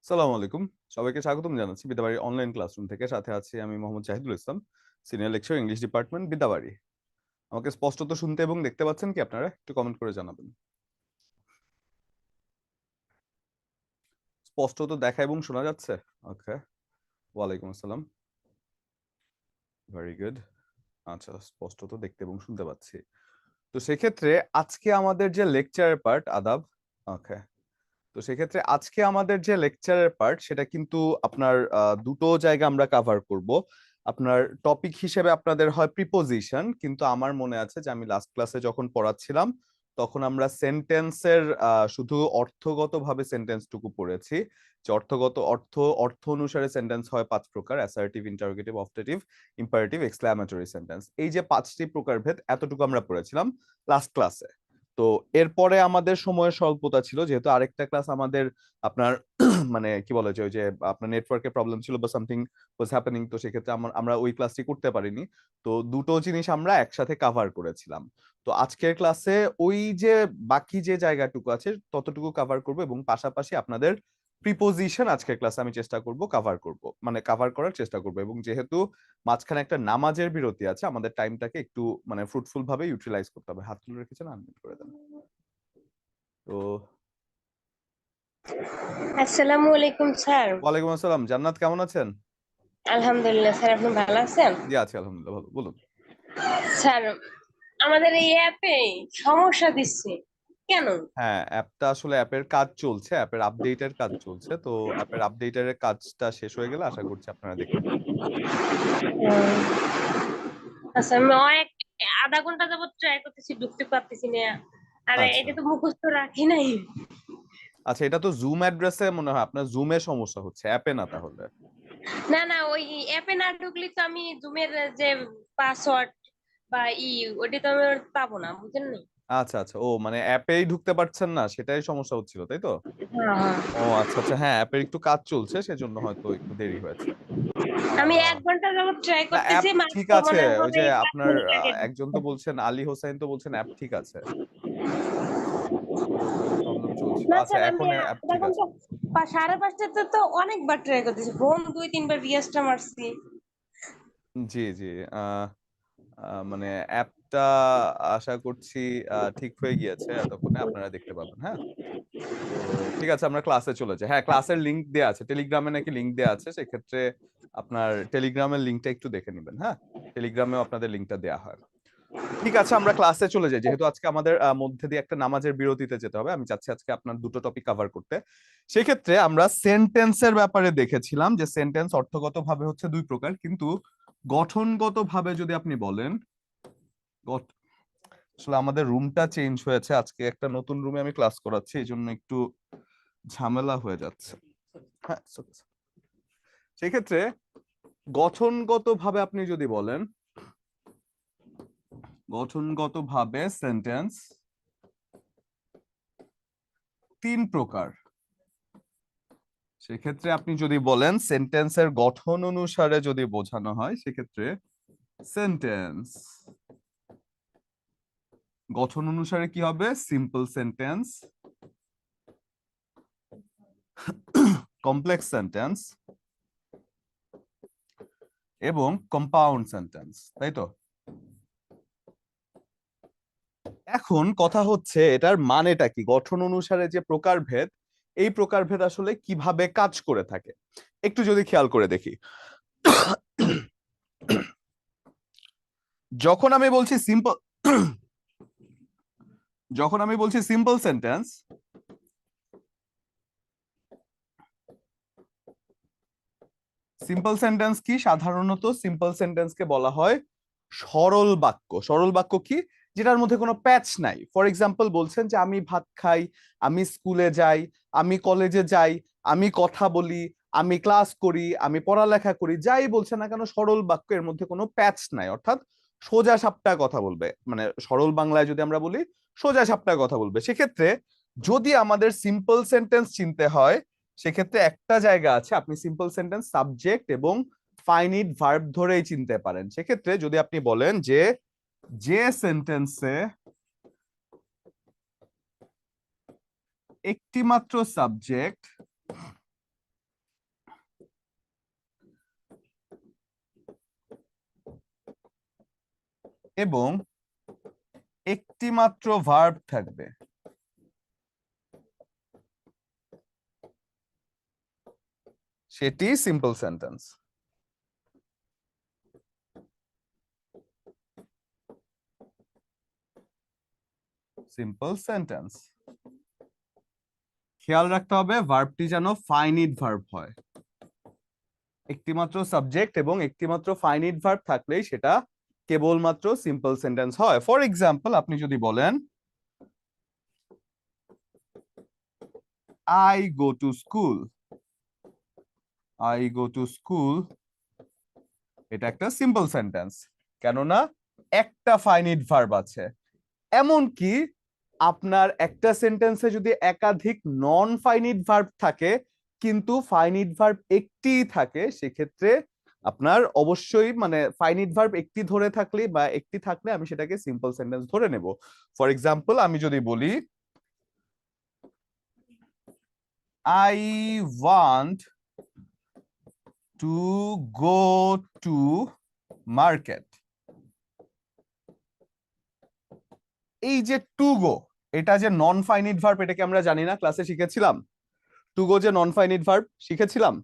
সালামু আলাইকুম। সবাইকে স্বাগতম জানাচ্ছি বিদ্যাবাড়ি অনলাইন ক্লাসরুম থেকে। সাথে আছি আমি Mohammad Jahidul Islam, senior lecture English department Bidyabari. আমাকে স্পষ্টত শুনতে এবং দেখতে পাচ্ছেন কি আপনারা? একটু কমেন্ট করে জানাবেন। স্পষ্টত দেখা এবং শোনা যাচ্ছে? ওকে, ওয়ালাইকুম আসসালাম। Very good. আচ্ছা, স্পষ্টত দেখতে এবং শুনতে পাচ্ছি। তো সেক্ষেত্রে আজকে আমাদের যে লেকচারের পার্ট আদাব। ওকে, তো সেক্ষেত্রে আজকে আমাদের যে লেকচারের পার্ট সেটা কিন্তু আপনার দুটো জায়গা আমরা কাভার করব। আপনার টপিক হিসেবে আপনাদের হয় প্রিপোজিশন, কিন্তু আমার মনে আছে যে আমি লাস্ট ক্লাসে যখন পড়াচ্ছিলাম তখন আমরা সেন্টেন্সের শুধু অর্থগতভাবে সেন্টেন্সটুকু পড়েছি। যে অর্থ অনুসারে সেন্টেন্স হয় 5 প্রকার: assertive, interrogative, objective, imperative, exclamatory sentence. এই যে 5টি প্রকারভেদ এতটুকু আমরা পড়েছিলাম লাস্ট ক্লাসে। তো এরপরে আমাদের সময়ের স্বল্পতা ছিল, যেহেতু আরেকটা ক্লাস আমাদের আপনার মানে কি বলে যে ওই যে আপনার নেটওয়ার্কের প্রবলেম ছিল বা সামথিং ওয়াজ হ্যাপেনিং, তো সেক্ষেত্রে আমরা ওই ক্লাসটি করতে পারিনি। তো দুটো জিনিস আমরা একসাথে কাভার করেছিলাম। তো আজকের ক্লাসে ওই যে বাকি যে জায়গাটুকু আছে ততটুকু কাভার করব, এবং পাশাপাশি আপনাদের প্রিপোজিশন আজকের ক্লাসে আমি চেষ্টা করব কাভার করব, মানে কাভার করার চেষ্টা করব। এবং যেহেতু মাঝখানে একটা নামাজের বিরতি আছে, আমাদের টাইমটাকে একটু মানে ফ্রুটফুল ভাবে ইউটিলাইজ করতে হবে। হাত তুলে রেখেছেন, আনমিউট করে দেন। তো আসসালামু আলাইকুম স্যার। ওয়ালাইকুম আসসালাম। জান্নাত, কেমন আছেন? আলহামদুলিল্লাহ স্যার, আপনি ভালো আছেন? জি, আছি আলহামদুলিল্লাহ, ভালো। বলুন। স্যার, আমাদের এই অ্যাপে সমস্যা দিচ্ছে কেন? হ্যাঁ, অ্যাপের কাজ চলছে, অ্যাপের আপডেটের কাজ চলছে। তো অ্যাপের আপডেটের কাজটা শেষ হয়ে গেলে আশা করছি আপনারা দেখতে পাবেন। আচ্ছা, আমি অনেক আধা ঘন্টা যাবত ট্রাই করতেছি, ঢুকতে পারতেছি না। আরে আচ্ছা এটা তো মুখস্থ রাখি নাই। আচ্ছা, এটা তো জুম অ্যাড্রেসে মনে হয় আপনার জুমে সমস্যা হচ্ছে, অ্যাপে না তাহলে। না না, ওই অ্যাপে না ঢুকলে তো আমি জুমের যে পাসওয়ার্ড বা ওইটা তো আমি আর পাবো না, বুঝলেন নি? আচ্ছা আচ্ছা, ও মানে অ্যাপেই ঢুকতে পারছেন না, সেটাই সমস্যা হচ্ছিল, তাই তো? হ্যাঁ হ্যাঁ। ও আচ্ছা আচ্ছা, হ্যাঁ, অ্যাপের একটু কাজ চলছে, সেজন্য হয়তো একটু দেরি হয়েছে। আমি আহ 1 ঘন্টা যাবত ট্রাই না, অ্যাপ করতেছি, ঠিক মাত্র আছে। মনে ওই হয় যে 5 আপনার মিনিট আগে একজন ঢুকছে। তো বলছেন, আলী হোসেন তো বলছেন অ্যাপ ঠিক আছে, কোনো প্রবলেম চলছিল। না আচ্ছা, স্যার, আমি এখন অ্যাপ আধা ঠিক আছে। ঘন্টা 5:30টাতে তো অনেকবার ট্রাই করতেছি, ফোন 2-3 বার রিয়াজটা মারছি। জি জি। আহ মানে অ্যাপটা আশা করছি ঠিক হয়ে গিয়েছে, এতক্ষণে আপনারা দেখতে পাবেন। হ্যাঁ, তো ঠিক আছে, আমরা ক্লাসে চলে যাই। হ্যাঁ, ক্লাসের লিংক দেয়া আছে, টেলিগ্রামে নাকি লিংক দেয়া আছে, সেক্ষেত্রে আপনার টেলিগ্রামের লিংকটা একটু দেখে নেবেন। হ্যাঁ, টেলিগ্রামেও আপনাদের লিংকটা দেয়া হয়। ঠিক আছে, আমরা ক্লাসে চলে যাই। যেহেতু আজকে আমাদের মধ্যে দিয়ে একটা নামাজের বিরতিতে যেতে হবে, আমি চাচ্ছি আজকে আপনার দুটো টপিক কভার করতে। সেক্ষেত্রে আমরা সেন্টেন্সের ব্যাপারে দেখেছিলাম যে সেন্টেন্স অর্থগতভাবে হচ্ছে 2 প্রকার, কিন্তু গঠনগতভাবে যদি আপনি বলেন, আসলে আমাদের রুমটা চেঞ্জ হয়েছে, আজকে একটা নতুন রুমে আমি ক্লাস করাচ্ছি, এই জন্য একটু ঝামেলা হয়ে যাচ্ছে। হ্যাঁ, সেক্ষেত্রে গঠনগতভাবে আপনি যদি বলেন, গঠনগতভাবে সেন্টেন্স 3 প্রকার। সেক্ষেত্রে আপনি যদি বলেন সেন্টেন্সের গঠন অনুসারে যদি বোঝানো হয়, সেক্ষেত্রে সেন্টেন্স গঠন অনুসারে কি হবে? সিম্পল সেন্টেন্স, কমপ্লেক্স সেন্টেন্স এবং কম্পাউন্ড সেন্টেন্স, তাই তো? এখন কথা হচ্ছে এটার মানেটা কি, গঠন অনুসারে যে প্রকারভেদ, এই প্রকারভেদ আসলে কিভাবে কাজ করে থাকে একটু যদি খেয়াল করে দেখি। যখন আমি বলছি সিম্পল যখন আমি বলছি সিম্পল সেন্টেন্স, সিম্পল সেন্টেন্স কি? সাধারণত সিম্পল সেন্টেন্সকে বলা হয় সরল বাক্য। সরল বাক্য কি? যেটার মধ্যে কোনো প্যাচ নাই। ফর এক্সাম্পল বলছেন যে আমি ভাত খাই, আমি স্কুলে যাই, আমি কলেজে যাই, আমি কথা বলি, আমি ক্লাস করি, আমি পড়ালেখা করি, যাই বলছেন না কেন সরল বাক্য, এর মধ্যে কোনো প্যাচ নাই, অর্থাৎ সোজা সাপটা কথা বলবে। মানে সরল বাংলায় যদি আমরা বলি, সোজা সাপটা কথা বলবে। সেক্ষেত্রে যদি আমাদের সিম্পল সেন্টেন্স চিনতে হয়, সেক্ষেত্রে একটা জায়গা আছে, আপনি সিম্পল সেন্টেন্স সাবজেক্ট এবং ফাইনিট ভার্ব ধরেই চিনতে পারেন। সেক্ষেত্রে যদি আপনি বলেন যে যে সেন্টেন্সে একটি মাত্র সাবজেক্ট এবং একটি মাত্র ভার্ব থাকবে, সেটি সিম্পল সেন্টেন্স। Simple sentence. খেয়াল রাখতে হবে ভার্বটি যেন ফাইনিট ভার্ব হয়। একটিমাত্র সাবজেক্ট এবং একটিমাত্র ফাইনিট ভার্ব থাকলেই সেটা কেবলমাত্র সিম্পল সেন্টেন্স হয়। ফর এক্সাম্পল, আপনি যদি বলেন I go to school, I go to school, এটা একটা সিম্পল সেন্টেন্স, কেননা একটা ফাইনিট ভার্ব আছে। এমনকি আপনার একটা সেন্টেন্সে যদি একাধিক নন ফাইনিট ভার্ব থাকে কিন্তু ফাইনিট ভার্ব একটি থাকে, সেক্ষেত্রে আপনার অবশ্যই মানে ফাইনিট ভার্ব একটি ধরে থাকলে বা একটি থাকলে আমি সেটাকে সিম্পল সেন্টেন্স ধরে নেব। ফর এক্সাম্পল, আমি যদি বলি I want to go to market, এই যে টু গো, এটা যে নন ফাইনিট ভার্ব, এটাকে আমরা জানি না, ক্লাসে শিখেছিলাম টু গো যে নন ফাইনিট ভার্ব শিখেছিলাম।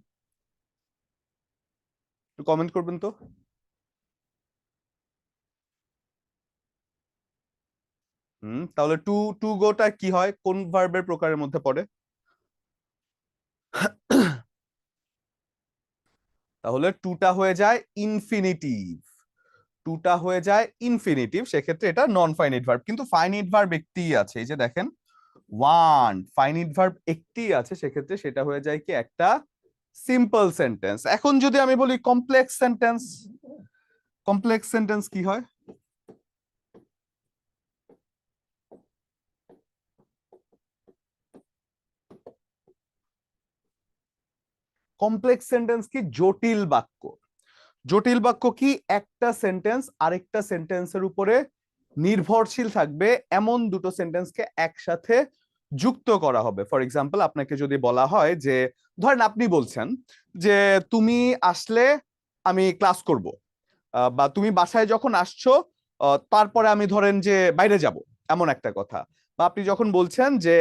একটু কমেন্ট করবেন তো। তাহলে টু টু গোটা কি হয়, কোন ভার্বের প্রকারের মধ্যে পড়ে? তাহলে টুটা হয়ে যায় ইনফিনিটিভ, টুটা হয়ে যায় ইনফিনিটিভ, সেক্ষেত্রে এটা নন ফাইনিট ভার্ব। কিন্তু ফাইনিট ভার্ব একটিই আছে, এই যে দেখেন ওয়ান, ফাইনিট ভার্ব একটি আছে, সেক্ষেত্রে সেটা হয়ে যায় কি একটা সিম্পল সেন্টেন্স। এখন যদি আমি বলি কমপ্লেক্স সেন্টেন্স, কমপ্লেক্স সেন্টেন্স কি হয়? কমপ্লেক্স সেন্টেন্স কি? জটিল বাক্য। জটিল বাক্য কি? একটা সেন্টেন্স আরেকটা সেন্টেন্সের উপরে নির্ভরশীল থাকবে এমন দুটো সেন্টেন্সকে একসাথে যুক্ত করা হবে। ফর এক্সাম্পল, আপনাকে যদি বলা হয় যে, ধরেন আপনি বলছেন যে তুমি আসলে আমি ক্লাস করব, বা তুমি বাসায় যখন আসছো তারপরে আমি ধরেন যে বাইরে যাব, এমন একটা কথা। বা আপনি যখন বলছেন যে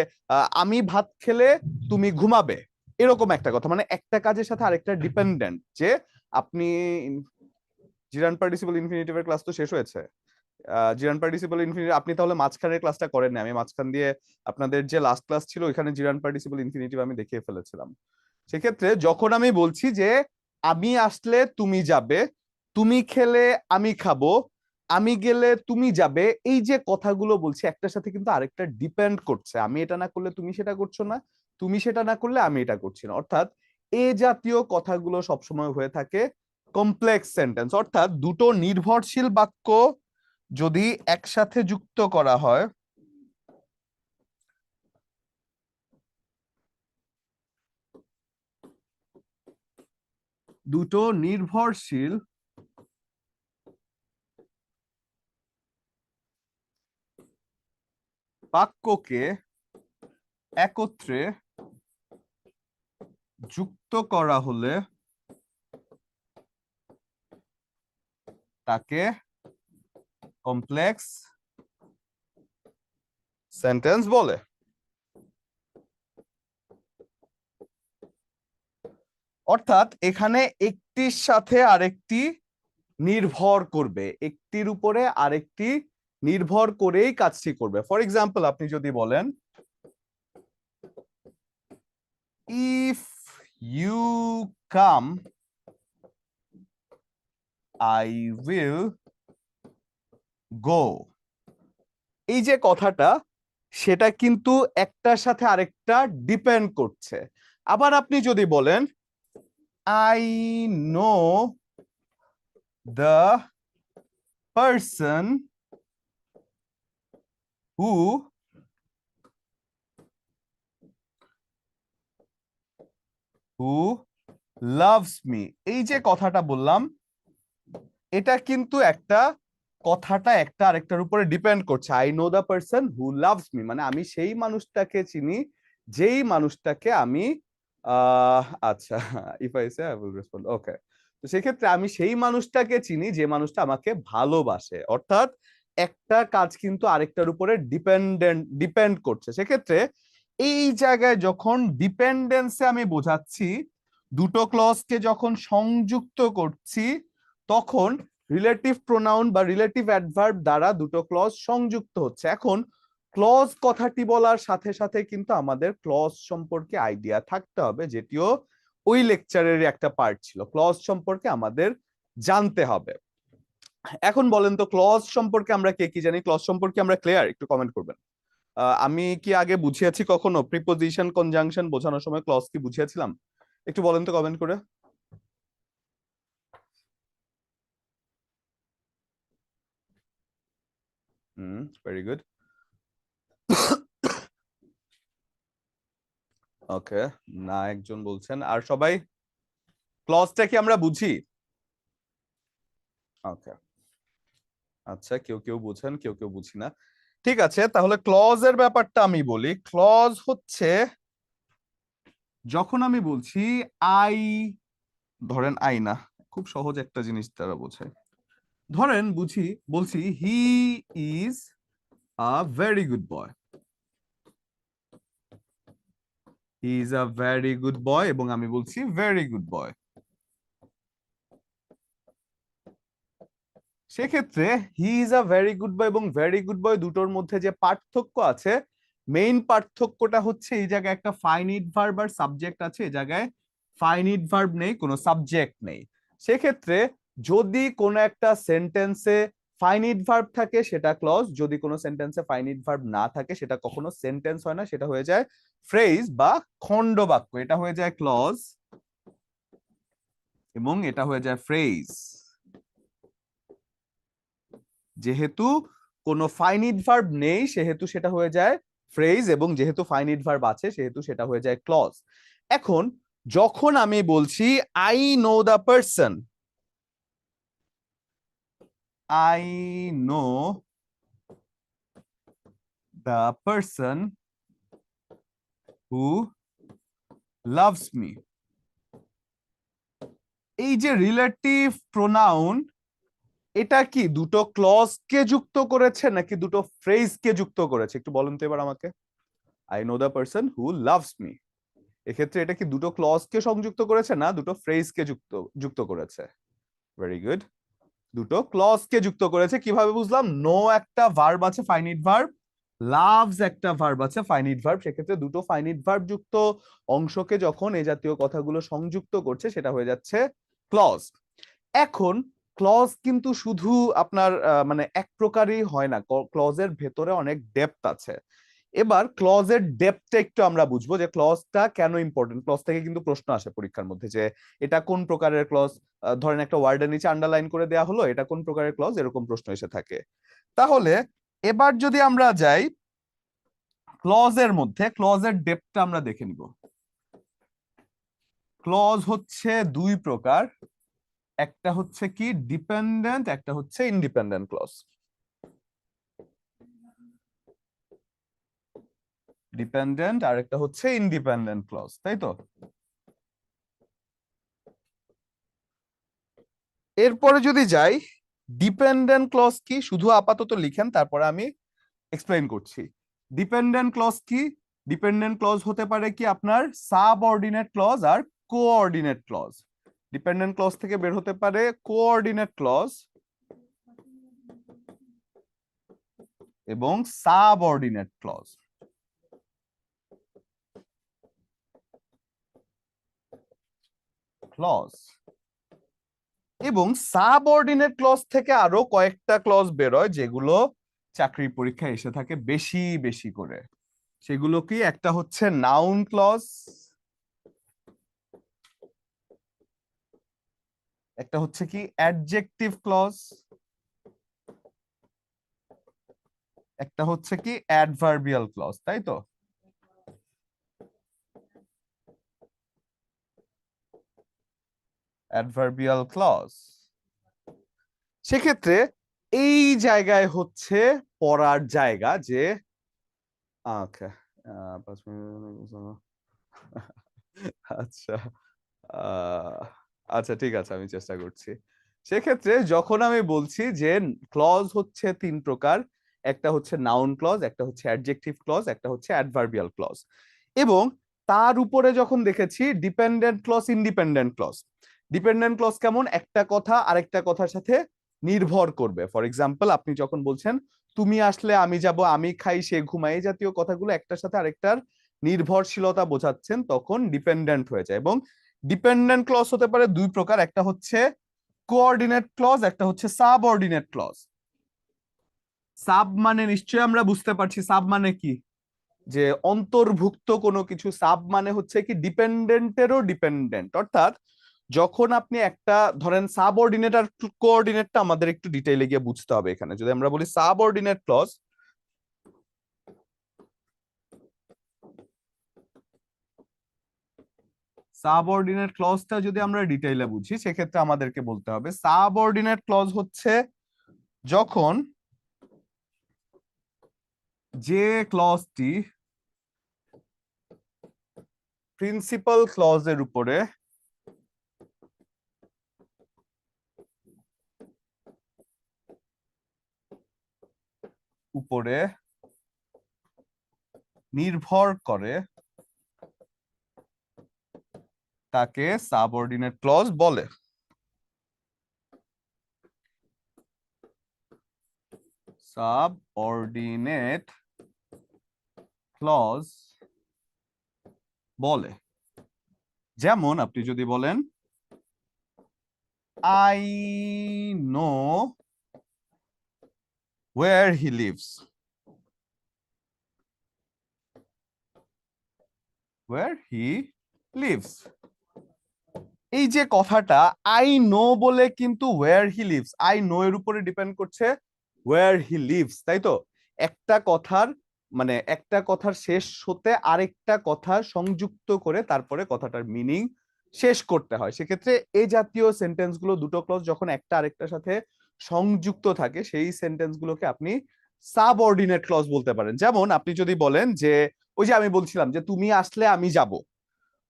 আমি ভাত খেলে তুমি ঘুমাবে, এরকম একটা কথা, মানে একটা কাজের সাথে আরেকটা ডিপেন্ডেন্ট। যে আপনি জিরান পার্টিসিপল ইনফিনিটিভের ক্লাস তো শেষ হয়েছে, জিরান পার্টিসিপল ইনফিনিটিভ আপনি তাহলে মাঝখানের ক্লাসটা করেননি, আমি মাঝখান দিয়ে আপনাদের যে লাস্ট ক্লাস ছিল ওইখানে জিরান পার্টিসিপল ইনফিনিটিভ আমি দেখিয়ে ফেলেছিলাম। সেক্ষেত্রে যখন আমি বলছি যে আমি আসলে তুমি যাবে, তুমি খেলে আমি খাবো, আমি গেলে তুমি যাবে, এই যে কথাগুলো বলছি একটার সাথে কিন্তু আরেকটা ডিপেন্ড করছে। আমি এটা না করলে তুমি সেটা করছো না, তুমি সেটা না করলে আমি এটা করছি না। অর্থাৎ এ জাতীয় কথাগুলো সবসময় হয়ে থাকে কমপ্লেক্স সেন্টেন্স। অর্থাৎ দুটো নির্ভরশীল বাক্য যদি একসাথে যুক্ত করা হয়, দুটো নির্ভরশীল বাক্যকে একত্রে যুক্ত করা হলে তাকে কমপ্লেক্স সেন্টেন্স বলে। অর্থাৎ এখানে একটির সাথে আরেকটি নির্ভর করবে, একটির উপরে আরেকটি নির্ভর করেই কাজটি করবে। ফর এক্সাম্পল, আপনি যদি বলেন if you come I will go, এই যে কথাটা, সেটা কিন্তু একটার সাথে আরেকটা ডিপেন্ড করছে। আবার আপনি যদি বলেন I know the person who who loves me, এই যে কথাটা বললাম, এটা কিন্তু একটা কথাটা একটা আরেকটার উপরে ডিপেন্ড করছে। I know the person who loves me, মানে আমি সেই মানুষটাকে চিনি যেই মানুষটাকে আমি আচ্ছা, if I say I will respond, okay. তো সেক্ষেত্রে আমি সেই মানুষটাকে চিনি যে মানুষটা আমাকে ভালোবাসে, অর্থাৎ একটা কাজ কিন্তু আরেকটার উপরে ডিপেন্ড করছে। সেক্ষেত্রে এই জায়গায় যখন ডিপেন্ডেন্সে আমি বোঝাচ্ছি, দুটো ক্লজকে যখন সংযুক্ত করছি, তখন রিলেটিভ প্রোনাউন বা রিলেটিভ অ্যাডভার্ব দ্বারা দুটো ক্লজ সংযুক্ত হচ্ছে। এখন ক্লজ কথাটি বলার সাথে সাথে কিন্তু আমাদের ক্লজ সম্পর্কে আইডিয়া থাকতে হবে, যেটিও ওই লেকচারের একটা পার্ট ছিল। ক্লজ সম্পর্কে আমাদের জানতে হবে। এখন বলেন তো ক্লজ সম্পর্কে আমরা কে কি জানি? ক্লজ সম্পর্কে আমরা ক্লিয়ার? একটু কমেন্ট করবেন। আমি কি আগে বুঝিয়েছি কখনো প্রিপোজিশন কনজাংশন বোঝানোর সময় ক্লজ কি বুঝিয়েছিলাম? একটু বলেন তো কমেন্ট করে। Very good. ওকে, না একজন বলছেন। আর সবাই ক্লজটা কি আমরা বুঝি? ওকে, আচ্ছা, কেউ কেউ বুঝেন, কেউ কেউ বুঝি না। ঠিক আছে, তাহলে ক্লজের ব্যাপারটা আমি বলি। ক্লজ হচ্ছে যখন আমি বলছি আই, ধরেন আই না, খুব সহজ একটা জিনিস দ্বারা বোঝায়। ধরেন বলছি he is a very good boy, he is a very good boy, এবং আমি বলছি ভেরি গুড বয়। সেক্ষেত্রে he is a very good boy এবং ভেরি গুড বয় দুটোর মধ্যে যে পার্থক্য আছে, মেইন পার্থক্যটা হচ্ছে এই জায়গায় একটা ফাইনিট ভার্ব আর সাবজেক্ট আছে, এই জায়গায় ফাইনিট ভার্ব নেই, কোনো সাবজেক্ট নেই। সেক্ষেত্রে যদি কোনো একটা সেন্টেন্সে ফাইনিট ভার্ব থাকে সেটা ক্লজ, যদি কোনো সেন্টেন্সে ফাইনিট ভার্ব না থাকে সেটা কখনো সেন্টেন্স হয় না, সেটা হয়ে যায় ফ্রেজ বা খণ্ড বাক্য। এটা হয়ে যায় ক্লজ এবং এটা হয়ে যায় ফ্রেজ। যেহেতু কোনো ফাইনিট ভার্ব নেই সেহেতু সেটা হয়ে যায় ফ্রেজ, এবং যেহেতু ফাইনিট ভার্ব আছে সেহেতু সেটা হয়ে যায় ক্লজ। এখন যখন আমি বলছি I know the person, I know the person who loves me, এই যে রিলেটিভ প্রোনাউন, এটা কি দুটো ক্লজকে যুক্ত করেছে নাকি দুটো ফ্রেজকে যুক্ত করেছে? একটু বলুন তো এবার আমাকে। I know the person who loves me, এক্ষেত্রে এটা কি দুটো ক্লজকে সংযুক্ত করেছে না দুটো ফ্রেজকে যুক্ত যুক্ত করেছে? ভেরি গুড, দুটো ক্লজকে যুক্ত করেছে। কিভাবে বুঝলাম? নো একটা ভার্ব আছে ফাইনিট ভার্ব, লাভস একটা ভার্ব আছে ফাইনিট ভার্ব, সেক্ষেত্রে দুটো ফাইনিট ভার্ব যুক্ত অংশকে যখন এই জাতীয় কথাগুলো সংযুক্ত করছে সেটা হয়ে যাচ্ছে ক্লজ। এখন ক্লজ কিন্তু শুধু আপনার মানে এক প্রকারই হয় না, ক্লজের ভেতরে অনেক ডেপথ আছে। এবার ক্লজের ডেপথটা একটু আমরা বুঝবো যে ক্লজটা কেন ইম্পর্টেন্ট। ক্লজ থেকে কিন্তু প্রশ্ন আসে পরীক্ষার মধ্যে যে এটা কোন প্রকারের ক্লজ, ধরেন একটা ওয়ার্ডের নিচে আন্ডারলাইন করে দেওয়া হলো এটা কোন প্রকারের ক্লজ, এরকম প্রশ্ন এসে থাকে। তাহলে এবার যদি আমরা যাই ক্লজের মধ্যে, ক্লজের ডেপথটা আমরা দেখে নিব। ক্লজ হচ্ছে দুই প্রকার, একটা হচ্ছে কি ডিপেন্ডেন্ট, একটা হচ্ছে ইন্ডিপেন্ডেন্ট ক্লজ। ডিপেন্ডেন্ট আর একটা হচ্ছে ইন্ডিপেন্ডেন্ট ক্লজ, তাই তো? এরপরে যদি যাই ডিপেন্ডেন্ট ক্লজ কি, শুধু আপাতত লিখেন তারপরে আমি এক্সপ্লেইন করছি। ডিপেন্ডেন্ট ক্লজ কি? ডিপেন্ডেন্ট ক্লজ হতে পারে কি আপনার সাবঅর্ডিনেট ক্লজ আর কোঅর্ডিনেট ক্লজ। ডিপেন্ডেন্ট ক্লজ থেকে বের হতে পারে কোঅর্ডিনেট ক্লজ এবং সাবঅর্ডিনেট ক্লজ। ক্লজ এবং সাবঅর্ডিনেট ক্লজ থেকে আরো কয়েকটা ক্লজ বেরোয় যেগুলো চাকরির পরীক্ষায় এসে থাকে বেশি বেশি করে। সেগুলো কি? একটা হচ্ছে নাউন ক্লজ, একটা হচ্ছে কি অ্যাডজেক্টিভ ক্লজ, একটা হচ্ছে কি অ্যাডভার্বিয়াল ক্লজ, তাই তো? Adverbial clause. সেক্ষেত্রে এই জায়গায় হচ্ছে পড়ার জায়গা যে ওকে 5 মিনিট আচ্ছা, আচ্ছা ঠিক আছে, আমি চেষ্টা করছি। সেক্ষেত্রে যখন আমি বলছি যে ক্লজ হচ্ছে তিন প্রকার, একটা হচ্ছে নাউন ক্লজ, একটা হচ্ছে অ্যাডজেক্টিভ ক্লজ, একটা হচ্ছে অ্যাডভার্বিয়াল ক্লজ, এবং তার উপরে যখন দেখেছি dependent clause, independent clause. Dependent clause কেমন? একটা কথা আরেকটা কথার সাথে নির্ভর করবে। ফর এক্সাম্পল, আপনি যখন বলছেন তুমি আসলে আমি যাব, আমি খাই সে ঘুমায়, এই জাতীয় কথাগুলো একটার সাথে আরেকটার নির্ভরশীলতা বোঝাচ্ছেন, তখন ডিপেন্ডেন্ট হয়ে যায়। এবং ডিপেন্ডেন্ট ক্লজ হতে পারে দুই প্রকার, একটা হচ্ছে কোঅর্ডিনেট ক্লজ, একটা হচ্ছে সাবঅর্ডিনেট ক্লজ। সাব মানে নিশ্চয়ই আমরা বুঝতে পারছি, সাব মানে কি? যে অন্তর্ভুক্ত কোনো কিছু। সাব মানে হচ্ছে কি ডিপেন্ডেন্টেরও ডিপেন্ডেন্ট, অর্থাৎ যখন আপনি একটা ধরেন সাবঅর্ডিনেট আর কোঅর্ডিনেটটা আমাদের একটু ডিটেইলে গিয়ে বুঝতে হবে। এখানে যদি আমরা বলি সাবঅর্ডিনেট ক্লজ, সাবঅর্ডিনেট ক্লজটা যদি আমরা ডিটেইলে বুঝি, সেক্ষেত্রে আমাদেরকে বলতে হবে সাবঅর্ডিনেট ক্লজ হচ্ছে যখন যে ক্লজটি প্রিন্সিপাল ক্লজের উপরে উপরে নির্ভর করে তাকে সাবঅর্ডিনেট ক্লজ বলে। সাবঅর্ডিনেট ক্লজ বলে। যেমন আপনি যদি বলেন I know where he lives, where he lives, এই যে কথাটা আই নো বলে কিন্তু where he lives, I know এর উপরে ডিপেন্ড করছে ওয়্যার হি লিভস, তাই তো? একটা কথার মানে একটা কথার শেষ হতে আরেকটা কথা সংযুক্ত করে তারপরে কথাটার মিনিং শেষ করতে হয়। সেক্ষেত্রে এই জাতীয় সেন্টেন্স গুলো, দুটো ক্লজ যখন একটা আরেকটার সাথে সংযুক্ত থাকে, সেই সেন্টেন্স গুলোকে আপনি সাবঅর্ডিনেট ক্লজ বলতে পারেন। যেমন আপনি যদি বলেন যে ওই যে আমি বলছিলাম যে তুমি আসলে আমি যাব,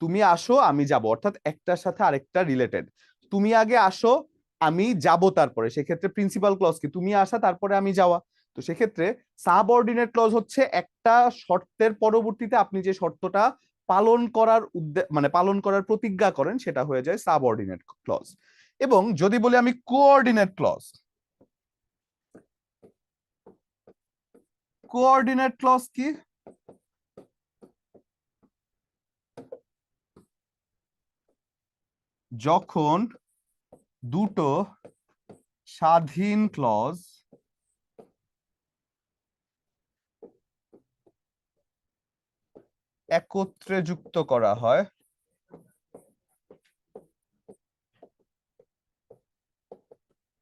তুমি আসো আমি যাব, অর্থাৎ একটার সাথে আরেকটা রিলেটেড। তুমি আগে আসো আমি যাব তারপরে, সেক্ষেত্রে প্রিন্সিপাল ক্লজ কি? তুমি আসা তারপরে আমি যাওয়া। তো সেক্ষেত্রে সাবঅর্ডিনেট ক্লজ হচ্ছে একটা শর্তের পরবর্তীতে আপনি যে শর্তটা পালন করার মানে পালন করার প্রতিজ্ঞা করেন, সেটা হয়ে যায় সাবঅর্ডিনেট ক্লজ। এবং যদি বলি আমি কোঅর্ডিনেট ক্লজ, কোঅর্ডিনেট ক্লজ কি? যখন দুটো স্বাধীন ক্লজ একত্রে যুক্ত করা হয়,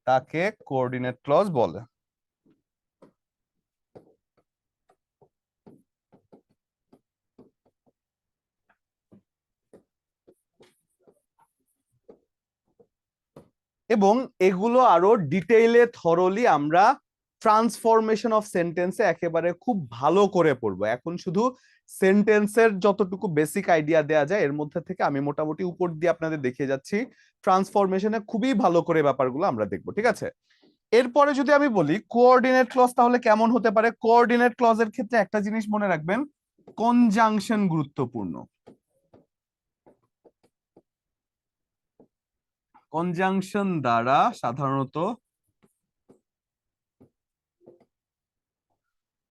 তাকে কোঅর্ডিনেট ক্লজ বলে। এবং এগুলো আরো ডিটেইলে থরলি আমরা ট্রান্সফরমেশন অফ সেন্টেন্সে একেবারে খুব ভালো করে পড়বো। এখন শুধু সেন্টেন্সের যতটুকু বেসিক আইডিয়া দেয়া যায় এর মধ্যে থেকে আমি মোটামুটি উপর দিয়ে আপনাদের দেখিয়ে যাচ্ছি, ট্রান্সফরমেশনে খুবই ভালো করে ব্যাপারগুলো আমরা দেখবো, ঠিক আছে? এরপরে যদি আমি বলি কোঅর্ডিনেট ক্লজ তাহলে কেমন হতে পারে? কোঅর্ডিনেট ক্লজের ক্ষেত্রে একটা জিনিস মনে রাখবেন, কনজাংশন গুরুত্বপূর্ণ। কনজাংশন দ্বারা সাধারণত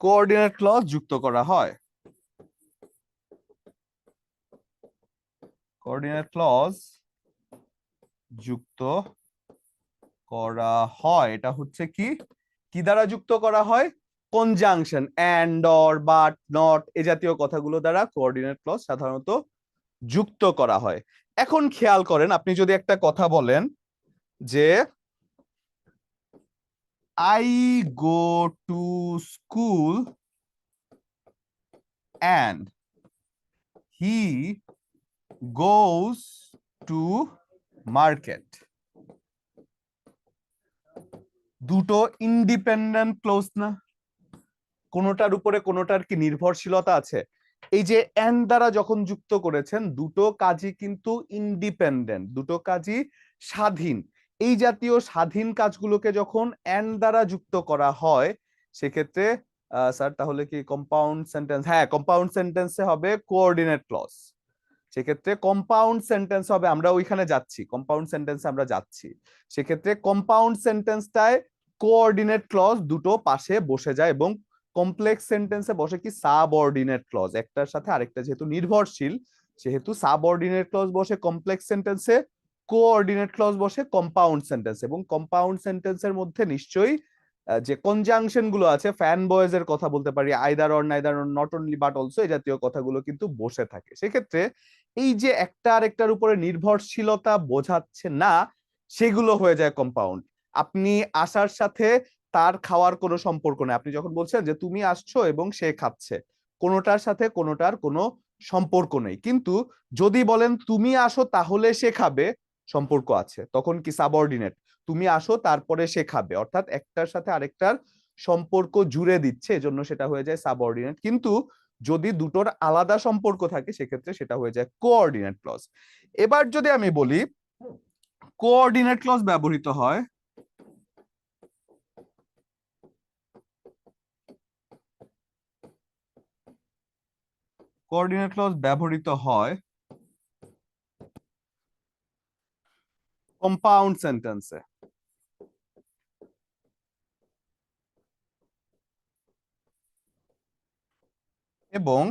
কোঅর্ডিনেট ক্লজ যুক্ত করা হয়। কোঅর্ডিনেট ক্লজ যুক্ত করা হয়, এটা হচ্ছে কি কি দ্বারা যুক্ত করা হয়? Conjunction, and, or, but, not, এই জাতীয় কথাগুলো দ্বারা কোঅর্ডিনেট ক্লজ সাধারণত যুক্ত করা হয়। এখন খেয়াল করেন, আপনি যদি একটা কথা বলেন যে I go to school and he goes to market, দুটো ইন্ডিপেন্ডেন্ট ক্লোজ না? কোনোটার উপরে কোনোটার কি নির্ভরশীলতা আছে? এই যে এন্ড দ্বারা যখন যুক্ত করেছেন, দুটো কাজই কিন্তু ইন্ডিপেন্ডেন্ট, দুটো কাজই স্বাধীন। এই জাতীয় স্বাধীন কাজগুলোকে যখন এন্ড দ্বারা যুক্ত করা হয় সেক্ষেত্রে স্যার তাহলে কি কম্পাউন্ড সেন্টেন্স? হ্যাঁ, কম্পাউন্ড সেন্টেন্সে হবে কোঅর্ডিনেট ক্লজ। সেক্ষেত্রে কম্পাউন্ড সেন্টেন্স হবে, আমরা ওইখানে যাচ্ছি, কম্পাউন্ড সেন্টেন্সে আমরা যাচ্ছি। সেক্ষেত্রে কম্পাউন্ড সেন্টেন্সটায় কোঅর্ডিনেট ক্লজ দুটো পাশে বসে যায় এবং কমপ্লেক্স সেন্টেন্সে বসে কি সাবঅর্ডিনেট ক্লজ, একটার সাথে আরেকটা যেহেতু নির্ভরশীল সেহেতু সাবঅর্ডিনেট ক্লজ বসে কমপ্লেক্স সেন্টেন্সে, কোঅর্ডিনেট ক্লজ বসে কম্পাউন্ড সেন্টেন্স। এবং কম্পাউন্ড সেন্টেন্সের মধ্যে নিশ্চয়ই যে কনজাংশন গুলো আছে, ফ্যান বয়েজ এর কথা বলতে পারি, either or neither or not only but also, এই জাতীয় কথাগুলো কিন্তু বসে থাকে। সেক্ষেত্রে এই যে একটা আরেকটার উপরে নির্ভরশীলতা বোঝাচ্ছে না, সেগুলো হয়ে যায় কম্পাউন্ড। আপনি আসার সাথে তার খাওয়ার কোনো সম্পর্ক নেই। আপনি যখন বলছেন যে তুমি আসছো এবং সে খাচ্ছে, কোনোটার সাথে কোনোটার কোনো সম্পর্ক নেই। কিন্তু যদি বলেন তুমি আসো তাহলে সে খাবে, সম্পর্ক আছে, তখন কি সাবঅর্ডিনেট। তুমি আসো তারপরে সে খাবে, অর্থাৎ একটার সাথে আরেকটার সম্পর্ক জুড়ে দিচ্ছে, এজন্য সেটা হয়ে যায় সাবঅর্ডিনেট। কিন্তু যদি দুটোর আলাদা সম্পর্ক থাকে সেক্ষেত্রে সেটা হয়ে যায় কোঅর্ডিনেট ক্লজ। এবার যদি আমি বলি কোঅর্ডিনেট ক্লজ ব্যবহৃত হয় কোঅর্ডিনেট ক্লজ ব্যবহৃত হয় কম্পাউন্ড সেন্টেন্সে, এবং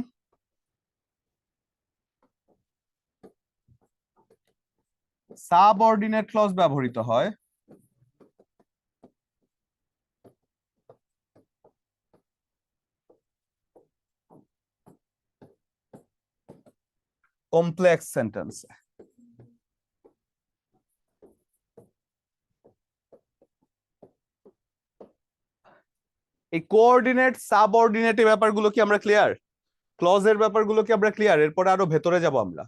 সাবঅর্ডিনেট ক্লজ ব্যবহৃত হয় কমপ্লেক্স সেন্টেন্সে। এই কোঅর্ডিনেট সাবঅর্ডিনেট ব্যাপারগুলো কি আমরা ক্লিয়ার? ক্লজের ব্যাপারগুলো কি আমরা ক্লিয়ার? এরপরে আরো ভেতরে যাব আমরা।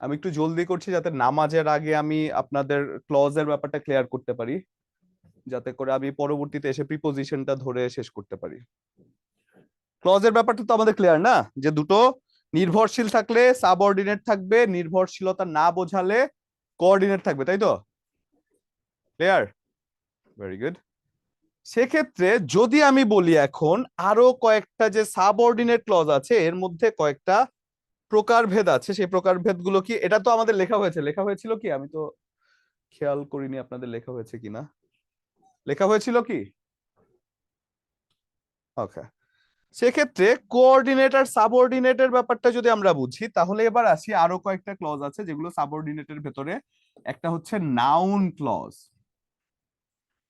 আমি একটু জলদি করছি যাতে নামাজের আগে আমি আপনাদের ক্লজের ব্যাপারটা ক্লিয়ার করতে পারি, যাতে করে আমি পরবর্তীতে এসে প্রিপোজিশনটা ধরে শেষ করতে পারি। ক্লজের ব্যাপারটা তো আমাদের ক্লিয়ার না, যে দুটো নির্ভরশীল থাকলে সাবঅর্ডিনেট থাকবে, নির্ভরশীলতা না বোঝালে কোঅর্ডিনেট থাকবে, তাই তো? ক্লিয়ার? Very good. সেক্ষেত্রে যদি আমি বলি এখন আরো কয়েকটা যে সাবঅর্ডিনেট ক্লজ আছে এর মধ্যে কয়েকটা প্রকারভেদ আছে, সেই প্রকারভেদ গুলো কি? এটা তো আমাদের লেখা হয়েছে, লেখা হয়েছিল কি? আমি তো খেয়াল করিনি আপনাদের লেখা হয়েছে কিনা। লেখা হয়েছিল কি? ওকে। সেক্ষেত্রে কোঅর্ডিনেট আর সাবঅর্ডিনেটের ব্যাপারটা যদি আমরা বুঝি তাহলে এবার আসি আরো কয়েকটা ক্লজ আছে যেগুলো সাবঅর্ডিনেটের ভেতরে। একটা হচ্ছে নাউন ক্লজ,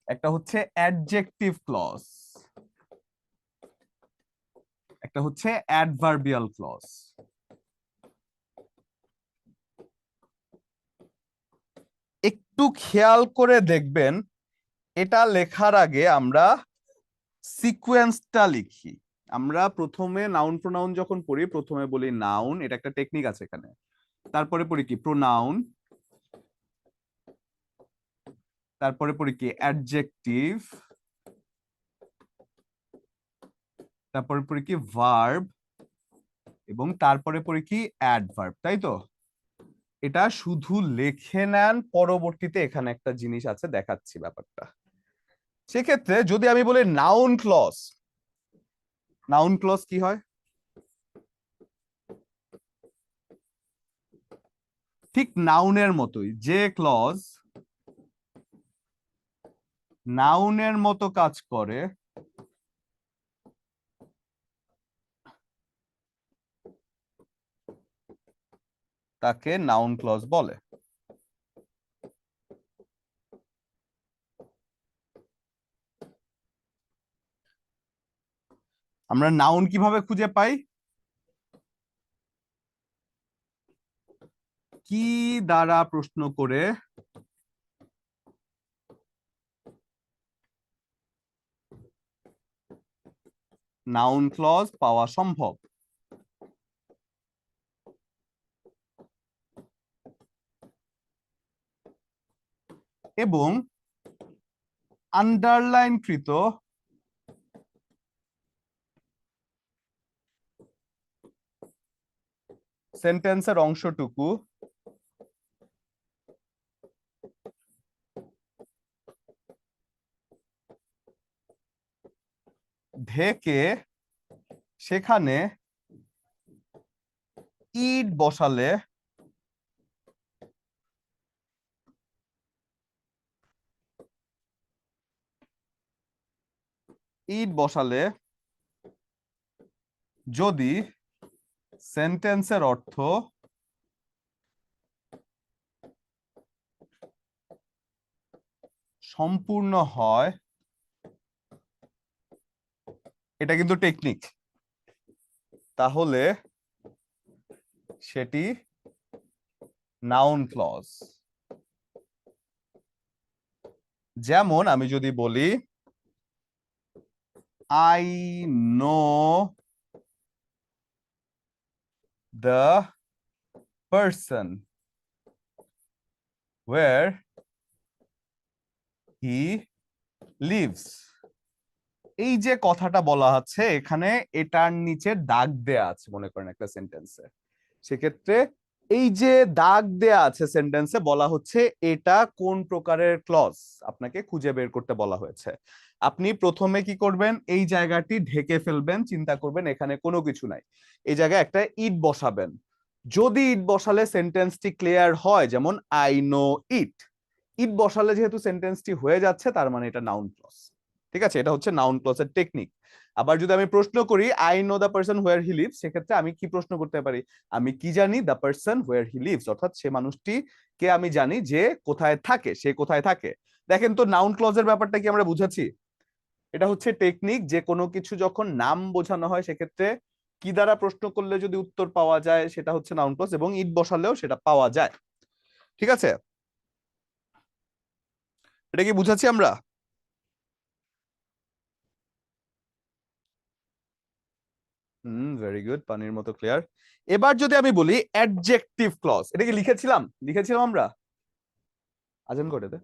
একটা হচ্ছে অ্যাডজেক্টিভ ক্লজ, একটা হচ্ছে অ্যাডভার্বিয়াল ক্লজ। একটু খেয়াল করে দেখবেন, এটা লেখার আগে আমরা সিকোয়েন্সটা লিখি। আমরা প্রথমে নাউন প্রোনাউন যখন পড়ি প্রথমে বলি নাউন, এটা একটা টেকনিক আছে এখানে। তারপরে পড়ি কি প্রোনাউন, তারপরে পড়ি কি অ্যাডজেক্টিভ, তারপরে পড়ি কি ভার্ব, এবং তারপরে পড়ি কি অ্যাডভার্ব, তাই তো? এটা শুধু লেখে নেন, পরবর্তীতে এখানে একটা জিনিস আছে দেখাচ্ছি ব্যাপারটা। সেক্ষেত্রে যদি আমি বলি নাউন ক্লজ, নাউন ক্লজ কি হয়? ঠিক নাউনের মতোই, যে ক্লজ নাউনের মতো কাজ করে তাকে নাউন ক্লজ বলে। আমরা নাউন কিভাবে খুঁজে পাই? কি দ্বারা প্রশ্ন করে নাউন ক্লজ পাওয়া সম্ভব? এবং আন্ডারলাইনকৃত সেন্টেন্সের অংশটুকু ঢেকে সেখানে ইট বসালে যদি সেন্টেন্সের অর্থ সম্পূর্ণ হয়, এটা কিন্তু টেকনিক, তাহলে সেটি নাউন ক্লজ। যেমন আমি যদি বলি I know the person where he lives, এই যে কথাটা বলা আছে এখানে এটার নিচে দাগ দেয়া আছে মনে করেন একটা সেন্টেন্সে, সেক্ষেত্রে এই যে দাগ দেয়া আছে সেন্টেন্সে বলা হচ্ছে এটা কোন প্রকারের ক্লজ আপনাকে খুঁজে বের করতে বলা হয়েছে। আপনি প্রথমে কি করবেন, এই জায়গাটি ঢেকে ফেলবেন, চিন্তা করবেন এখানে কোনো কিছু নাই, এই জায়গায় একটা ইট বসাবেন। যদি ইট বসালে সেন্টেন্সটি ক্লিয়ার হয়, যেমন আই নো ইট, ইট বসালে যেহেতু সেন্টেন্সটি হয়ে যাচ্ছে তার মানে এটা নাউন ক্লজ। ঠিক আছে, এটা হচ্ছে নাউন ক্লজের টেকনিক। আবার যদি আমি প্রশ্ন করি I know the person where he lives, সেক্ষেত্রে আমি কি প্রশ্ন করতে পারি, আমি কি জানি the person where he lives, অর্থাৎ সে মানুষটি কে আমি জানি যে কোথায় থাকে, সে কোথায় থাকে। দেখেন তো নাউন ক্লজের ব্যাপারটা কি আমরা বুঝাচ্ছি, এটা হচ্ছে টেকনিক, যে কোনো কিছু যখন নাম বোঝানো হয় সেক্ষেত্রে কি দ্বারা প্রশ্ন করলে যদি উত্তর পাওয়া যায় সেটা হচ্ছে নাউন ক্লজ, এবং ইট বসালেও সেটা পাওয়া যায়। ঠিক আছে, এটা কি বুঝাচ্ছি আমরা? ভেরি গুড, পানির মতো ক্লিয়ার। এবার যদি আমি বলি অ্যাডজেক্টিভ ক্লজ, এটা কি লিখেছিলাম আমরা আজান করে দে,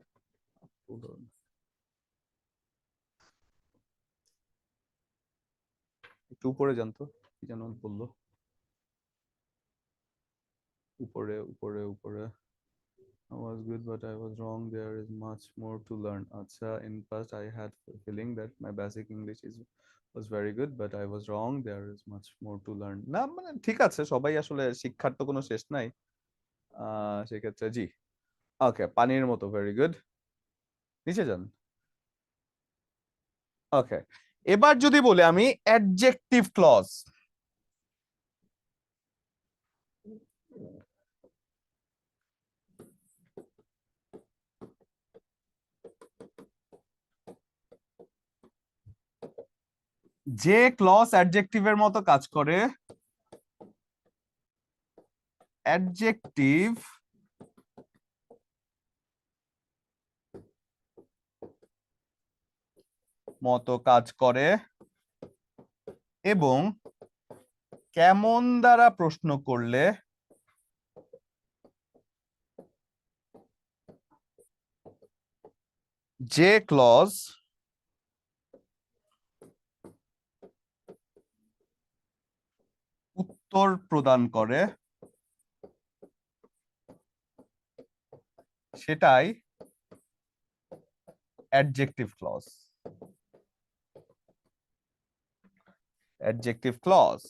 একটু উপরে যান তো, কি যেন বললো, উপরে উপরে উপরে। I was good but I was wrong, there is much more to learn. আচ্ছা, in past I had feeling that my basic English was very good but I was wrong, there is much more to learn। না মানে ঠিক আছে, সবাই আসলে শিক্ষার তো কোনো শেষ নাই, সেক্ষেত্রে জি। ওকে, পানির মতো, ভেরি গুড, নিচে যান। ওকে, এবার যদি বলি আমি অ্যাডজেক্টিভ ক্লজ, যে ক্লজ অ্যাডজেক্টিভের মতো কাজ করে, অ্যাডজেক্টিভ মতো কাজ করে এবং কেমন দ্বারা প্রশ্ন করলে যে ক্লজ উত্তর প্রদান করে সেটাই অ্যাডজেক্টিভ ক্লজ। অ্যাডজেক্টিভ ক্লজ,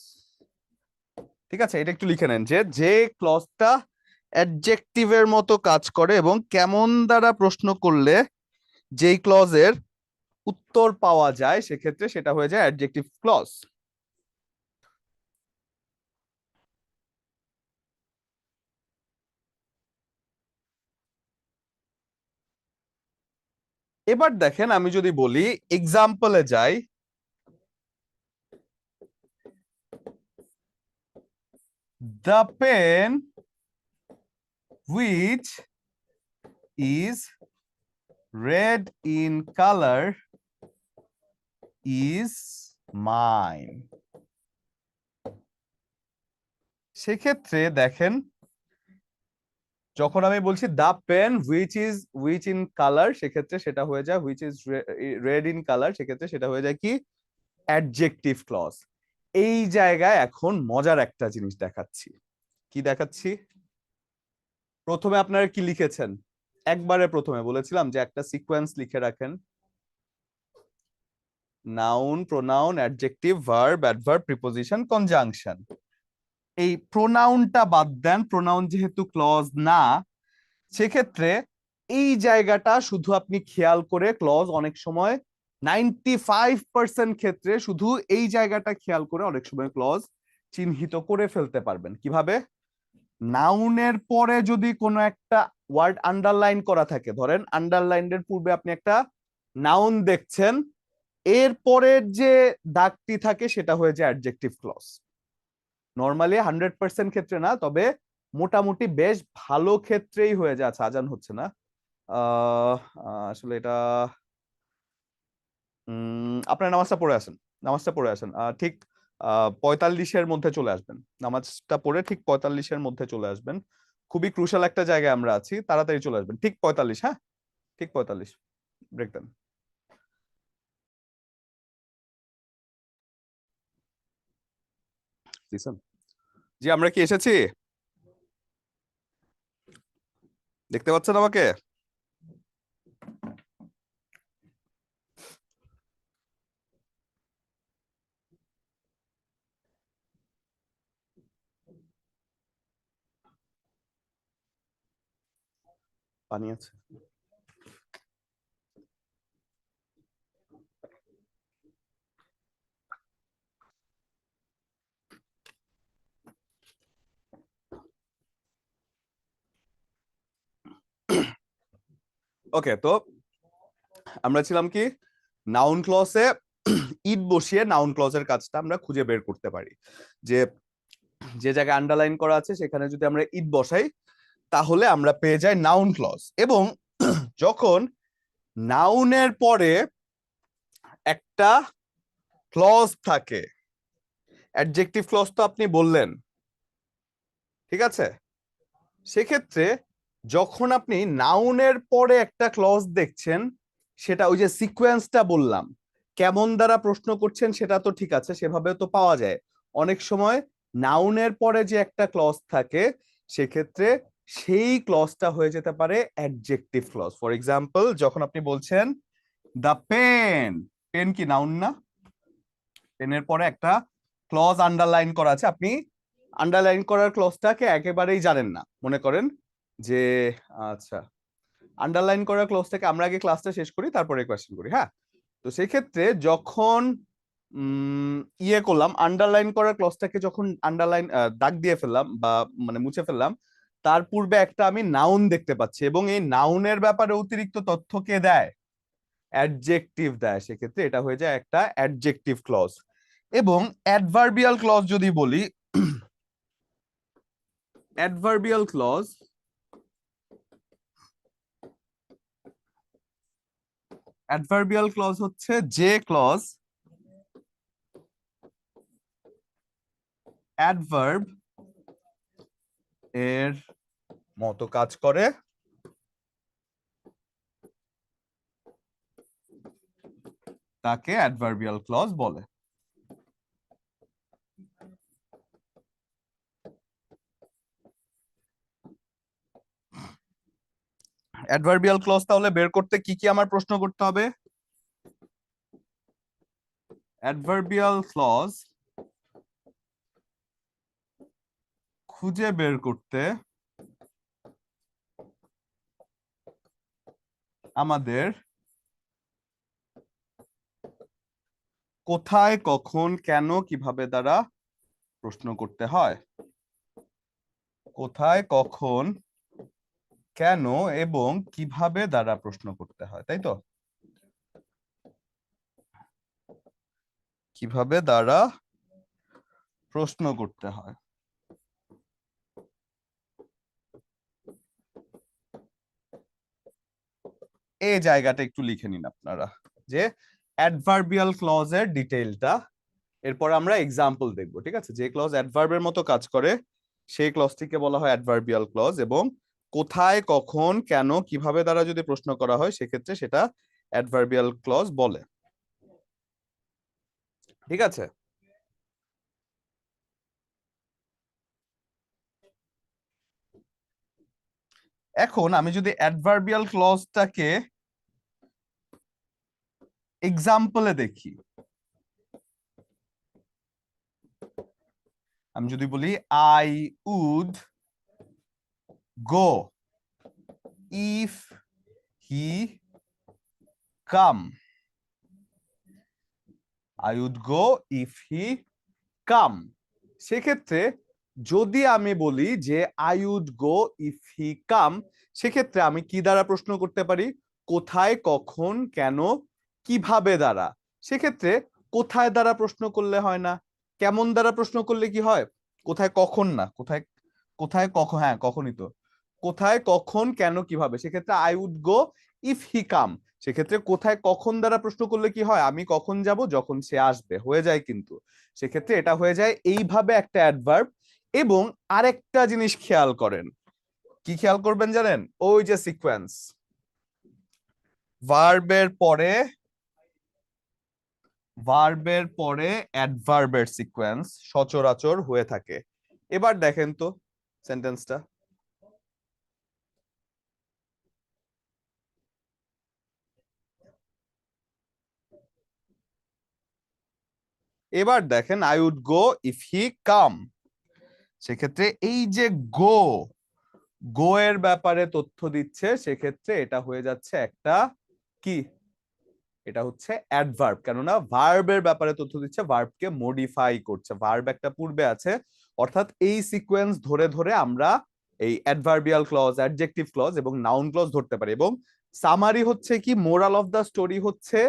ঠিক আছে, এটা একটু লিখে নেন যে যে ক্লজটা অ্যাডজেক্টিভের মতো কাজ করে এবং কেমন দ্বারা প্রশ্ন করলে যেই ক্লজের উত্তর পাওয়া যায় সেক্ষেত্রে সেটা হয়ে যায় অ্যাডজেক্টিভ ক্লজ। এবার দেখেন আমি যদি বলি এক্সাম্পলে যাই, the pen which is red in color is mine। সেক্ষেত্রে দেখেন যখন আমি বলছি দা পেন হুইচ ইন কালার, সেক্ষেত্রে সেটা হয়ে যায় which is red in colour, সেক্ষেত্রে সেটা হয়ে যায় কি অ্যাডজেক্টিভ ক্লজ। এই জায়গায় এখন মজার একটা জিনিস দেখাচ্ছি, কি দেখাচ্ছি? প্রথমে আপনারা কি লিখেছেন? একবারে প্রথমে বলেছিলাম যে একটা সিকোয়েন্স লিখে রাখেন, noun, pronoun, adjective, verb, adverb, preposition, conjunction. এই প্রোনাউনটা বাদ দেন, প্রোনাউন যেহেতু ক্লজ না, সেক্ষেত্রে এই জায়গাটা শুধু আপনি খেয়াল করে, ক্লজ অনেক সময় 95% ক্ষেত্রে শুধু এই জায়গাটা খেয়াল করে অনেক সময় ক্লজ চিহ্নিত করে ফেলতে পারবেন। কিভাবে? নাউনের পরে যদি কোনো একটা ওয়ার্ড আন্ডারলাইন করা থাকে, ধরেন আন্ডারলাইনের পূর্বে আপনি একটা নাউন দেখছেন, এর পরের যে দাগটি থাকে সেটা হয়ে যায় অ্যাডজেক্টিভ ক্লজ। নর্মালি 100% ক্ষেত্রে না, তবে মোটামুটি বেশ ভালো ক্ষেত্রেই হয়ে যায়। আচ্ছা, আজান হচ্ছে না, আহ আসলে এটা আপনার নামাজটা পড়ে আসেন, নামাজটা পড়ে আসেন, ঠিক 45-এর মধ্যে চলে আসবেন। নামাজটা পড়ে ঠিক 45-এর মধ্যে চলে আসবেন। খুবই ক্রুশাল একটা জায়গায় আমরা আছি, তাড়াতাড়ি চলে আসবেন। ঠিক 45, হ্যাঁ, ঠিক 45, ব্রেক দেন। জি, আমরা কি এসেছি? দেখতে পাচ্ছেন আমাকে? পানি আছে? ওকে, তো আমরা ছিলাম কি, নাউন ক্লজে ইট বসিয়ে নাউন ক্লজের কাজটা আমরা খুঁজে বের করতে পারি। যে যে জায়গায় আন্ডারলাইন করা আছে সেখানে যদি আমরা ইট বসাই, তাহলে আমরা পেয়ে যাই নাউন ক্লজ। এবং যখন নাউনের পরে একটা ক্লজ থাকে, অ্যাডজেক্টিভ ক্লজ তো আপনি বললেন, ঠিক আছে, সেক্ষেত্রে যখন আপনি নাউনের পরে একটা ক্লজ দেখছেন, সেটা ওই যে সিকোয়েন্সটা বললাম, কেমন দ্বারা প্রশ্ন করছেন সেটা তো ঠিক আছে, সেভাবে তো পাওয়া যায়। অনেক সময় নাউনের পরে যে একটা ক্লজ থাকে, সেক্ষেত্রে সেই ক্লজটা হয়ে যেতে পারে অ্যাডজেক্টিভ ক্লজ। ফর এক্সাম্পল, যখন আপনি বলছেন দ্য পেন, পেন কি নাউন না? পেনের পরে একটা ক্লজ আন্ডারলাইন করা আছে, আপনি আন্ডারলাইন করার ক্লজটাকে একেবারেই জানেন না, মনে করেন যে, আচ্ছা, আন্ডারলাইন করার ক্লজটাকে আমরা আগে ক্লাসটা শেষ করি, তারপরে কোয়েশ্চেন করি, হ্যাঁ। তো সেই ক্ষেত্রে যখন ইয়ে করলাম, আন্ডারলাইন করার ক্লজটাকে যখন আন্ডারলাইন দাগ দিয়ে ফেললাম বা মানে মুছে ফেললাম, তার পূর্বে একটা আমি নাউন দেখতে পাচ্ছি, এবং এই নাউনের ব্যাপারে অতিরিক্ত তথ্য কে দেয়? অ্যাডজেক্টিভ দেয়। সেক্ষেত্রে এটা হয়ে যায় একটা অ্যাডজেক্টিভ ক্লজ। এবং অ্যাডভার্বিয়াল ক্লজ যদি বলি, অ্যাডভার্বিয়াল ক্লজ, অ্যাডভার্বিয়াল ক্লজ হচ্ছে যে ক্লজ অ্যাডভার্ব এর মতো কাজ করে, তাকে অ্যাডভার্বিয়াল ক্লজ বলে। অ্যাডভার্বিয়াল ক্লজ তাহলে বের করতে কি কি আমার প্রশ্ন করতে হবে? অ্যাডভার্বিয়াল ক্লজ খুঁজে বের করতে আমাদের কোথায়, কখন, কেন, কিভাবে দ্বারা প্রশ্ন করতে হয়। কোথায়, কখন, কেন এবং কিভাবে দ্বারা প্রশ্ন করতে হয়, তাই তো? কিভাবে দ্বারা প্রশ্ন করতে হয়, এই জায়গাটা একটু লিখে নিন আপনারা, যে অ্যাডভার্বিয়াল ক্লজের ডিটেইলটা। এরপর আমরা এক্সাম্পল দেখবো, ঠিক আছে? যে ক্লজ অ্যাডভার্বের মতো কাজ করে সেই ক্লজটিকে বলা হয় অ্যাডভার্বিয়াল ক্লজ, এবং কোথায়, কখন, কেন, কিভাবে দ্বারা যদি প্রশ্ন করা হয় সেক্ষেত্রে সেটা অ্যাডভার্বিয়াল ক্লজ বলে, ঠিক আছে? এখন আমি যদি অ্যাডভার্বিয়াল ক্লজটাকে এক্সাম্পলে দেখি, আমি যদি বলি I would go if he come, I would go if he come. সেক্ষেত্রে যদি আমি বলি যে I would go if he come, সেক্ষেত্রে আমি কি দ্বারা প্রশ্ন করতে পারি? কোথায়, কখন, কেন, কিভাবে দ্বারা। সেক্ষেত্রে কোথায় দ্বারা প্রশ্ন করলে হয় না, কেমন দ্বারা প্রশ্ন করলে কি হয়? কোথায় কখন না, কোথায় কোথায় কখন, হ্যাঁ কখনই তো। কোথায় কখন কেন কিভাবে, সেক্ষেত্রে I would go if he come. সেক্ষেত্রে কোথায় কখন দ্বারা প্রশ্ন করলে কি হয়? আমি কখন যাব? যখন সে আসবে, হয়ে যায় কিন্তু। সেক্ষেত্রে এটা হয়ে যায় এইভাবে একটা অ্যাডভার্ব। এবং আরেকটা জিনিস খেয়াল করেন, কি খেয়াল করবেন জানেন? ওই যে সিকোয়েন্স, ভার্বের পরে অ্যাডভার্বের সিকোয়েন্স সচরাচর হয়ে থাকে। এবার দেখেন তো সেন্টেন্সটা, এবার দেখেন I would go if he come. সেক্ষেত্রে এই যে গো, গো এর ব্যাপারে তথ্য দিচ্ছে, সেক্ষেত্রে এটা হয়ে যাচ্ছে একটা কি, এটা হচ্ছে অ্যাডভার্ব। কেননা ভার্বের ব্যাপারে তথ্য দিচ্ছে, ভার্বকে মডিফাই করছে। ভার্ব একটা পূর্বে আছে, অর্থাৎ এই সিকোয়েন্স ধরে ধরে আমরা এই অ্যাডভার্বিয়াল ক্লজ, অ্যাডজেক্টিভ ক্লজ এবং নাউন ক্লজ ধরতে পারি। এবং সামারি হচ্ছে কি, মোরাল অফ দা স্টোরি হচ্ছে,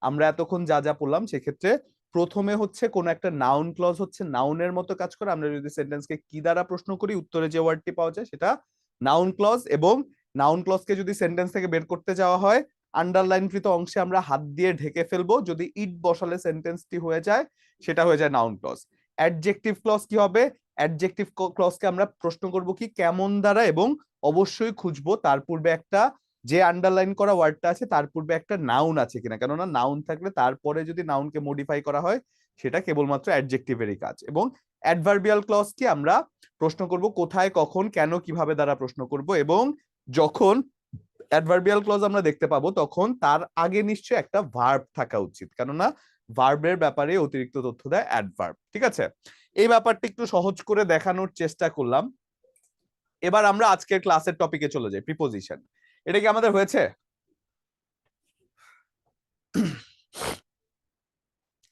আমরা এতক্ষণ যা যা পড়লাম সেক্ষেত্রে প্রথমে হচ্ছে কোন একটা নাউন ক্লজ হচ্ছে নাউনের মতো কাজ করে। আমরা যদি সেন্টেন্সকে কি দ্বারা প্রশ্ন করি, উত্তরে যে ওয়ার্ডটি পাওয়া যায় সেটা নাউন ক্লজ। এবং নাউন ক্লজকে যদি সেন্টেন্স থেকে বের করতে যাওয়া হয়, আন্ডারলাইনকৃত অংশে আমরা হাত দিয়ে ঢেকে ফেলবো, যদি ইট বসালে সেন্টেন্সটি হয়ে যায়, সেটা হয়ে যায় নাউন ক্লজ। অ্যাডজেক্টিভ ক্লজ কি হবে? অ্যাডজেক্টিভ ক্লজকে আমরা প্রশ্ন করব কি, কেমন দ্বারা, এবং অবশ্যই খুঁজবো তার পূর্বে একটা, যে আন্ডারলাইন করা ওয়ার্ডটা আছে তার পূর্বে একটা নাউন আছে কিনা। কেননা নাউন থাকলে তারপরে যদি নাউনকে মডিফাই করা হয়, সেটা কেবলমাত্র অ্যাডজেক্টিভেরই কাজ। এবং অ্যাডভার্বিয়াল ক্লজ কি, আমরা প্রশ্ন করব কোথায়, কখন, কেন, কিভাবে দ্বারা প্রশ্ন করব। এবং যখন অ্যাডভার্বিয়াল ক্লজ আমরা দেখতে পাবো, তখন তার আগে নিশ্চয়ই একটা ভার্ব থাকা উচিত, কেননা ভার্বের ব্যাপারে অতিরিক্ত তথ্য দেয় অ্যাডভার্ব। ঠিক আছে, এই ব্যাপারটা একটু সহজ করে দেখানোর চেষ্টা করলাম। এবার আমরা আজকের ক্লাসের টপিকে চলে যাই, প্রিপোজিশন। এটা কি আমাদের হয়েছে?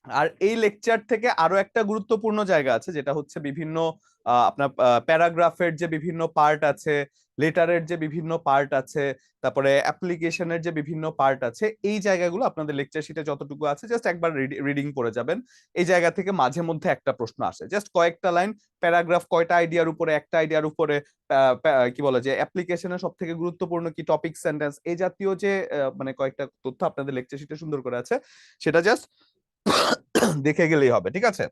আর এই লেকচার থেকে আরো একটা গুরুত্বপূর্ণ জায়গা আছে, যেটা হচ্ছে বিভিন্ন আপনার প্যারাগ্রাফের যে বিভিন্ন পার্ট আছে, লেটারের যে বিভিন্ন পার্ট আছে, তারপরে অ্যাপ্লিকেশনের যে বিভিন্ন পার্ট আছে, এই জায়গাগুলো আপনাদের লেকচার শিটে যতটুকু আছে জাস্ট একবার রিডিং করে যাবেন। এই জায়গা থেকে মাঝে মধ্যে একটা প্রশ্ন আসে, জাস্ট কয়েকটা লাইন। প্যারাগ্রাফ কয়টা আইডিয়ার উপরে? একটা আইডিয়ার উপরে। কি বলে যে অ্যাপ্লিকেশনের সব থেকে গুরুত্বপূর্ণ কি, টপিক, সেন্টেন্স, এই জাতীয় যে মানে কয়েকটা তথ্য আপনাদের লেকচার শিটে সুন্দর করে আছে, সেটা জাস্ট দেখে গেলেই হবে। ঠিক আছে,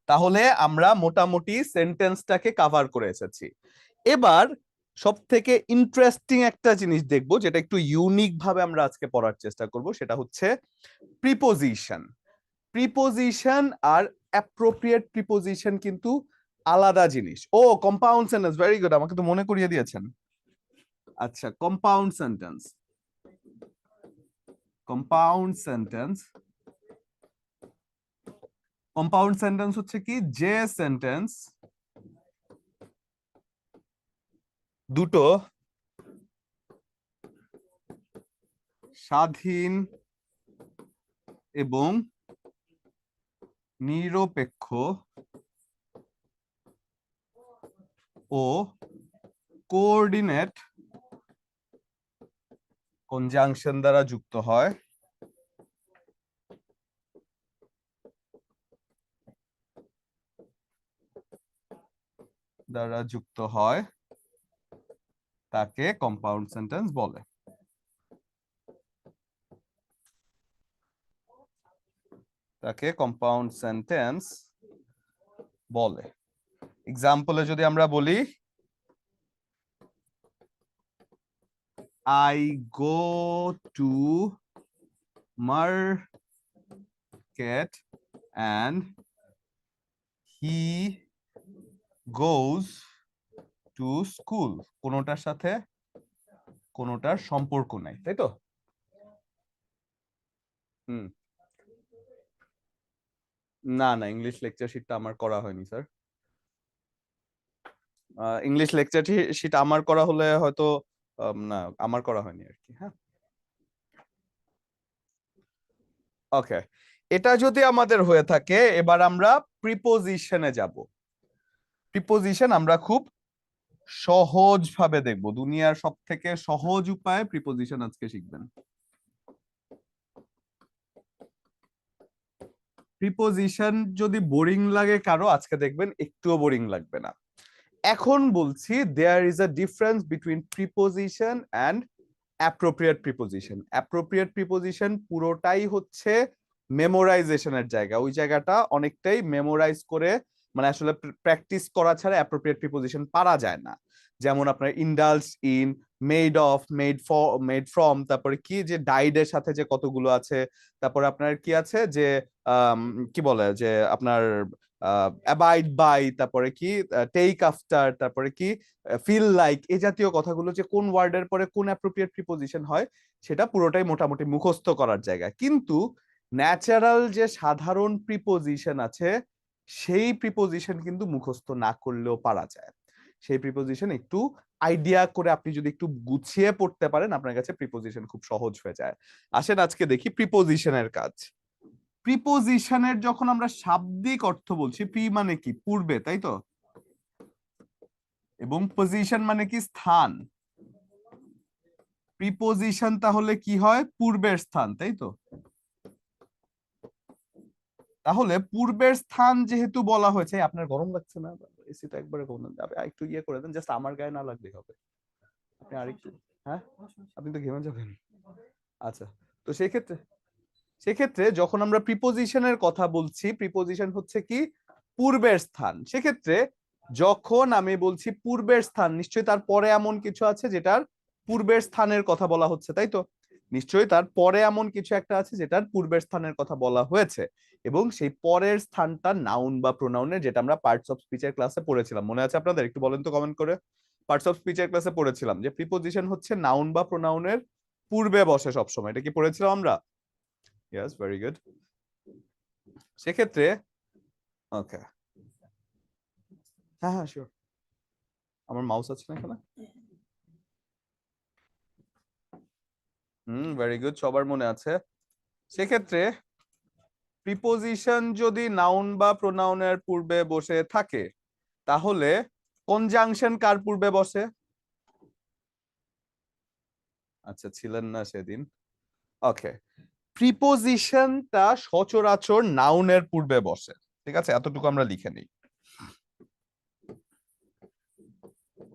তাহলে আমরা মোটামুটি সেন্টেন্সটাকে কভার করে এসেছি। এবার সব থেকে ইন্টারেস্টিং একটা জিনিস দেখবো, যেটা একটু ইউনিক ভাবে আমরা আজকে পড়ার চেষ্টা করব, সেটা হচ্ছে প্রিপোজিশন। প্রিপোজিশন আর অ্যাপ্রোপ্রিয়েট প্রিপোজিশন কিন্তু আলাদা জিনিস। ও, কম্পাউন্ড সেন্টেন্স, ভেরি গুড, আমাকে তো মনে করিয়ে দিয়েছেন। আচ্ছা, compound sentence, compound sentence, compound sentence হচ্ছে কি, যে সেন্টেন্স দুটো স্বাধীন এবং নিরপেক্ষ ও কোঅর্ডিনেট কনজাংশন দ্বারা যুক্ত হয়, তাকে কম্পাউন্ড সেন্টেন্স বলে। তাকে কম্পাউন্ড সেন্টেন্স বলে। এক্সাম্পলে যদি আমরা বলি, I go to market and he goes to school, কোনোটার সাথে কোনোটার সম্পর্ক নাই, তাই তো? হুম, না না, ইংলিশ লেকচার শিটটা আমার করা হয়নি স্যার। ইংলিশ লেকচার শিট আমার করা হলে হয়তো না, আমার করা হয়নি আর কি। হ্যাঁ, ওকে। এটা যদি আমাদের হয়ে থাকে, এবার আমরা প্রিপোজিশনে যাব। প্রিপোজিশন আমরা খুব সহজ ভাবে দেখব, দুনিয়ার সব থেকে সহজ উপায়ে প্রিপোজিশন আজকে শিখবেন। প্রিপোজিশন যদি বোরিং লাগে কারো, আজকে দেখবেন একটুও বোরিং লাগবে না। এখন বলছি, there is a difference between preposition and appropriate preposition. Appropriate preposition পুরোটাই হচ্ছে মেমোরাইজেশনের জায়গা, ওই জায়গাটা অনেকটাই মেমোরাইজ করে, মানে আসলে প্র্যাকটিস করা ছাড়া অ্যাপ্রোপ্রিয়েট প্রিপোজিশন পারা যায় না। যেমন আপনার indulge in, made of, made for, made from, তারপরে কি যে ডাইড এর সাথে যে কতগুলো আছে, তারপরে আপনার কি আছে যে কি বলে যে আপনার অ্যাবাইড বাই, তারপরে কি টেক আফটার, তারপরে কি ফিল লাইক, এই জাতীয় কথাগুলো যে কোন ওয়ার্ডের পরে কোন অ্যাপ্রোপ্রিয়েট প্রিপোজিশন হয়, সেটা পুরোটাই মোটামুটি মুখস্থ করার জায়গা। কিন্তু ন্যাচারাল যে সাধারণ প্রিপোজিশন আছে, সেই প্রিপোজিশন কিন্তু মুখস্থ না করলেও পারা যায়। সেই প্রিপোজিশন একটু আইডিয়া করে আপনি যদি একটু গুছিয়ে পড়তে পারেন, আপনার কাছে প্রিপোজিশন খুব সহজ হয়ে যায়। আসেন আজকে দেখি প্রিপোজিশনের কাজ। প্রিপোজিশনের যখন আমরা শাব্দিক অর্থ বলছি, প্রি মানে কি পূর্বে, তাই তো? এবং পজিশন মানে কি স্থান। প্রিপোজিশন তাহলে কি হয়? পূর্বের স্থান, তাই তো? তাহলে পূর্বের স্থান যেহেতু বলা হয়েছে, আপনার গরম লাগছে না? এসিটা একবারে কম দেন, একটু ইয়ে করে দেন, জাস্ট আমার গায়ে না লাগলেই হবে। আপনি আরেকটু, হ্যাঁ, আপনি তো ঘেমে যাবেন। আচ্ছা, তো সেক্ষেত্রে সেক্ষেত্রে যখন আমরা প্রিপোজিশনের কথা বলছি, প্রিপোজিশন হচ্ছে কি পূর্বের স্থান। সেক্ষেত্রে যখন আমি বলছি পূর্বের স্থান, নিশ্চয়ই তার পরে এমন কিছু আছে যেটার পূর্বের স্থানের কথা বলা হচ্ছে, তাই তো? নিশ্চয়ই তার পরে এমন কিছু একটা আছে যেটার পূর্বের স্থানের কথা বলা হয়েছে, এবং সেই পরের স্থানটা নাউন বা প্রোনাউনের, যেটা আমরা পার্টস অফ স্পিচের ক্লাসে পড়েছিলাম। মনে আছে আপনাদের? একটু বলেন তো কমেন্ট করে। পার্টস অফ স্পিচের ক্লাসে পড়েছিলাম যে প্রিপোজিশন হচ্ছে নাউন বা প্রোনাউনের পূর্বে বসে সবসময়। এটা কি পড়েছিলাম আমরা? Yes, very good. সেক্ষেত্রে ওকে, হ্যাঁ হ্যাঁ শিওর। আমার মাউস আছে না এখানে? ভেরি গুড, সবার মনে আছে। সেক্ষেত্রে প্রিপোজিশন যদি নাউন বা প্রোনাউনের পূর্বে বসে থাকে, তাহলে কনজাংশন কার পূর্বে বসে? আচ্ছা, ছিলেন না সেদিন। ওকে, প্রিপোজিশনটা সচরাচর নাউনের পূর্বে বসে, ঠিক আছে? এতটুকু আমরা লিখে নিই।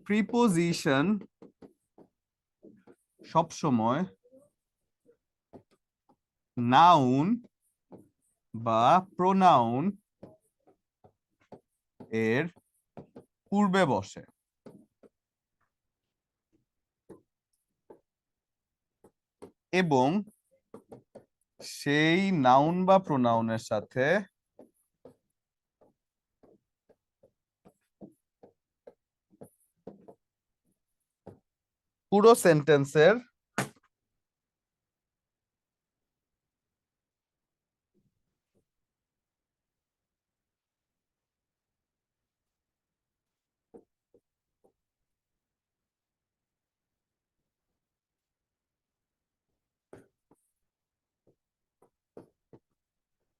প্রিপোজিশন সব সময় নাউন বা প্রোনাউন এর পূর্বে বসে, এবং সেই নাউন বা প্রোনাউনের সাথে পুরো সেন্টেন্সের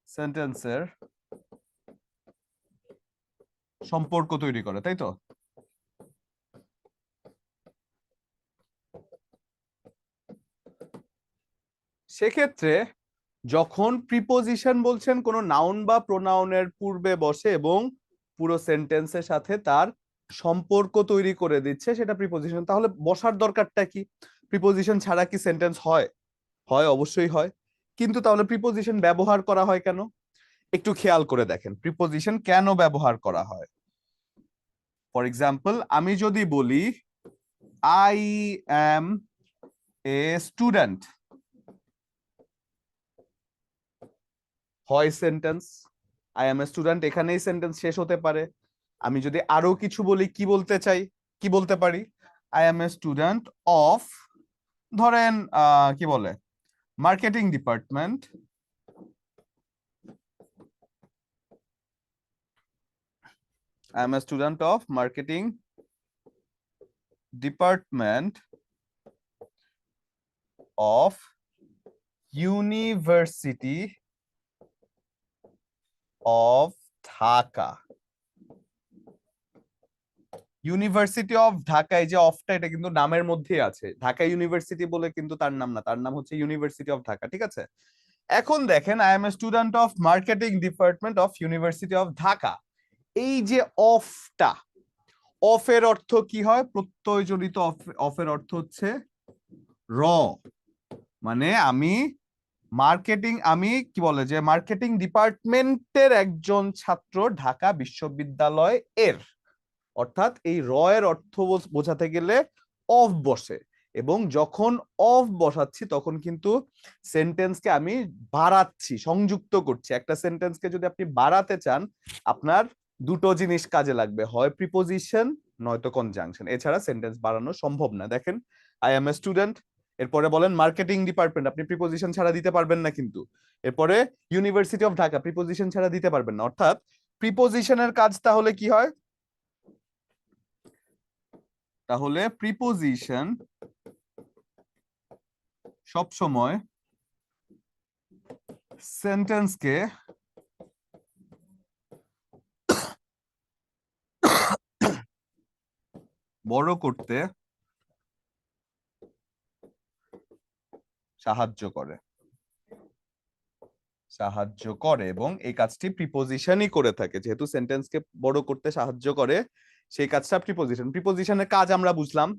সেন্টেন্সের সম্পর্ক তৈরি করে, তাই তো? সেক্ষেত্রে যখন প্রিপোজিশন বলছেন কোনো নাউন বা প্রোনাউনের পূর্বে বসে এবং পুরো সেন্টেন্সের সাথে তার সম্পর্ক তৈরি করে দিচ্ছে, সেটা প্রিপোজিশন। তাহলে বসার দরকারটা কি? প্রিপোজিশন ছাড়া কি সেন্টেন্স হয়? হয়, অবশ্যই হয়। কিন্তু তাহলে প্রিপোজিশন ব্যবহার করা হয় কেন? একটু খেয়াল করে দেখেন প্রিপোজিশন কেন ব্যবহার করা হয়। ফর এক্সাম্পল, আমি যদি বলি আই অ্যাম এ স্টুডেন্ট, হয় sentence. I M a student, এখানেই সেন্টেন্স শেষ হতে পারে। আমি যদি আরো কিছু বলি, কি বলতে চাই? কি বলতে পারি? I M a student of, ধরেন কি বলে, marketing department. I am a student of marketing department of University of Dhaka. University of Dhaka, এই যে অফটা এটা কিন্তু নামের মধ্যেই আছে, ঢাকা ইউনিভার্সিটি বলে কিন্তু তার নাম না, তার নাম হচ্ছে ইউনিভার্সিটি অফ ঢাকা, ঠিক আছে? এখন দেখেন, I M a student of marketing department of university of Dhaka. এই যে অফটা, অফের অর্থ কি হয়? প্রত্যয় জড়িত। অফের অর্থ হচ্ছে র, মানে আমি কি বলে যে মার্কেটিং ডিপার্টমেন্টের একজন ছাত্র ঢাকা বিশ্ববিদ্যালয় এর, অর্থাৎ এই র এর অর্থ বোঝাতে গেলে অফ বসে, এবং যখন অফ বসাচ্ছি তখন কিন্তু সেন্টেন্সকে আমি বাড়াচ্ছি, সংযুক্ত করছি। একটা সেন্টেন্সকে যদি আপনি বাড়াতে চান, আপনার দুটো জিনিস কাজে লাগবে, হয় প্রিপোজিশন নয়তো কনজাংশন, এছাড়া সেন্টেন্স বাড়ানো সম্ভব না। দেখেন, আই এম এ স্টুডেন্ট, এরপরে বলেন মার্কেটিং ডিপার্টমেন্ট, আপনি প্রিপোজিশন ছাড়া দিতে পারবেন না কিন্তু। এরপরে ইউনিভার্সিটি অফ ঢাকা, প্রিপোজিশন ছাড়া দিতে পারবেন না। অর্থাৎ প্রিপোজিশনের কাজ তাহলে কি হয়? তাহলে প্রিপোজিশন সব সময় সেন্টেন্সকে বড় করতে সাহায্য করে, এবং এই কাজটি প্রিপোজিশনই করে থাকে। যেহেতু সেন্টেন্সকে বড় করতে সাহায্য করে, সেই কাজটা প্রিপোজিশন। প্রিপোজিশনের কাজ আমরা বুঝলাম।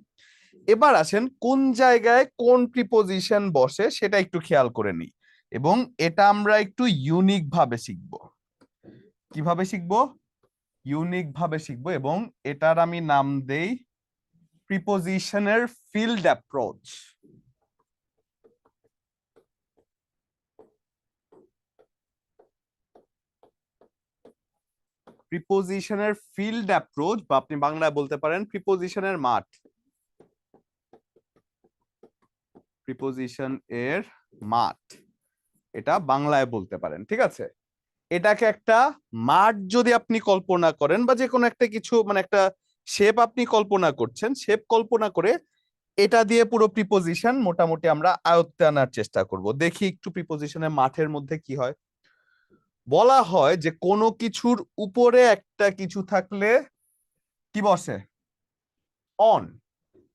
এবার আসেন কোন জায়গায় কোন প্রিপোজিশন বসে সেটা একটু খেয়াল করে নিই, এবং এটা আমরা একটু ইউনিক ভাবে শিখব। কিভাবে শিখব? ইউনিক ভাবে শিখব, এবং এটার আমি নাম দেই প্রিপোজিশনের ফিল্ড অ্যাপ্রোচ। প্রিপোজিশনের ফিল্ড অ্যাপ্রোচ, বা আপনি বাংলায় বলতে পারেন প্রিপোজিশনের মাঠ, প্রিপোজিশন এর মাঠ, এটা বাংলায় বলতে পারেন, ঠিক আছে? এটাকে একটা মাঠ যদি আপনি কল্পনা করেন, বা যে কোনো একটা কিছু, মানে একটা শেপ আপনি কল্পনা করছেন, শেপ কল্পনা করে এটা দিয়ে পুরো প্রিপোজিশন মোটামুটি আমরা আয়ত্তে আনার চেষ্টা করব। দেখি একটু প্রিপোজিশনের মাঠের মধ্যে কি হয়। বলা হয় যে কোনো কিছুর উপরে একটা কিছু থাকলে কি বসে? অন।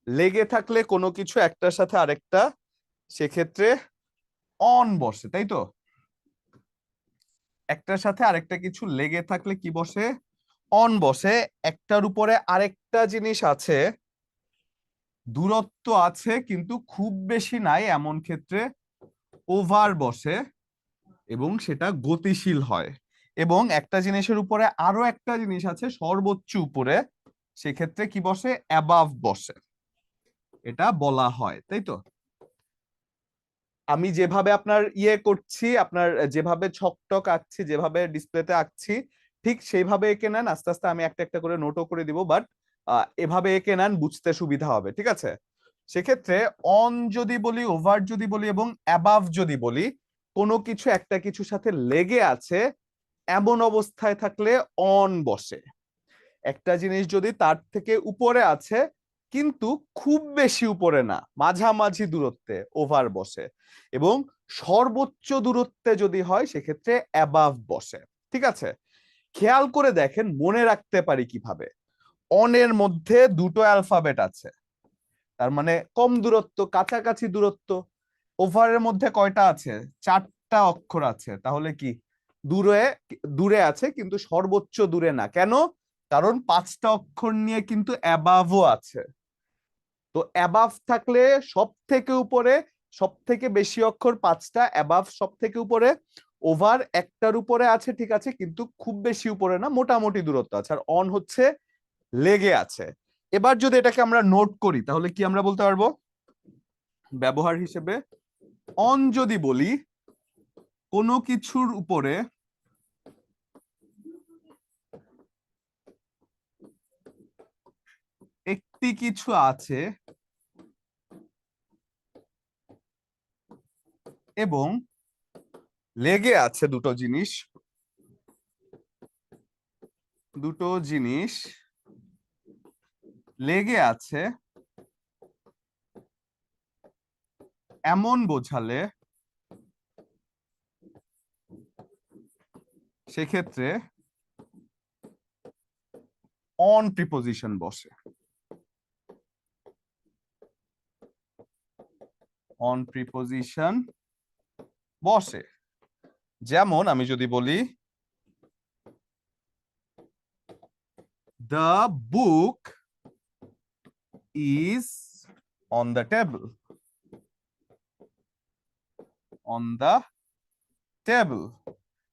লেগে থাকলে কোনো কিছু একটার সাথে আরেকটা, সেক্ষেত্রে অন বসে, তাই তো? একটার সাথে আরেকটা কিছু লেগে থাকলে কি বসে? অন বসে। একটার উপরে আরেকটা জিনিস আছে, দূরত্ব আছে কিন্তু খুব বেশি নাই, এমন ক্ষেত্রে ওভার বসে, এবং সেটা গতিশীল হয়। এবং একটা জিনিসের উপরে আরো একটা জিনিস আছে সর্বোচ্চ উপরে, সেক্ষেত্রে কি বসে? অ্যাবাভ বসে। এটা বলা হয়, তাই তো? আমি যেভাবে আপনার করছি, আপনার যেভাবে ছকটক আঁকছি, যেভাবে ডিসপ্লেতে আঁকছি, ঠিক সেইভাবে এঁকে নেন। আস্তে আস্তে আমি একটা একটা করে নোটও করে দিব, বাট এভাবে এঁকে নেন, বুঝতে সুবিধা হবে, ঠিক আছে? সেক্ষেত্রে অন যদি বলি, ওভার যদি বলি, এবং অ্যাবাভ যদি বলি, কোনো কিছু একটা কিছুর সাথে লেগে আছে এমন অবস্থায় থাকলে অন বসে। একটা জিনিস যদি তার থেকে উপরে আছে কিন্তু খুব বেশি উপরে না, মাঝামাঝি দূরত্বে, ওভার বসে। এবং সর্বোচ্চ দূরত্বে যদি হয় সেক্ষেত্রে অ্যাবাভ বসে, ঠিক আছে? খেয়াল করে দেখেন, মনে রাখতে পারি কিভাবে। অনের মধ্যে দুটো অ্যালফাবেট আছে, তার মানে কম দূরত্ব, কাছাকাছি দূরত্ব। ওভারের মধ্যে কয়টা আছে? চারটা অক্ষর আছে, তাহলে কি দূরে? দূরে আছে কিন্তু সর্বোচ্চ দূরে না। কেন? কারণ পাঁচটা অক্ষর নিয়ে কিন্তু অ্যাবাভও আছে। তো অ্যাবাভ থাকলে সব থেকে উপরে, সব থেকে বেশি অক্ষর পাঁচটা, অ্যাবাভ সব থেকে উপরে, ওভার একটার উপরে আছে, ঠিক আছে, কিন্তু খুব বেশি উপরে না, মোটামুটি দূরত্ব আছে। আর অন হচ্ছে লেগে আছে। এবার যদি এটাকে আমরা নোট করি, তাহলে কি আমরা বলতে পারবো ব্যবহার হিসেবে? অন যদি বলি, কোনো কিছুর উপরে একটি বইটি কিছু আছে এবং লেগে আছে দুটো জিনিস লেগে আছে এমন বোঝালে সেক্ষেত্রে অন প্রিপোজিশন বসে। অন প্রিপোজিশন বসে। যেমন আমি যদি বলি the book is on the table, on the table,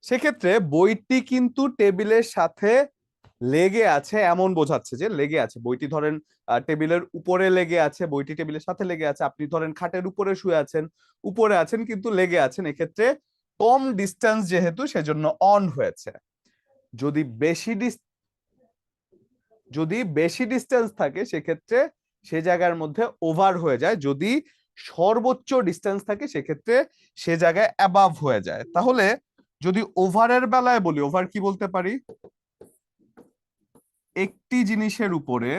সেক্ষেত্রে বইটি কিন্তু টেবিলের সাথে লেগে আছে এমন বোঝাচ্ছে যে লেগে আছে। বইটি ধরেন টেবিলের উপরে লেগে আছে, বইটি টেবিলের সাথে লেগে আছে। আপনি ধরেন খাটের উপরে শুয়ে আছেন, উপরে আছেন কিন্তু লেগে আছেন, এক্ষেত্রে কম ডিস্টেন্স যেহেতু সেজন্য অন হয়েছে। যদি বেশি ডিস্টেন্স থাকে সেক্ষেত্রে সে জায়গার মধ্যে ওভার হয়ে যায়। যদি সর্বোচ্চ ডিস্টেন্স থাকে সেক্ষেত্রে সে জায়গায় অ্যাবাভ হয়ে যায়। তাহলে যদি ওভারের বেলায় বলি, ওভার কি বলতে পারি? একটি জিনিসের উপরে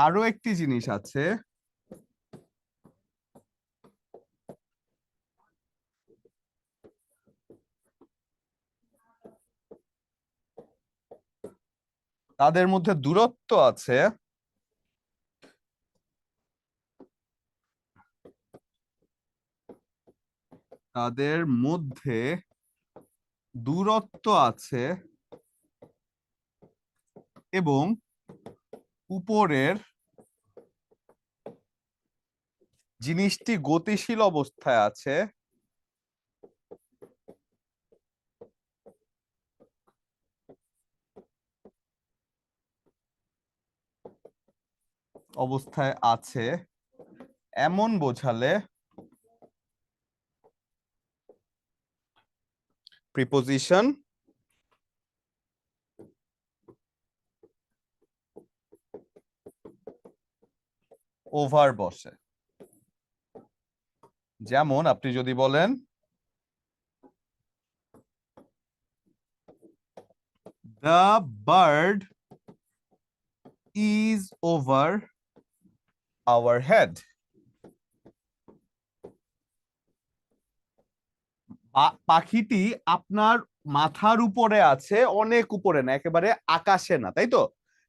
আরো একটি জিনিস আছে তাদের মধ্যে দূরত্ব আছে, তাদের মধ্যে দূরত্ব আছে এবং উপরের জিনিসটি গতিশীল অবস্থায় আছে, এমন বোঝালে প্রিপোজিশন ওভার বসে। যেমন আপনি যদি বলেন the bird is over our head, পাখিটি আপনার মাথার উপরে আছে, অনেক উপরে না, একেবারে আকাশে না, তাই তো?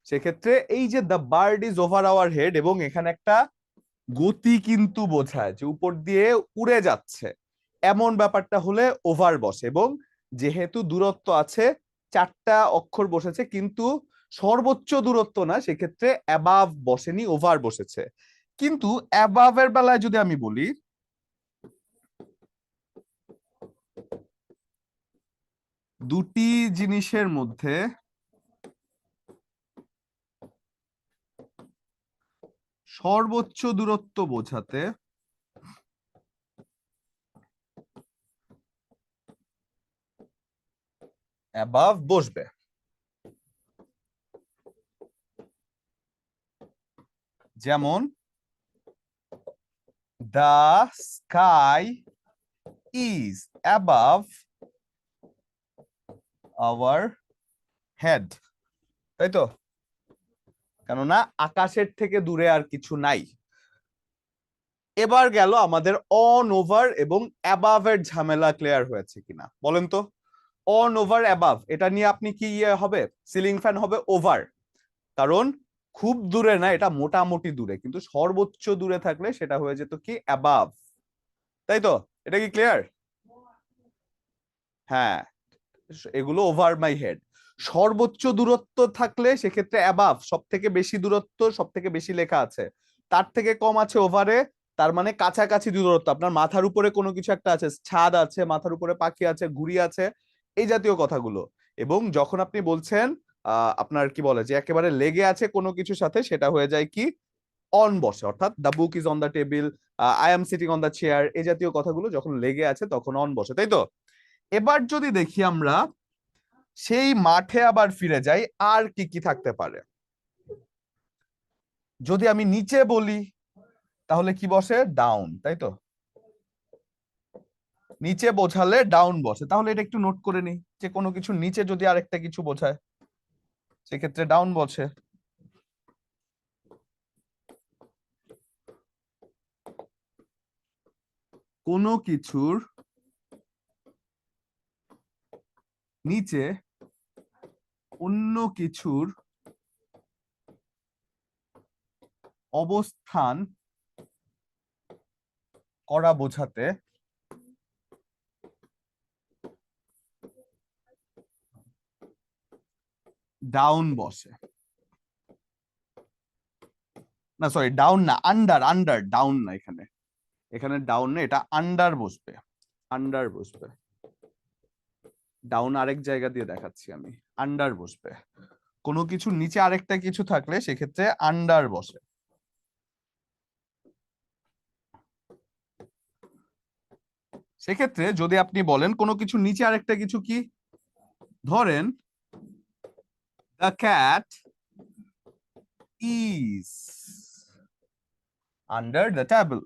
সেক্ষেত্রে এই যে the bird is over our head, এবং এখানে একটা গতি কিন্তু বোঝায় যে উপর দিয়ে উড়ে যাচ্ছে, এমন ব্যাপারটা হলে ওভার বসে। এবং যেহেতু দূরত্ব আছে, চারটা অক্ষর বসেছে কিন্তু সর্বোচ্চ দূরত্ব না, সেক্ষেত্রে অ্যাবাভ বসেনি, ওভার বসেছে। কিন্তু অ্যাবাভের বেলায় যদি আমি বলি দুটি জিনিসের মধ্যে সর্বোচ্চ দূরত্ব বোঝাতে অ্যাবাভ বসবে। যেমন the sky is above our head, তাই তো? কেননা আকাশের থেকে দূরে আর কিছু নাই। এবার গেল আমাদের অন, ওভার এবং অ্যাবাভ এর ঝামেলা ক্লিয়ার হয়েছে কিনা বলেন তো? অন, ওভার, অ্যাবাভ, এটা নিয়ে আপনি কি হবে? সিলিং ফ্যান হবে ওভার, কারণ খুব দূরে না, এটা মোটামুটি দূরে, কিন্তু সর্বোচ্চ দূরে থাকলে সেটা হয়ে যেত কি অ্যাবাভ, তাই তো? এটা কি ক্লিয়ার? হ্যাঁ, এগুলো ওভার মাই হেড। সর্বোচ্চ দূরত্ব থাকলে সেক্ষেত্রে অ্যাবাভ, সব থেকে বেশি দূরত্ব, সব থেকে বেশি লেখা আছে, তার থেকে কম আছে ওভারে, তার মানে কাছাকাছি দূরত্ব। আপনার মাথার উপরে কোনো কিছু একটা আছে, ছাদ আছে, মাথার উপরে পাখি আছে, ঘুড়ি আছে, এই জাতীয় কথাগুলো। এবং যখন আপনি বলছেন আপনার কি বলে যে একেবারে লেগে আছে কোনো কিছুর সাথে, সেটা হয়ে যায় কি অন বসে, অর্থাৎ the book is on the table, I am sitting on the chair, এই জাতীয় কথাগুলো যখন লেগে আছে তখন অন বসে, তাই তো? এবার যদি দেখি আমরা সেই মাঠে আবার ফিরে যাই, আর কি কি থাকতে পারে? যদি আমি নিচে বলি তাহলে কি বসে? ডাউন, তাই তো? নিচে বোঝালে ডাউন বসে, তাহলে এটা একটু নোট করে নিই যে কোনো কিছু নিচে যদি আরেকটা কিছু বোঝায় সেক্ষেত্রে ডাউন বসে। কোনো কিছুর নিচে অন্য কিছুর অবস্থান করা বোঝাতে ডাউন বসে। না সরি, ডাউন না, আন্ডার, আন্ডার, ডাউন না, এখানে এখানে ডাউন না, এটা আন্ডার বসবে, আন্ডার বসবে। ডাউন আরেক জায়গা দিয়ে দেখাচ্ছি আমি, আন্ডার বসবে। কোনো কিছু নিচে আরেকটা কিছু থাকলে সেক্ষেত্রে আন্ডার বসে। সেক্ষেত্রে যদি আপনি বলেন কোনো কিছু নিচে আরেকটা কিছু কি, ধরেন the cat is under the table,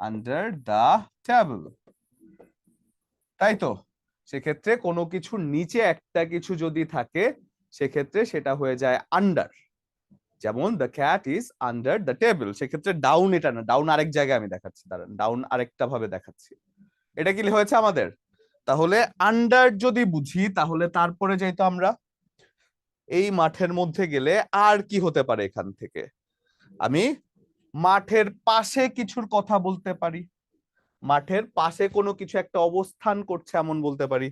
under the table, তাই তো? সেক্ষেত্রে কোনো কিছুর নিচে একটা কিছু যদি থাকে সেক্ষেত্রে সেটা হয়ে যায় আন্ডার। যেমন the cat is under the table, সেক্ষেত্রে ডাউন এটা না, ডাউন আরেক জায়গায় আমি দেখাচ্ছি, দাঁড়ান, ডাউন আরেকটা ভাবে দেখাচ্ছি। এটা কি হয়েছে আমাদের? তাহলে আন্ডার যদি বুঝি তাহলে তারপরে যাইতো আমরা এই মাঠের মধ্যে গেলে আর কি হতে পারে, এখান থেকে আমি মাঠের পাশে কিছুর কথা বলতে পারি, মাঠের পাশে কোনো কিছু একটা অবস্থান করছে এমন বলতে পারি।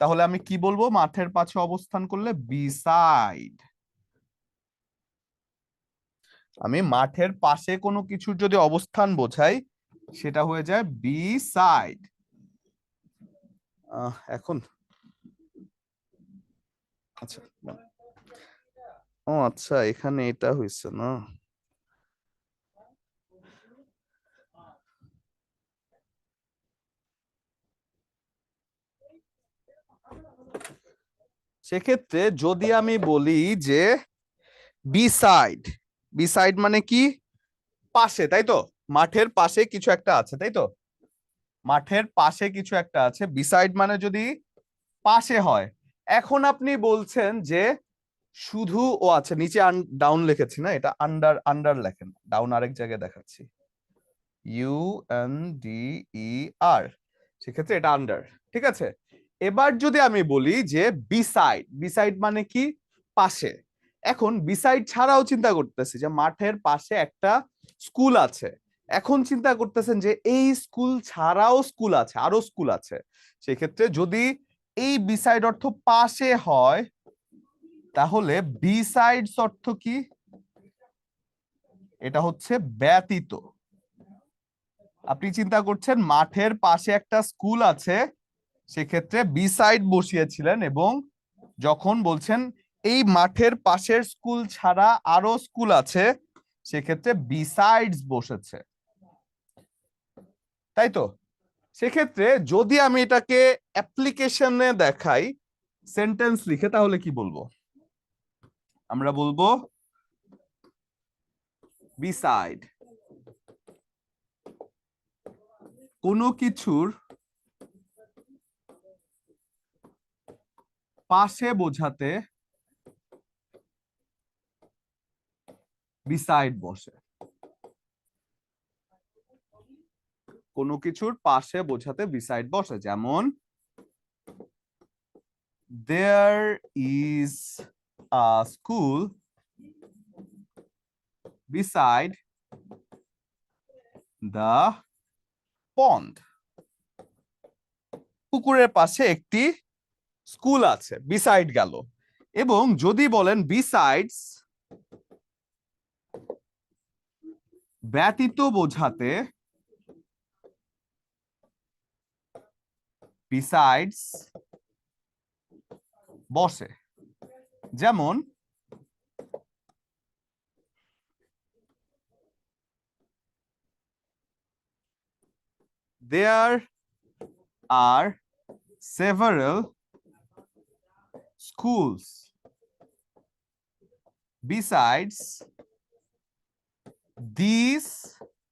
তাহলে আমি কি বলবো মাঠের পাশে অবস্থান করলে? বিসাইড। আমি মাঠের পাশে কোনো কিছুর যদি অবস্থান বোঝাই সেটা হয়ে যায় বি সাইড। এখন আচ্ছা, ও আচ্ছা, এখানে এটা হয়েছে না। সেক্ষেত্রে যদি আমি বলি যে বি সাইড, বি সাইড মানে কি? পাশে, তাই তো? মাঠের পাশে কিছু একটা আছে, তাই তো? মাঠের পাশে কিছু একটা আছে, বিসাইড মানে যদি পাশে হয়। এখন আপনি বলছেন যে শুধু, ও আচ্ছা, নিচে ডাউন লিখেছি না, এটা আন্ডার, আন্ডার লেখেন, ডাউন আরেক জায়গায় দেখাচ্ছি, ইউ এন ডি ই আর, সেক্ষেত্রে এটা আন্ডার, ঠিক আছে? এবার যদি আমি বলি যে বিসাইড, বিসাইড মানে কি? পাশে। এখন বিসাইড ছাড়াও চিন্তা করতেছি যে মাঠের পাশে একটা স্কুল আছে, এখন চিন্তা করতেছেন যে এই স্কুল ছাড়াও স্কুল আছে, আরো স্কুল আছে। সেক্ষেত্রে যদি এই বিসাইড অর্থ পাশে হয় তাহলে বি সাইডস অর্থ কি? এটা হচ্ছে ব্যতীত। আপনি চিন্তা করছেন মাঠের পাশে একটা স্কুল আছে, সেক্ষেত্রে বি সাইড বসিয়েছিলেন, এবং যখন বলছেন এই মাঠের পাশের স্কুল ছাড়া আরো স্কুল আছে সেক্ষেত্রে বি সাইডস বসেছে, তাই তো? সেক্ষেত্রে যদি আমি এটাকে অ্যাপ্লিকেশনে দেখাই, সেন্টেন্স লিখে, তাহলে কি বলবো? আমরা বলবো বিসাইড কোনো কিছুর পাশে বোঝাতে বিসাইড বসে। কোনো কিছুর পাশে বোঝাতে বিসাইড বসে, যেমন there is a school beside the pond, পুকুরের পাশে একটি স্কুল আছে, বিসাইড গেল। এবং যদি বলেন বিসাইডস ব্যতীত বোঝাতে বিসাইডস বসে, যেমন there are several schools besides this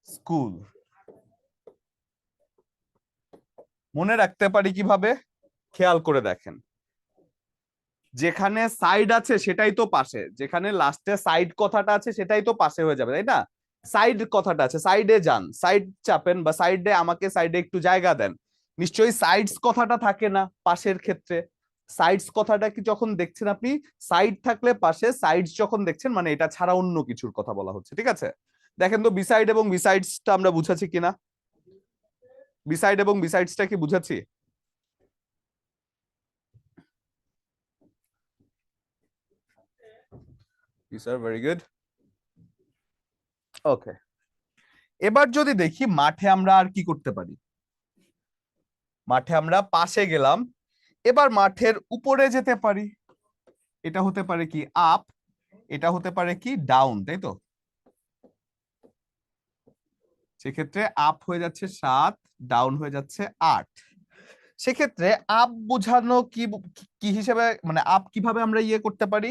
school. মনে রাখতে পারি কিভাবে, খেয়াল করে দেখেন, যেখানে সাইড আছে সেটাই তো পাশে, যেখানে লাস্টে সাইড কথাটা আছে সেটাই তো পাশে হয়ে যাবে, তাই না? সাইড কথাটা আছে, সাইডে যান, সাইড চাপেন, বা সাইডে আমাকে সাইডে একটু জায়গা দেন, নিশ্চয়ই সাইডস কথাটা থাকে না পাশের ক্ষেত্রে। সাইডস কথাটা কি যখন দেখছেন আপনি, সাইড থাকলে পাশে, সাইডস যখন দেখছেন মানে এটা ছাড়া অন্য কিছুর কথা বলা হচ্ছে, ঠিক আছে? দেখেন তো বিসাইড এবং বিসাইডসটা আমরা বুঝাচ্ছি কিনা, বিসাইড এবং বিসাইডসটা কি বুঝাচ্ছি? Sir very good. ওকে, এবার যদি দেখি মাঠে আমরা আর কি করতে পারি। মাঠে আমরা পাশে গেলাম, এবার মাঠের উপরে যেতে পারি, এটা হতে পারে কি আপ, এটা হতে পারে কি ডাউন, তাই তো? সেক্ষেত্রে আপ হয়ে যাচ্ছে 7, ডাউন হয়ে যাচ্ছে 8। সেক্ষেত্রে আপ বোঝানো কি কি হিসেবে, মানে আপ কিভাবে আমরা ইয়ে করতে পারি?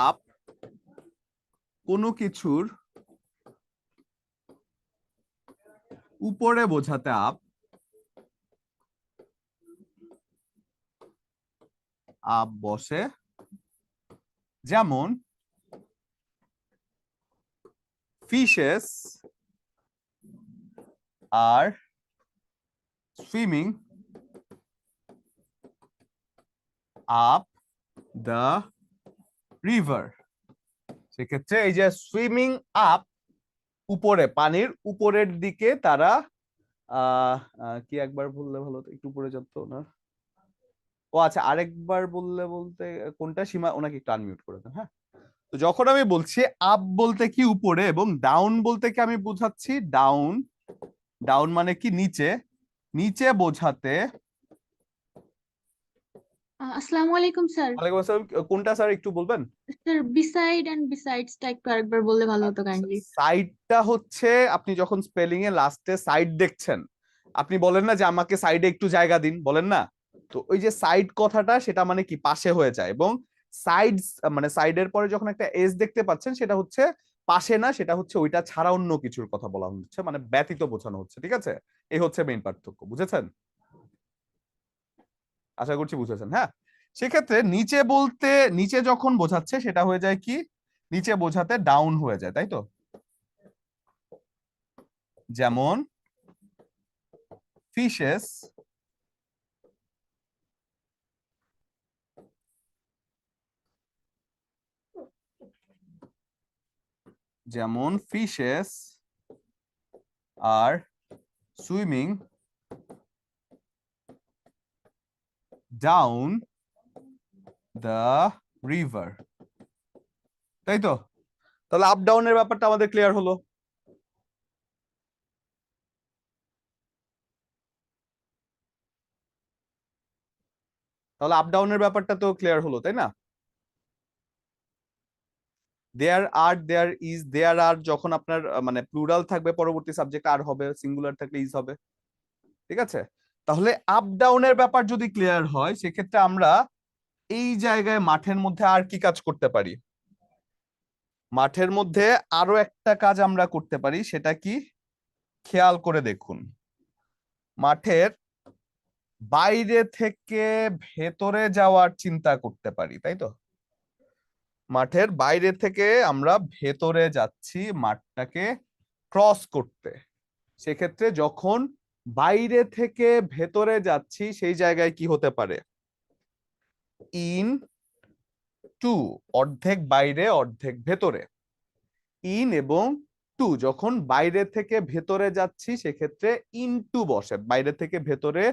আপ কোনো কিছুর উপরে বোঝাতে আপ, আপ বসে, যেমন fishes are swimming up the river. সেক্ষেত্রে এই যে সুইমিং আপ, উপরে, পানির উপরের দিকে তারা কি একবার বললে ভালো হতো, একটু উপরে যেত না? ও আচ্ছা, আরেকবার বললে, বলতে কোনটা, সীমা ওনাকে একটু আনমিউট করে দেন, হ্যাঁ। তো যখন আমি বলছি আপ বলতে কি উপরে, এবং ডাউন বলতে কি আমি বুঝাচ্ছি ডাউন, ডাউন মানে কি নিচে, নিচে বোঝাতে। আসসালামু আলাইকুম স্যার। ওয়ালাইকুম আসসালাম, কোনটা স্যার একটু বলবেন? স্যার বিসাইড এন্ড বিসাইডসটা একটু আরেকবার বললে ভালো হতো কাইন্ডলি। সাইডটা হচ্ছে আপনি যখন স্পেলিং এ লাস্টে সাইড দেখছেন, আপনি বলেন না যে আমাকে সাইডে একটু জায়গা দিন, বলেন না? তো ওই যে সাইড কথাটা সেটা মানে কি পাশে হয়ে যায়, এবং সাইডস মানে সাইডের পরে যখন একটা এস দেখতে পাচ্ছেন সেটা হচ্ছে পাশে না, সেটা হচ্ছে ওইটা ছাড়া অন্য কিছুর কথা বলা হচ্ছে, মানে ব্যতীত বোঝানো হচ্ছে, ঠিক আছে? এই হচ্ছে মেইন পার্থক্য, বুঝেছেন? আশা করছি বুঝেছেন, হ্যাঁ। সেক্ষেত্রে নিচে বলতে, নিচে যখন বোঝাচ্ছে সেটা হয়ে যায় কি, নিচে বোঝাতে ডাউন হয়ে যায়, তাই তো? যেমন fishes যেমন fishes are swimming down the river, তাই তো? তাহলে আপ ডাউনের ব্যাপারটা আমাদের ক্লিয়ার হলো। তাহলে আপ ডাউনের ব্যাপারটা তো ক্লিয়ার হলো, তাই না? দেয়ার আর, দেয়ার ইজ, দেয়ার আর যখন আপনার মানে প্লুরাল থাকবে পরবর্তী সাবজেক্ট আর হবে, সিঙ্গুলার থাকলে ইজ হবে, ঠিক আছে? তাহলে আপ ডাউনের ব্যাপার যদি ক্লিয়ার হয় সেক্ষেত্রে আমরা এই জায়গায় মাঠের মধ্যে আর কি কাজ করতে পারি? মাঠের মধ্যে আরো একটা কাজ আমরা করতে পারি, সেটা কি খেয়াল করে দেখুন। মাঠের বাইরে থেকে ভেতরে যাওয়ার চিন্তা করতে পারি, তাই তো? মাঠের বাইরে থেকে আমরা ভেতরে যাচ্ছি মাঠটাকে ক্রস করতে। সেক্ষেত্রে যখন বাইরে থেকে ভেতরে যাচ্ছি সেই জায়গায় কি হতে পারে? ইন টু, অর্ধেক বাইরে অর্ধেক ভেতরে। ইন এবং টু, যখন বাইরে থেকে ভেতরে যাচ্ছি সেক্ষেত্রে ইনটু বসে, বাইরে থেকে ভেতরে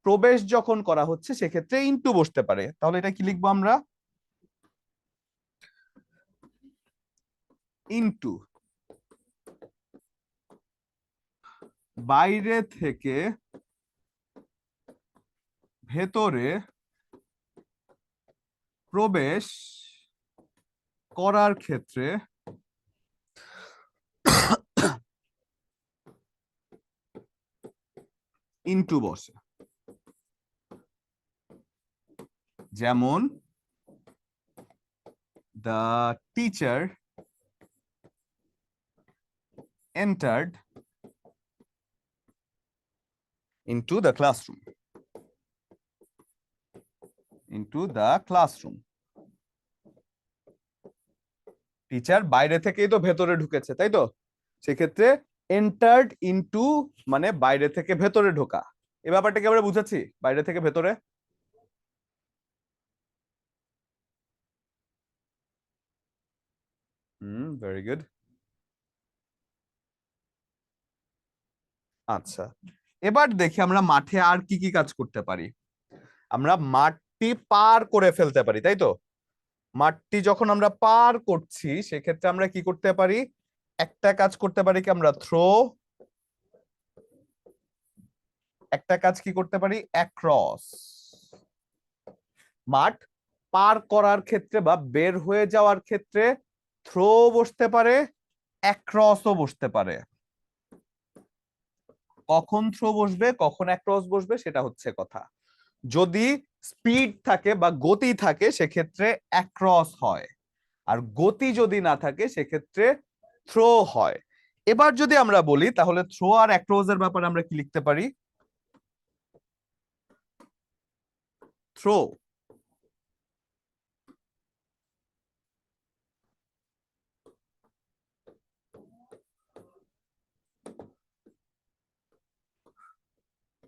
প্রবেশ যখন করা হচ্ছে সেক্ষেত্রে ইনটু বসতে পারে। তাহলে এটা কি লিখবো আমরা? ইনটু, বাইরে থেকে ভেতরে প্রবেশ করার ক্ষেত্রে ইনটু বসে, যেমন the teacher entered into the classroom. Teacher বাইরে থেকেই তো ভেতরে ঢুকেছে, তাই তো? সেক্ষেত্রে এন্টার্ড ইনটু মানে বাইরে থেকে ভেতরে ঢোকা। এই ব্যাপারটা কি আমরা বুঝাচ্ছি, বাইরে থেকে ভেতরে? Very good. আচ্ছা, এবার দেখি আমরা মাঠে আর কি কি কাজ করতে পারি। আমরা মাঠটি পার করে ফেলতে পারি, তাই তো? মাঠটি যখন আমরা পার করছি সেক্ষেত্রে আমরা কি করতে পারি? একটা কাজ করতে পারি কি আমরা থ্রো, একটা কাজ কি করতে পারি অ্যাক্রস। মাঠ পার করার ক্ষেত্রে বা বের হয়ে যাওয়ার ক্ষেত্রে থ্রো বসতে পারে, অ্যাক্রসও বসতে পারে। কখন থ্রো বসবে কখন অ্যাক্রস বসবে সেটা হচ্ছে কথা। যদি স্পিড থাকে বা গতি থাকে সেক্ষেত্রে অ্যাক্রস হয়, আর গতি যদি না থাকে সেক্ষেত্রে থ্রো হয়। এবার যদি আমরা বলি তাহলে থ্রো আর অ্যাক্রস এর ব্যাপারে আমরা কি লিখতে পারি? থ্রো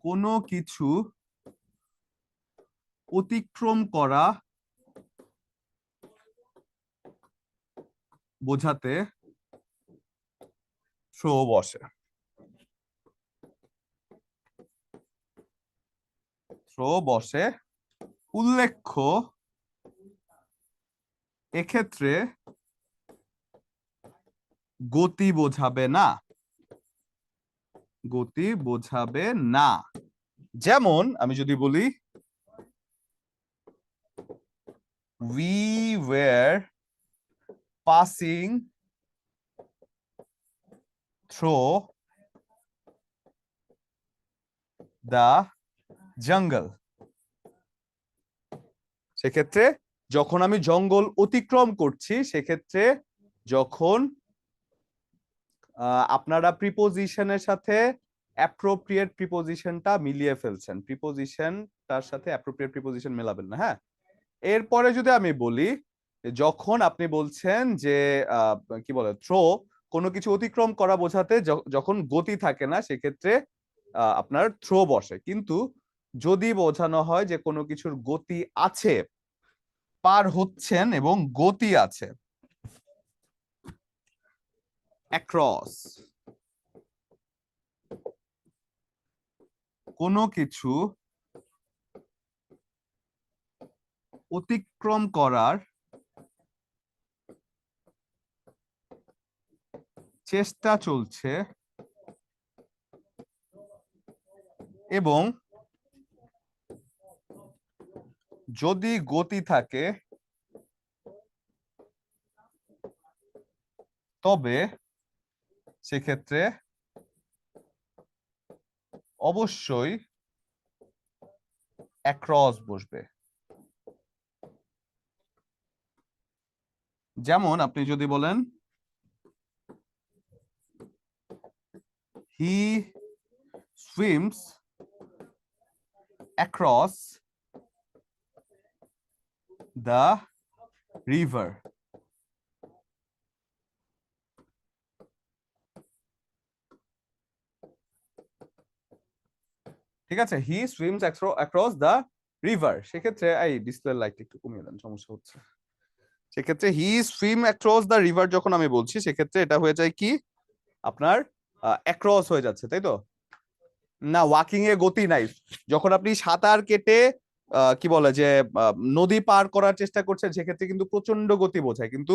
কোনো কিছু অতিক্রম করা বোঝাতে থ্রো বসে। থ্রো বসে, উল্লেখ্য এক্ষেত্রে গতি বোঝাবে না, গতি বোঝাবে না। যেমন আমি যদি বলি we were passing through the jungle, সেক্ষেত্রে যখন আমি জঙ্গল অতিক্রম করছি সেক্ষেত্রে যখন আপনারা প্রিপোজিশনের সাথে অ্যাপ্রোপ্রিয়েট প্রিপোজিশনটা মিলিয়ে ফেলছেন, প্রিপোজিশনটার সাথে অ্যাপ্রোপ্রিয়েট প্রিপোজিশন মেলাবেন না, হ্যাঁ। এরপরে যদি আমি বলি যখন আপনি বলছেন যে কি বলে থ্রো কোনো কিছু অতিক্রম করা বোঝাতে যখন গতি থাকে না সেক্ষেত্রে আপনার থ্রো বসে, কিন্তু যদি বোঝানো হয় যে কোনো কিছুর গতি আছে, পার হচ্ছেন এবং গতি আছে, অ্যাক্রস। কোনো কিছু অতিক্রম করার চেষ্টা চলছে এবং যদি গতি থাকে তবে সেক্ষেত্রে অবশ্যই অ্যাক্রস বসবে। যেমন আপনি যদি বলেন হি swims across the river, ঠিক আছে? হি সুইমস অ্যাক্রস দ্য রিভার, সেক্ষেত্রে এই ডিসপ্লে লাইট একটু কমিয়ে দেন, সমস্যা হচ্ছে। সেক্ষেত্রে হি সুইম অ্যাক্রস দ্য রিভার যখন আমি বলছি সেক্ষেত্রে এটা হয়ে যায় কি আপনার অ্যাক্রস হয়ে যাচ্ছে, তাই তো? না, ওয়াকিং এ গতি নাই। যখন আপনি সাঁতার কেটে কি বলে যে নদী পার করার চেষ্টা করছেন সেক্ষেত্রে কিন্তু প্রচন্ড গতি বোঝায়, কিন্তু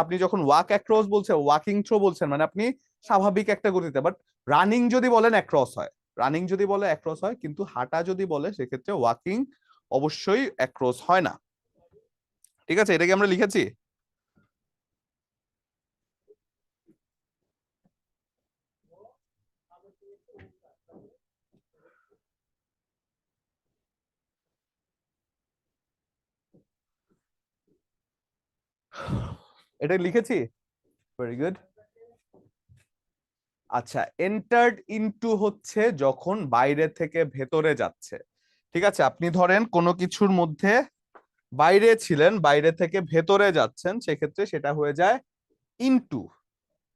আপনি যখন ওয়াক অ্যাক্রস বলছেন, ওয়াকিং থ্রো বলছেন মানে আপনি স্বাভাবিক একটা গতিতে। বাট রানিং যদি বলেন অ্যাক্রস হয়, রানিং যদি বলে অ্যাক্রস হয়, কিন্তু হাঁটা যদি বলে সেক্ষেত্রে ওয়াকিং অবশ্যই অ্যাক্রস হয় না। ঠিক আছে, এটা কি আমরা লিখেছি? এটা লিখেছি? Very good. আচ্ছা, এন্টার্ড ইনটু হচ্ছে যখন বাইরে থেকে ভেতরে যাচ্ছে। ঠিক আছে, আপনি ধরেন কোনো কিছুর মধ্যে বাইরে ছিলেন, বাইরে থেকে ভেতরে যাচ্ছেন, সেক্ষেত্রে সেটা হয়ে যায় ইনটু।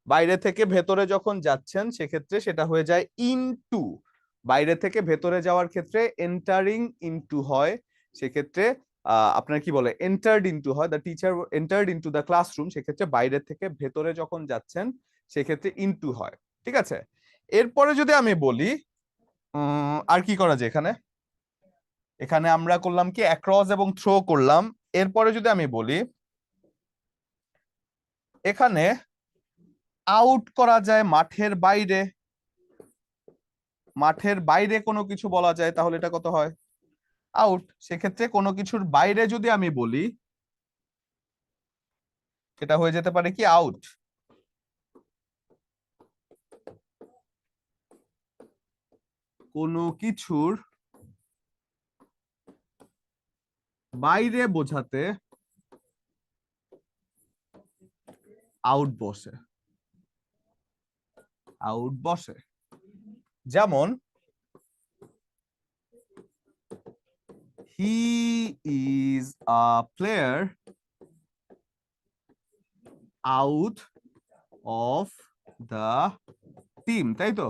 বাইরে থেকে ভেতরে যখন যাচ্ছেন সেক্ষেত্রে সেটা হয়ে যায় ইনটু। বাইরে থেকে ভেতরে যাওয়ার ক্ষেত্রে এন্টারিং ইনটু হয়, সেক্ষেত্রে আপনার কি বলে এন্টার্ড ইনটু হয়, the teacher entered into the classroom, সেক্ষেত্রে বাইরে থেকে ভেতরে যখন যাচ্ছেন সেক্ষেত্রে ইনটু হয়। ঠিক আছে, এরপরে যদি আমি বলি আর কি করা যায় এখানে, এখানে আমরা করলাম কি অ্যাক্রস এবং থ্রো করলাম। এরপরে যদি আমি বলি এখানে আউট করা যায় মাঠের বাইরে, মাঠের বাইরে কোনো কিছু বলা যায়, তাহলে এটা কত হয়? আউট। সেক্ষেত্রে কোনো কিছুর বাইরে যদি আমি বলি সেটা হয়ে যেতে পারে কি আউট। কোনো কিছুর বাইরে বোঝাতে আউট বসে, আউট বসে। যেমন he is a player out of the team, তাই তো?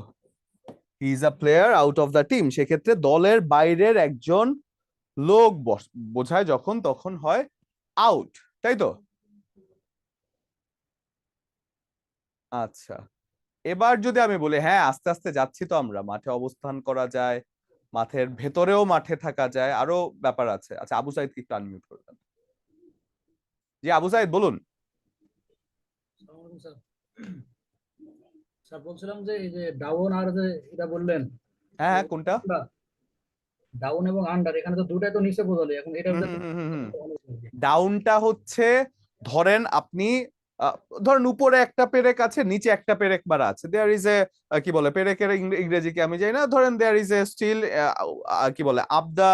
He is a player out of the team, সেক্ষেত্রে দলের বাইরের একজন লোক বোঝায় যখন, তখন হয় আউট, তাই তো? আচ্ছা, এবার যদি আমি বলি হ্যাঁ আস্তে আস্তে যাচ্ছি তো আমরা, মাঠে অবস্থান করা যায়, মাঠের ভেতরেও মাঠে থাকা যায়, আরো ব্যাপার আছে। আচ্ছা, আবু সাইদ কি একটু আনমিউট করবেন? জি আবু সাইদ বলুন। স্যার স্যার বলছিলাম যে এই যে ডাউন আর যে এটা বললেন, হ্যাঁ হ্যাঁ, কোনটা? ডাউন এবং আন্ডার, এখানে তো দুটাই তো নিচে বোঝালে, এখন এটা ডাউনটা হচ্ছে ধরেন আপনি ধরেন উপরে একটা পেরেক আছে, নিচে একটা পেরেক মারা আছে, দেয়ার ইজ এ কি বলে পেরেকের ইংরেজি কি আমি জানি না, ধরেন দেয়ার ইজ এ স্টিল কি বলে up the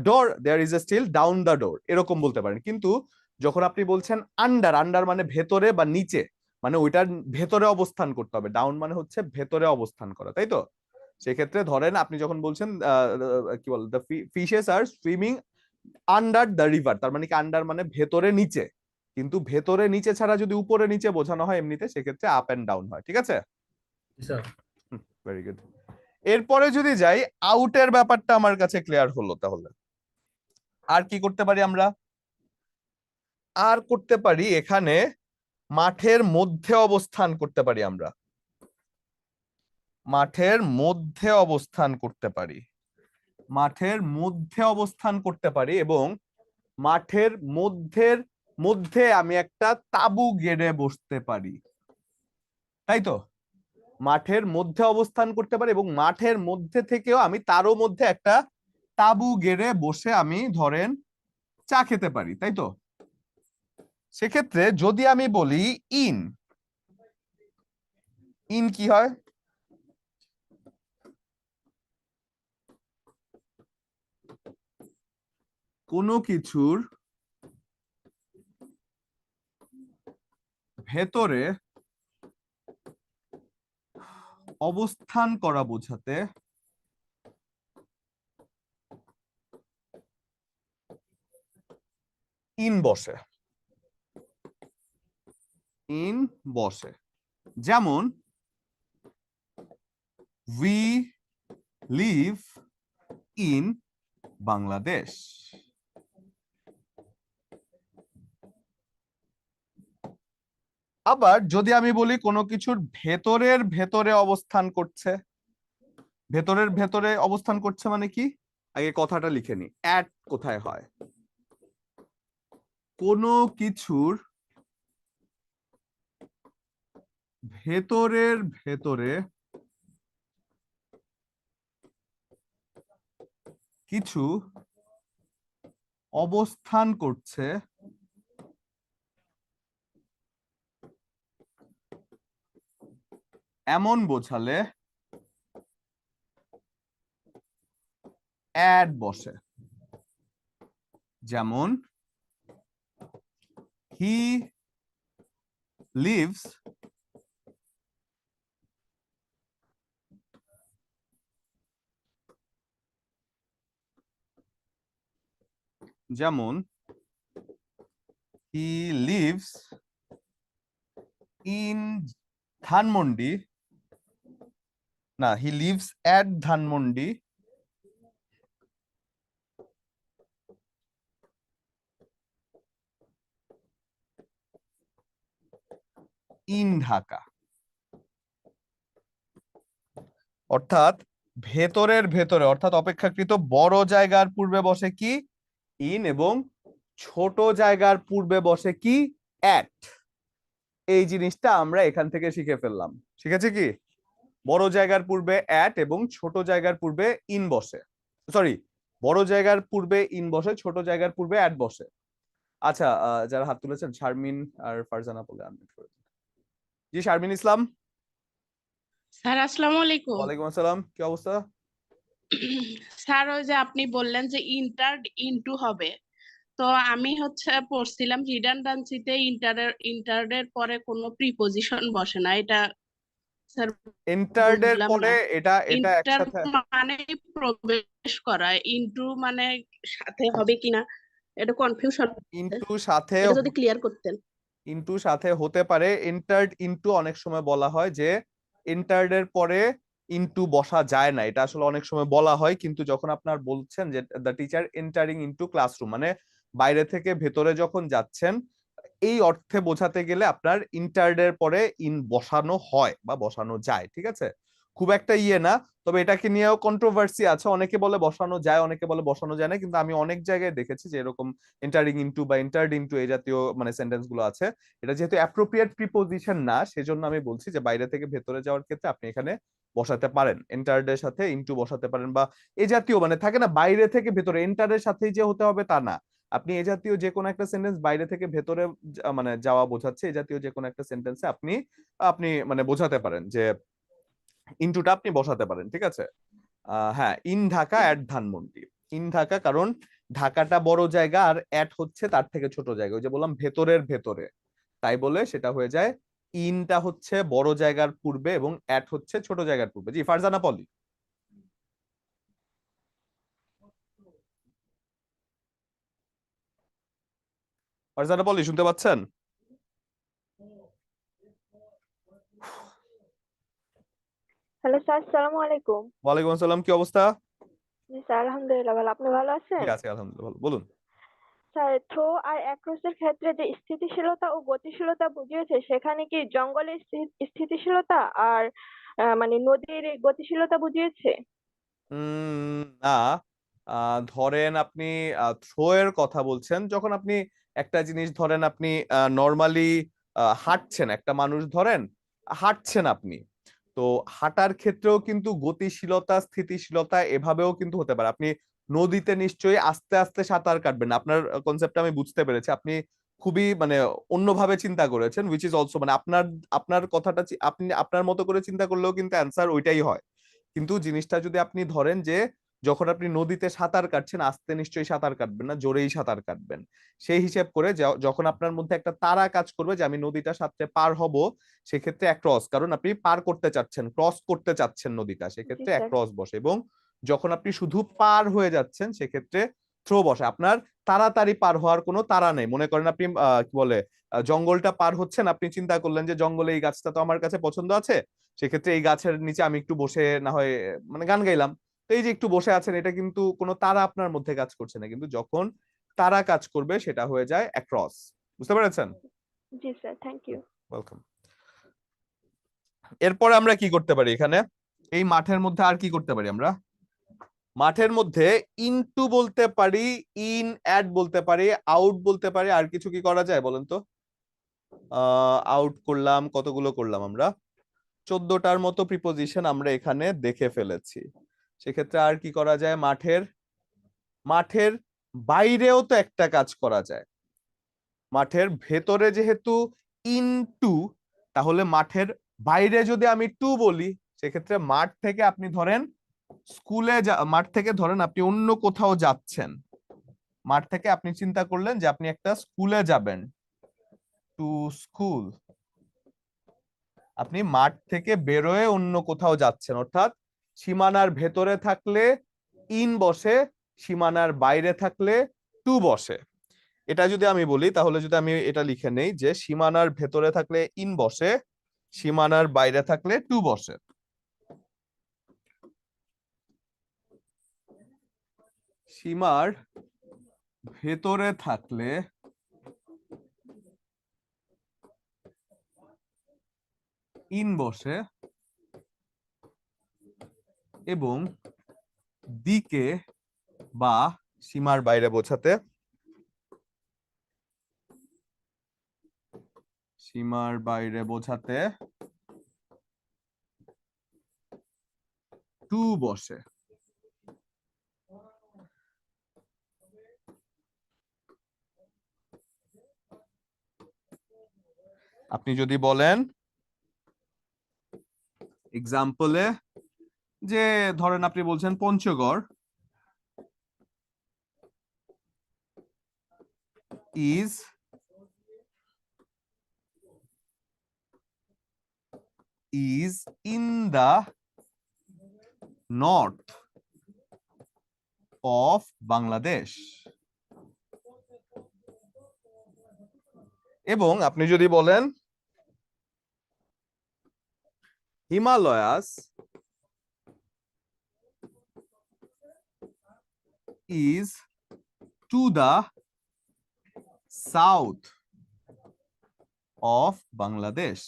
door, there is a steel down the door, এরকম বলতে পারেন। কিন্তু যখন আপনি বলছেন আন্ডার, আন্ডার মানে ভেতরে বা নিচে, মানে ওইটার ভেতরে অবস্থান করতে হবে, ডাউন মানে হচ্ছে ভেতরে অবস্থান করা, তাই তো? সেক্ষেত্রে ধরেন আপনি যখন বলছেন কি বলে the fishes are swimming under the river, তার মানে কি আন্ডার মানে ভেতরে নিচে, কিন্তু ভেতরে নিচে ছাড়া যদি উপরে নিচে বোঝানো হয় এমনিতে, সেক্ষেত্রে আপ এন্ড ডাউন হয়। ঠিক আছে, স্যার ভেরি গুড। এরপরে যদি যাই, আউটের ব্যাপারটা আমার কাছে ক্লিয়ার হলো, তাহলে আর কি করতে পারি আমরা? আর করতে পারি এখানে মাঠের মধ্যে অবস্থান করতে পারি আমরা, মাঠের মধ্যে অবস্থান করতে পারি, মাঠের মধ্যে অবস্থান করতে পারি, এবং মাঠের মধ্যের মধ্যে আমি একটা তাঁবু গেড়ে বসতে পারি, তাই তো? মাঠের মধ্যে অবস্থান করতে পারি এবং মাঠের মধ্যে থেকেও আমি তারও মধ্যে একটা তাঁবু গেড়ে বসে আমি ধরেন চা খেতে পারি, তাই তো? সেক্ষেত্রে যদি আমি বলি ইন, ইন কি হয়? কোনো কিছুর ভেতরে অবস্থান করা বোঝাতে ইন বসে, ইন বসে। যেমন উই লিভ ইন বাংলাদেশ। আবার যদি আমি বলি কোনো কিছুর ভেতরের ভেতরে অবস্থান করছে, ভেতরের ভেতরে অবস্থান করছে মানে কি, আগে কথাটা লিখে নি, অ্যাট কোথায় হয়? কোনো কিছুর ভেতরের ভেতরে কিছু অবস্থান করছে এমন বোঝালে অ্যাড বসে। যেমন হি লিভস যেমন হি লিভস ইন ধানমন্ডি, না he lives at Dhanmondi in Dhaka. অর্থাৎ ভেতরের ভেতরে অর্থাৎ অপেক্ষাকৃত বড় জায়গার পূর্বে বসে কি ইন, এবং ছোট জায়গার পূর্বে বসে কি অ্যাট। এই জিনিসটা আমরা এখান থেকে শিখে ফেললাম। শিখেছি কি বড় জায়গার পূর্বে অ্যাট এবং ছোট জায়গার পূর্বে ইন বসে, সরি বড় জায়গার পূর্বে ইন বসে, ছোট জায়গার পূর্বে অ্যাট বসে। আচ্ছা, যারা হাত তুলেছেন শারমিন আর ফারজানা বলে আনমিউট করে দিন। জি শারমিন ইসলাম। স্যার আসসালামু আলাইকুম। ওয়ালাইকুম আসসালাম, কি অবস্থা? স্যার ওই যে আপনি বললেন যে ইন্টার ইনটু হবে, তো আমি পড়ছিলাম রিডান্ডেন্সিতে ইন্টারের পরে কোনো প্রিপজিশন বসে না, এটা স্যার এন্টার্ড এর বুঝলাম পরে না। এটা ইন্টার একসাথে, মানে প্রবেশ করা, ইনটু মানে সাথে হবে কিনা এটা কনফিউশন, ইনটু সাথে, এটা যদি ক্লিয়ার করতেন। ইনটু সাথে হতে পারে। এন্টার্ড ইনটু অনেক সময় বলা হয় যে এন্টার্ড এর পরে ইনটু বসা যায় না, এটা আসলে অনেক সময় বলা হয়। কিন্তু যখন আপনার বলছেন যে the teacher entering into classroom, মানে বাইরে থেকে ভেতরে যখন যাচ্ছেন, এই অর্থে বোঝাতে গেলে আপনার ইন্টার্ড এর পরে ইন বসানো হয় বা বসানো যায়। ঠিক আছে, খুব একটা ইয়ে না। তবে এটাকে নিয়েও কন্ট্রোভার্সি আছে, অনেকে বলে বসানো যায়, অনেকে বলে বসানো যায় না। কিন্তু আমি অনেক জায়গায় দেখেছি যে এরকম এন্টারিং ইনটু বা এন্টার্ড ইনটু এই জাতীয় মানে সেন্টেন্স গুলো আছে। এটা যেহেতু অ্যাপ্রোপ্রিয়েট প্রিপোজিশন না, সেজন্য আমি বলছি যে বাইরে থেকে ভেতরে যাওয়ার ক্ষেত্রে আপনি এখানে বসাতে পারেন, এন্টার্ড এর সাথে ইনটু বসাতে পারেন, বা এই জাতীয় মানে থাকে না বাইরে থেকে ভেতরে এন্টারের সাথেই যে হতে হবে তা না। আপনি এ জাতীয় যে কোনো একটা সেন্টেন্স বাইরে থেকে ভেতরে মানে যাওয়া বোঝাচ্ছে, এই জাতীয় যে কোনো একটা সেন্টেন্সে আপনি আপনি মানে বোঝাতে পারেন যে ইনটুটা আপনি বসাতে পারেন। ঠিক আছে, হ্যাঁ, in Dhaka at Dhanmondi. In Dhaka কারণ ঢাকাটা বড় জায়গা আর অ্যাট হচ্ছে তার থেকে ছোট জায়গা, ওই যে বললাম ভেতরের ভেতরে, তাই বলে সেটা হয়ে যায় ইনটা হচ্ছে বড় জায়গার পূর্বে এবং অ্যাট হচ্ছে ছোট জায়গার পূর্বে। জি ফারজানা পলি। ফারজানা পলি শুনতে পাচ্ছেন? হ্যালো স্যার, আসসালামু আলাইকুম। ওয়ালাইকুম আসসালাম, কি অবস্থা? জি স্যার, আলহামদুলিল্লাহ ভালো। আপনি ভালো আছেন? ঠিক আছে আলহামদুলিল্লাহ, ভালো। বলুন। স্যার, থ্রো আর অ্যাক্রসের ক্ষেত্রে যে স্থিতিশীলতা ও গতিশীলতা বুঝিয়েছে, সেখানে কি জঙ্গলের স্থিতিশীলতা আর মানে নদীর এই গতিশীলতা বুঝিয়েছে? না, ধরেন আপনি থ্রো এর কথা বলছেন, যখন আপনি একটা জিনিস ধরেন আপনি নর্মালি হাঁটছেন, একটা মানুষ ধরেন হাঁটছেন আপনি, তো হাঁটার ক্ষেত্রেও কিন্তু গতিশীলতা স্থিতিশীলতা এভাবেও কিন্তু হতে পারে। আপনি নদীতে নিশ্চয়ই আস্তে আস্তে সাঁতার কাটবেন না, আপনার কনসেপ্টটা আমি বুঝতে পেরেছি। আপনি খুবই মানে অন্যভাবে চিন্তা করেছেন, উইচ ইজ অলসো মানে আপনার আপনার কথাটা আপনি আপনার মতো করে চিন্তা করলেও কিন্তু অ্যান্সার ওইটাই হয়। কিন্তু জিনিসটা যদি আপনি ধরেন যে যখন আপনি নদীতে সাঁতার কাটছেন, আস্তে নিশ্চয়ই সাঁতার কাটবেন না, জোরেই সাঁতার কাটবেন। সেই হিসেব করে যখন আপনার মধ্যে একটা তাড়া কাজ করবে যে আমি নদীটা সাথে পার হব, সেক্ষেত্রে ক্রস, কারণ আপনি পার করতে চাচ্ছেন, ক্রস করতে চাচ্ছেন নদীটা, জি সেক্ষেত্রে স্যার। ক্রস বসে। এবং যখন আপনি শুধু পার হয়ে যাচ্ছেন, সেক্ষেত্রে থ্রো বসে। আপনার তাড়াতাড়ি পার হওয়ার কোনো তাড়া নেই। মনে করেন আপনি কি বলে জঙ্গলটা পার হচ্ছেন, আপনি চিন্তা করলেন যে জঙ্গলে এই গাছটা তো আমার কাছে পছন্দ আছে, সেক্ষেত্রে এই গাছের নিচে আমি একটু বসে না হয় মানে গান গাইলাম। তো এই যে একটু বসে আছেন, এটা কিন্তু কোনো তারা আপনার মধ্যে কাজ করছে না। কিন্তু যখন তারা কাজ করবে সেটা হয়ে যায় অ্যাক্রস। বুঝতে পেরেছেন? জি স্যার, থ্যাংক ইউ। ওয়েলকাম। এরপরে আমরা কি করতে পারি এখানে, এই মাঠের মধ্যে আর কি করতে পারি আমরা? মাঠের মধ্যে ইনটু বলতে পারি, ইন অ্যাট বলতে পারি, আউট বলতে পারি। আর কিছু কি করা যায় বলেন তো? আউট করলাম, কতগুলো করলাম আমরা? 14টার মতো প্রিপোজিশন আমরা এখানে দেখে ফেলেছি। সেক্ষেত্রে আর কি করা যায়? মাঠের মাঠের বাইরেও তো একটা কাজ করা যায়। মাঠের ভেতরে যেহেতু ইনটু, তাহলে মাঠের বাইরে যদি আমি টু বলি, সেক্ষেত্রে মাঠ থেকে আপনি ধরেন স্কুলে মাঠ থেকে ধরেন আপনি অন্য কোথাও যাচ্ছেন, মাঠ থেকে আপনি চিন্তা করলেন যে আপনি একটা স্কুলে যাবেন, টু স্কুল। আপনি মাঠ থেকে বেরোয় অন্য কোথাও যাচ্ছেন, অর্থাৎ সীমানার ভেতরে থাকলে ইন বসে, সীমানার বাইরে থাকলে টু বসে। এটা যদি আমি বলি তাহলে যদি আমি এটা লিখে নেই যে সীমানার ভেতরে থাকলে ইন বসে, সীমানার বাইরে থাকলে টু বসে। সীমার ভেতরে থাকলে ইন বসে এবং দিকে বা সীমার বাইরে বোঝাতে সীমার বাইরে বোঝাতে টু বসে। আপনি যদি বলেন এক্সাম্পলে যে ধরেন আপনি বলছেন Panchagarh is in the north of Bangladesh, এবং আপনি যদি বলেন Himalayas is to the south of Bangladesh.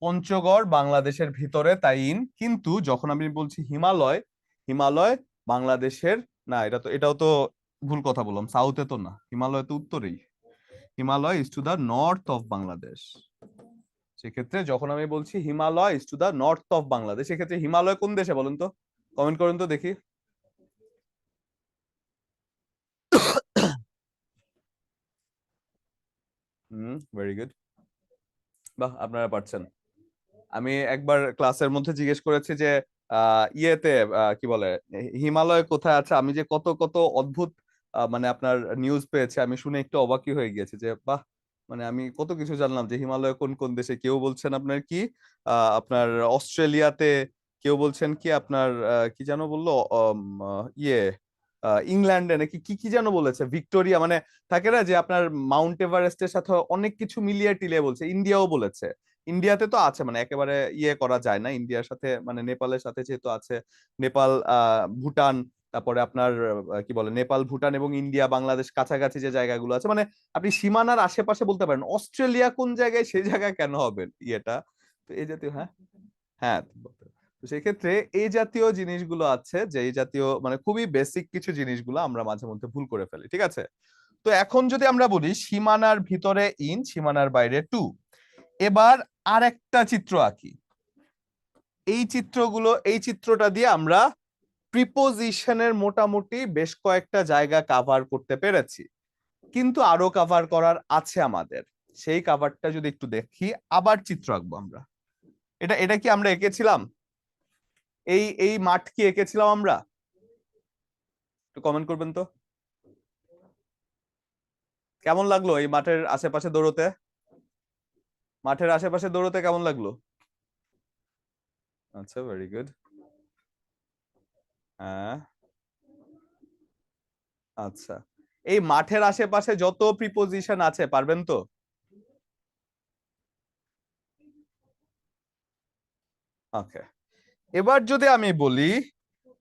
Panchagarh বাংলাদেশের ভিতরে তাই ইন, কিন্তু যখন আমি বলছি হিমালয়, হিমালয় বাংলাদেশের না, এটাও তো ভুল কথা বললাম, সাউথে তো না, হিমালয় তো উত্তরেই। Himalaya is to the north of Bangladesh. সেক্ষেত্রে যখন আমি বলছি Himalaya is to the north of Bangladesh, সেক্ষেত্রে হিমালয় কোন দেশে বলেন তো, কমেন্ট করুন তো দেখি। ভেরি গুড, বাহ আপনারা পারছেন। আমি একবার ক্লাসের মধ্যে জিজ্ঞেস করেছি যে ইয়েতে কি বলে হিমালয় কোথায় আছে, আমি যে কত কত অদ্ভুত মানে আপনার নিউজ পেয়েছি, আমি শুনে একটু অবাকই হয়ে গিয়েছি যে বাহ, মানে আমি কত কিছু জানলাম যে হিমালয় কোন কোন দেশে। কেউ বলছেন আপনার কি আপনার অস্ট্রেলিয়াতে, কেউ বলছেন কি আপনার কি যেন বললো ইয়ে ইংল্যান্ডে নাকি কি কি যেন বলেছে, ভিক্টোরিয়া, মানে থাকে না যে আপনার মাউন্ট এভারেস্টের সাথে অনেক কিছু মিলিয়ে টিলিয়ে বলছে। ইন্ডিয়াও বলেছে, ইন্ডিয়াতে তো আছে, মানে একেবারে ইয়ে করা যায় না, ইন্ডিয়ার সাথে মানে নেপালের সাথে যেহেতু আছে, নেপাল ভুটান, তারপরে আপনার কি বলে নেপাল ভুটান এবং ইন্ডিয়া বাংলাদেশ কাছাকাছি যে জায়গাগুলো আছে, মানে আপনি সীমানার আশেপাশে বলতে পারেন। অস্ট্রেলিয়া কোন জায়গায়, সেই জায়গায় কেন হবে ইয়েটা, তো এই জাতীয়। হ্যাঁ হ্যাঁ, তো সেক্ষেত্রে এই জাতীয় জিনিসগুলো আছে, যে এই জাতীয় মানে খুবই বেসিক কিছু জিনিসগুলো আমরা মাঝে মধ্যে ভুল করে ফেলি, ঠিক আছে। তো এখন যদি আমরা বলি সীমানার ভিতরে ইন, সীমানার বাইরে টু, এবার আর একটা চিত্র আঁকি। এই চিত্রটা দিয়ে আমরা প্রিপোজিশনের মোটামুটি বেশ কয়েকটা জায়গা কভার করতে পেরেছি, কিন্তু আরো কভার করার আছে আমাদের। সেই কভারটা যদি একটু দেখি, আবার চিত্র আঁকবো আমরা। এটা কি আমরা এঁকেছিলাম? এই মাঠ কি এঁকেছিলাম আমরা? একটু কমেন্ট করবেন তো, কেমন লাগলো এই মাঠের আশেপাশে দৌড়তে? মাঠের আশেপাশে দৌড়তে কেমন লাগলো? আচ্ছা, ভেরি গুড। হ্যাঁ, আচ্ছা, এই মাঠের আশেপাশে যত প্রিপোজিশন আছে পারবেন তো? ওকে, এবার যদি আমি বলি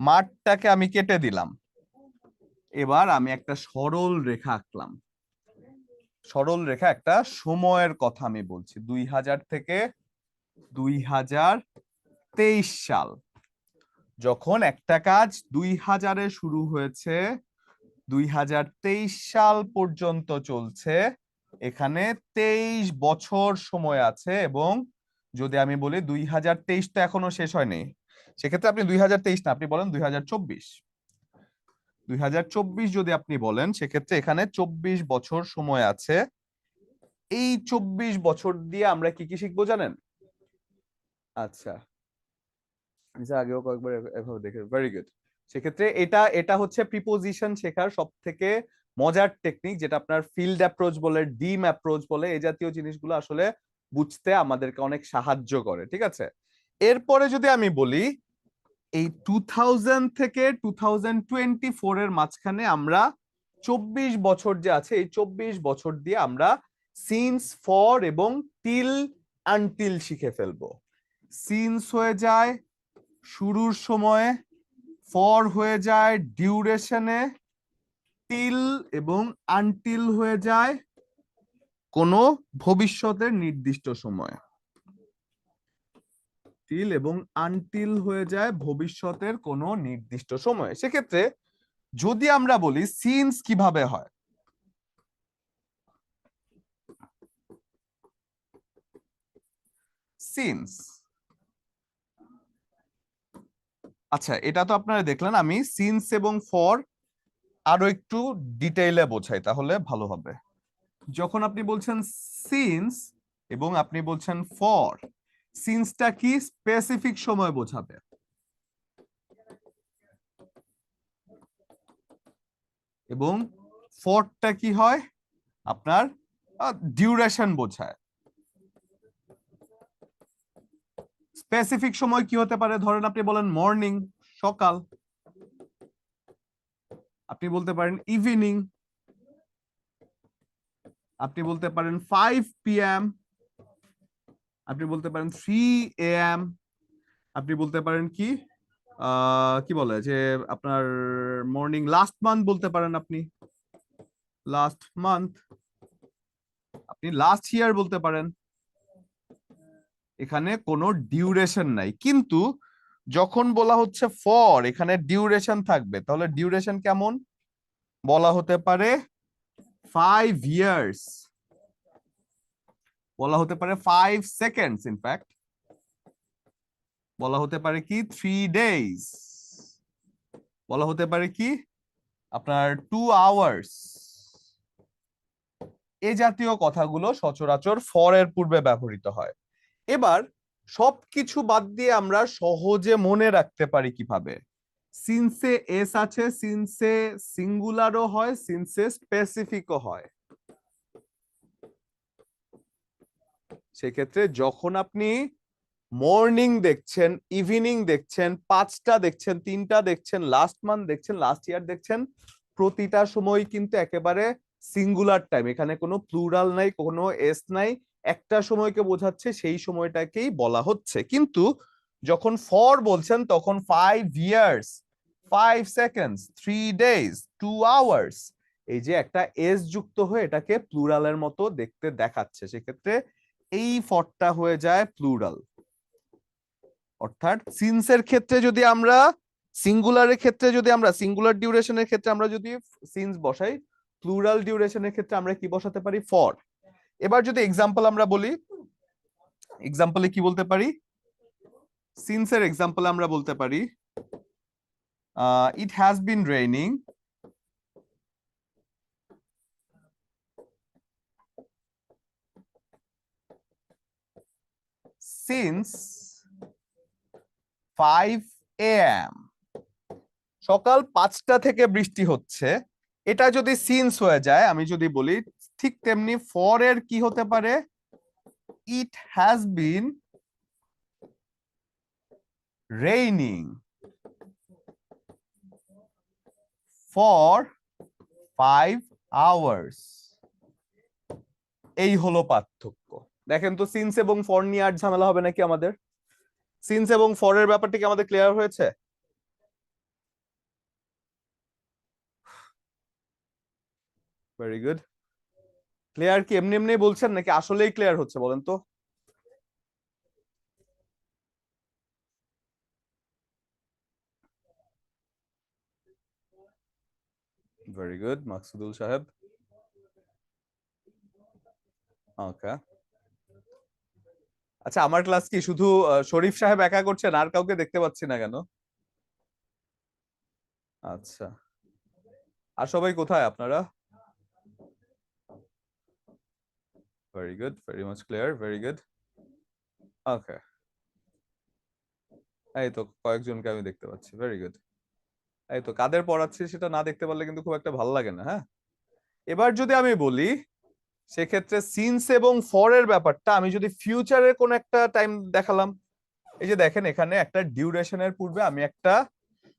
মাঠটাকে আমি কেটে দিলাম, এবার আমি একটা সরল রেখা আঁকলাম। সরল রেখা, একটা সময়ের কথা আমি বলছি, 2000 থেকে 2023 সাল। যখন একটা কাজ 2000-এ শুরু হয়েছে, 2023 সাল পর্যন্ত চলছে, এখানে 23 বছর সময় আছে। এবং যদি আমি বলি 2023 তো এখনো শেষ হয়নি, সেক্ষেত্রে আপনি 2023 না, আপনি বলেন 2024। 2024 যদি আপনি বলেন, সেক্ষেত্রে এখানে 24 বছর সময় আছে। এই 24 বছর দিয়ে আমরা কি কি শিখবো জানেন? আচ্ছা, আগেও কয়েকবার এভাবে দেখে, ভেরি গুড। সেক্ষেত্রে এটা হচ্ছে প্রিপোজিশন শেখার সব থেকে মজার টেকনিক, যেটা আপনার ফিল্ড অ্যাপ্রোচ বলে, ডিম অ্যাপ্রোচ বলে, এই জাতীয় জিনিসগুলো আসলে বুঝতে আমাদেরকে অনেক সাহায্য করে, ঠিক আছে? এরপরে যদি আমি বলি এই 2000 থেকে 2024 এর মাঝখানে আমরা 24 বছর যে আছে, এই 24 বছর দিয়ে আমরা সিন্স, ফর এবং টিল, আনটিল শিখে ফেলবো। সিন্স হয়ে যায় শুরুর সময়ে, ফর হয়ে যায় ডিউরেশনে, টিল এবং আনটিল হয়ে যায় কোনো ভবিষ্যতের নির্দিষ্ট সময়ে। টিল এবং আনটিল হয়ে যায় ভবিষ্যতের কোনো নির্দিষ্ট সময়ে। সেক্ষেত্রে যদি আমরা বলি সিন্স কিভাবে হয়, সিন্স, আচ্ছা এটা তো আপনারা দেখলেন, আমি সিন্স এবং ফর আরো একটু ডিটেইলে বোঝাই তাহলে ভালো হবে। যখন আপনি বলছেন সিন্স এবং আপনি বলছেন ফর, সিন্সটা কি স্পেসিফিক সময় বোঝাবে, এবং ফরটা কি হয় আপনার ডিউরেশন বোঝায়। স্পেসিফিক সময় কি হতে পারে, ধরেন আপনি বলেন মর্নিং, সকাল, আপনি বলতে পারেন ইভিনিং, আপনি বলতে পারেন 5 PM, আপনি বলতে পারেন 3 AM, আপনি বলতে পারেন কি কি বলে যে আপনার মর্নিং লাস্ট মান্থ বলতে পারেন, আপনি লাস্ট মান্থ, আপনি লাস্ট ইয়ার বলতে পারেন। এখানে কোনো ডিউরেশন নাই, কিন্তু যখন বলা হচ্ছে ফর, এখানে ডিউরেশন থাকবে, তাহলে ডিউরেশন কেমন বলা হতে পারে 5 years, বলা হতে পারে 5 seconds, ইনফ্যাক্ট বলা হতে পারে কি 3 days, বলা হতে পারে কি আপনার 2 hours। এই জাতীয় কথাগুলো সচরাচর ফর এর পূর্বে ব্যবহৃত হয়। এবার সবকিছু বাদ দিয়ে আমরা সহজে মনে রাখতে পারি কিভাবে, সিন্সে এস আছে, সিন্সে সিঙ্গুলারও হয়, সিন্সে স্পেসিফিকও হয়। সেক্ষেত্রে যখন আপনি মর্নিং দেখছেন, ইভিনিং দেখছেন, 5টা দেখছেন, 3টা দেখছেন, লাস্ট মান্থ দেখছেন, লাস্ট ইয়ার দেখছেন, প্রতিটা সময় কিন্তু একেবারে সিঙ্গুলার টাইম, এখানে কোনো প্লুরাল নাই, কোনো এস নাই, একটা সময়কে বোঝাচ্ছে, সেই সময়টাকেই বলা হচ্ছে। কিন্তু যখন ফর বলছেন তখন 5 years, 5 seconds, 3 days, 2 hours, এই যে একটা এস যুক্ত হয়ে এটাকে প্লুরালের মতো দেখতে দেখাচ্ছে, সেক্ষেত্রে এই ফরটা হয়ে যায় প্লুরাল। অর্থাৎ সিন্সের ক্ষেত্রে যদি আমরা সিঙ্গুলারের ক্ষেত্রে, যদি আমরা সিঙ্গুলার ডিউরেশনের ক্ষেত্রে আমরা যদি সিন্স বসাই, প্লুরাল ডিউরেশনের ক্ষেত্রে আমরা কি বসাতে পারি, ফর। এবার যদি এক্সাম্পল আমরা বলি, এক্সাম্পলে কি বলতে পারি, সিন্সের এক্সাম্পলে আমরা বলতে পারি it has been raining since 5 AM, সকাল 5টা থেকে বৃষ্টি হচ্ছে। এটা যদি সিন্স হয়ে যায়, আমি যদি বলি ঠিক তেমনি ফর এর কি হতে পারে, it has been raining for 5 hours। এই হলো পার্থক্য। দেখেন তো সিন্স এবং ফর নিয়ে আর ঝামেলা হবে নাকি আমাদের? সিন্স এবং ফর এর ব্যাপারটা কি আমাদের ক্লিয়ার হয়েছে? Very good. ক্লিয়ার কি এমনি এমনি বলছেন নাকি আসলেই ক্লিয়ার হচ্ছে বলেন তো? ভেরি গুড মাকসুদুল সাহেব। ওকে, আচ্ছা আমার ক্লাস কি শুধু শরীফ সাহেব একা করছেন, আর কাউকে দেখতে পাচ্ছি না কেন? আচ্ছা, আর সবাই কোথায় আপনারা? Very good, very much clear, very good. Okay, এই তো কয়েকজনকে আমি দেখতে পাচ্ছি, ভেরি গুড। এই তো কাদের পড়াচ্ছি সেটা না দেখতে পারলে কিন্তু খুব একটা ভালো লাগে না, হ্যাঁ? এবার যদি আমি বলি সেক্ষেত্রে সিন্স এবং ফর এর ব্যাপারটা আমি যদি ফিউচারের কোন একটা টাইম দেখালাম, এই যে দেখেন এখানে একটা ডিউরেশনের পূর্বে আমি একটা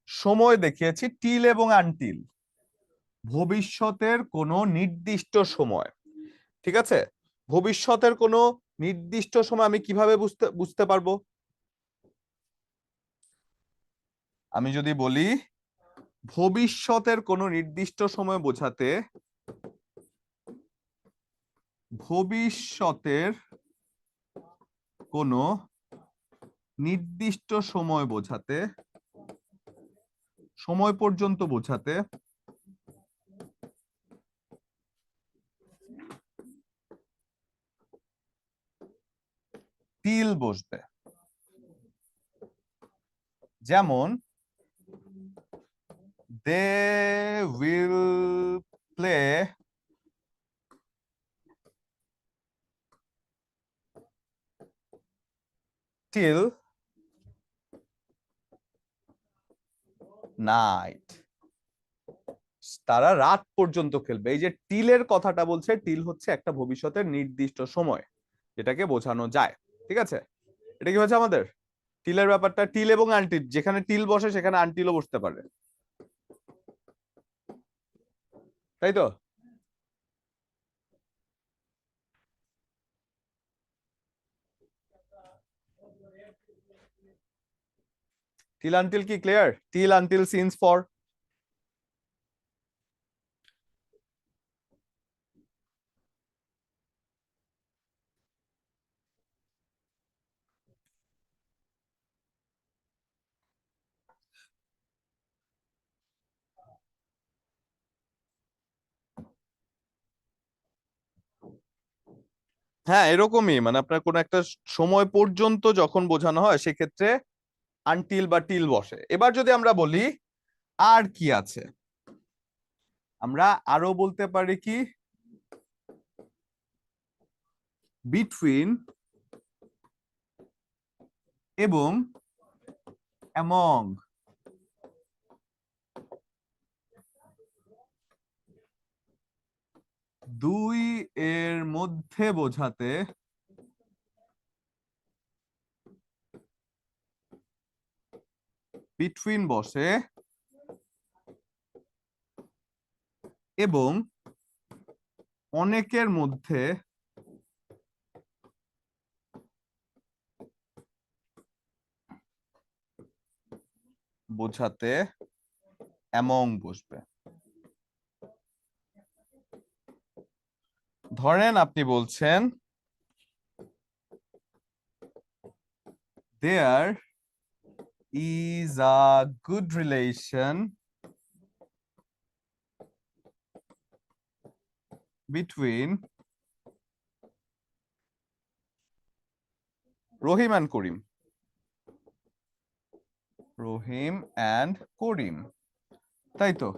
সময় দেখিয়েছি টিল এবং আনটিল, ভবিষ্যতের কোনো নির্দিষ্ট সময়। ঠিক আছে, ভবিষ্যতের কোনো নির্দিষ্ট সময় আমি কিভাবে বুঝতে পারবো? আমি যদি বলি ভবিষ্যতের কোনো নির্দিষ্ট সময় বোঝাতে, ভবিষ্যতের কোনো নির্দিষ্ট সময় বোঝাতে, সময় পর্যন্ত বোঝাতে টিল বসবে। যেমন they will play till night, তারা রাত পর্যন্ত খেলবে। এই যে টিলের কথাটা বলছে, টিল হচ্ছে একটা ভবিষ্যতের নির্দিষ্ট সময় যেটাকে বোঝানো যায়। ঠিক আছে, এটা কি হচ্ছে আমাদের টিলের ব্যাপারটা? টিল এবং আনটিল, যেখানে টিল বসে সেখানে আনটিলও বসতে পারে, তাই তো? টিল আনটিল কি clear? Till until since for. হ্যাঁ, এরকমই, মানে আপনার কোন একটা সময় পর্যন্ত যখন বোঝানো হয় সেক্ষেত্রে আনটিল বা টিল বসে। এবার যদি আমরা বলি আর কি আছে, আমরা আরো বলতে পারি কি বিটুইন এবং অ্যামং। দুই এর মধ্যে বোঝাতে বিটুইন বসে এবং অনেকের মধ্যে বোঝাতে অ্যামং বসবে। ধরেন আপনি বলছেন there is a good relation between Rahim and Karim, Rahim and করিম, তাই তো?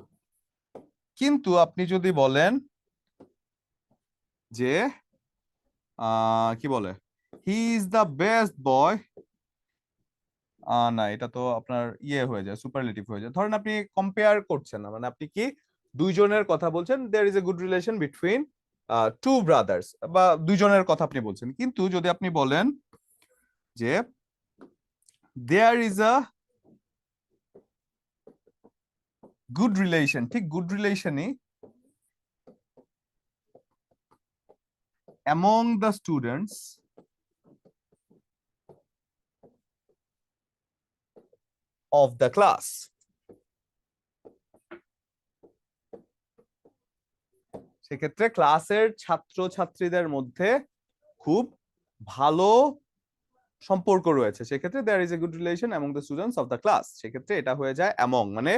কিন্তু আপনি যদি বলেন যে কি বলে he is the best boy, না এটা তো আপনার ইয়ে হয়ে যায়, সুপারলেটিভ হয়ে যায়। ধরেন আপনি কম্পেয়ার করছেন না, মানে আপনি কি দুইজনের কথা বলছেন, there is a good relation between two brothers, বা দুইজনের কথা আপনি বলছেন। কিন্তু যদি আপনি বলেন যে there is a good relation, ঠিক গুড রিলেশনই among the students of the class, সেক্ষেত্রে ক্লাসের ছাত্র ছাত্রীদের মধ্যে খুব ভালো সম্পর্ক রয়েছে, সেক্ষেত্রে there is a good relation among the students of the class, সেক্ষেত্রে এটা হয়ে যায় among, মানে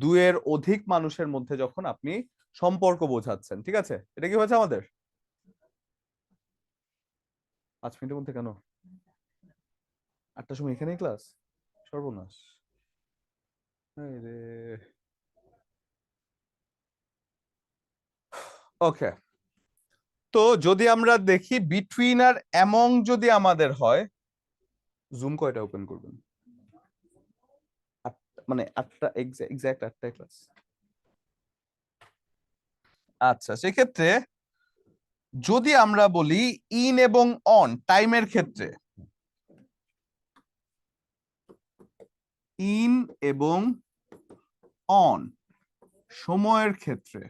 দুইয়ের অধিক মানুষের মধ্যে যখন আপনি সম্পর্ক বোঝাচ্ছেন। ঠিক আছে, এটা কি হয়েছে আমাদের? 5 মিনিটের মধ্যে কেন? 8টার সময় এখানেই ক্লাস, সর্বনাশ। ওকে, তো যদি আমরা দেখি বিটুইন আর অ্যামং যদি আমাদের হয়, জুম কয়টা ওপেন করবেন? মানে 8টা, এক্সাক্ট 8টায় ক্লাস। আচ্ছা, সেক্ষেত্রে যদি আমরা বলি ইন এবং অন টাইমের ক্ষেত্রে, ইন এবং অন সময়ের ক্ষেত্রে,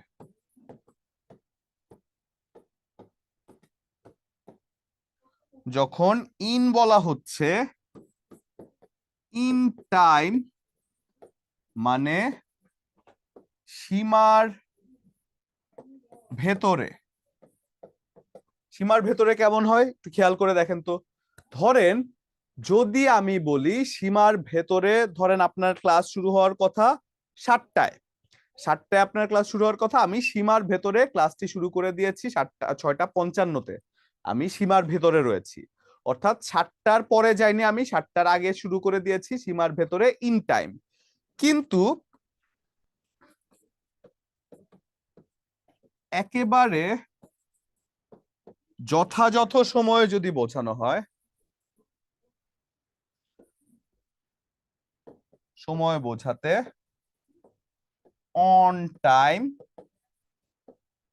যখন ইন বলা হচ্ছে, ইন টাইম মানে সীমার ভেতরে। সীমার ভেতরে কেমন হয় একটু খেয়াল করে দেখেন তো। ধরেন যদি আমি বলি সীমার ভেতরে, ধরেন আপনার ক্লাস শুরু হওয়ার কথা 7টায়, 7টায় আপনার ক্লাস শুরু হওয়ার কথা, আমি সীমার ভেতরে ক্লাসটি শুরু করে দিয়েছি 6:55-তে, আমি সীমার ভেতরে রয়েছি, অর্থাৎ 7টার পরে যাইনি, আমি 7টার আগে শুরু করে দিয়েছি, সীমার ভেতরে, ইন টাইম। কিন্তু একেবারে যথাযথ সময়ে যদি বোঝানো হয়, সময় বোঝাতে অন টাইম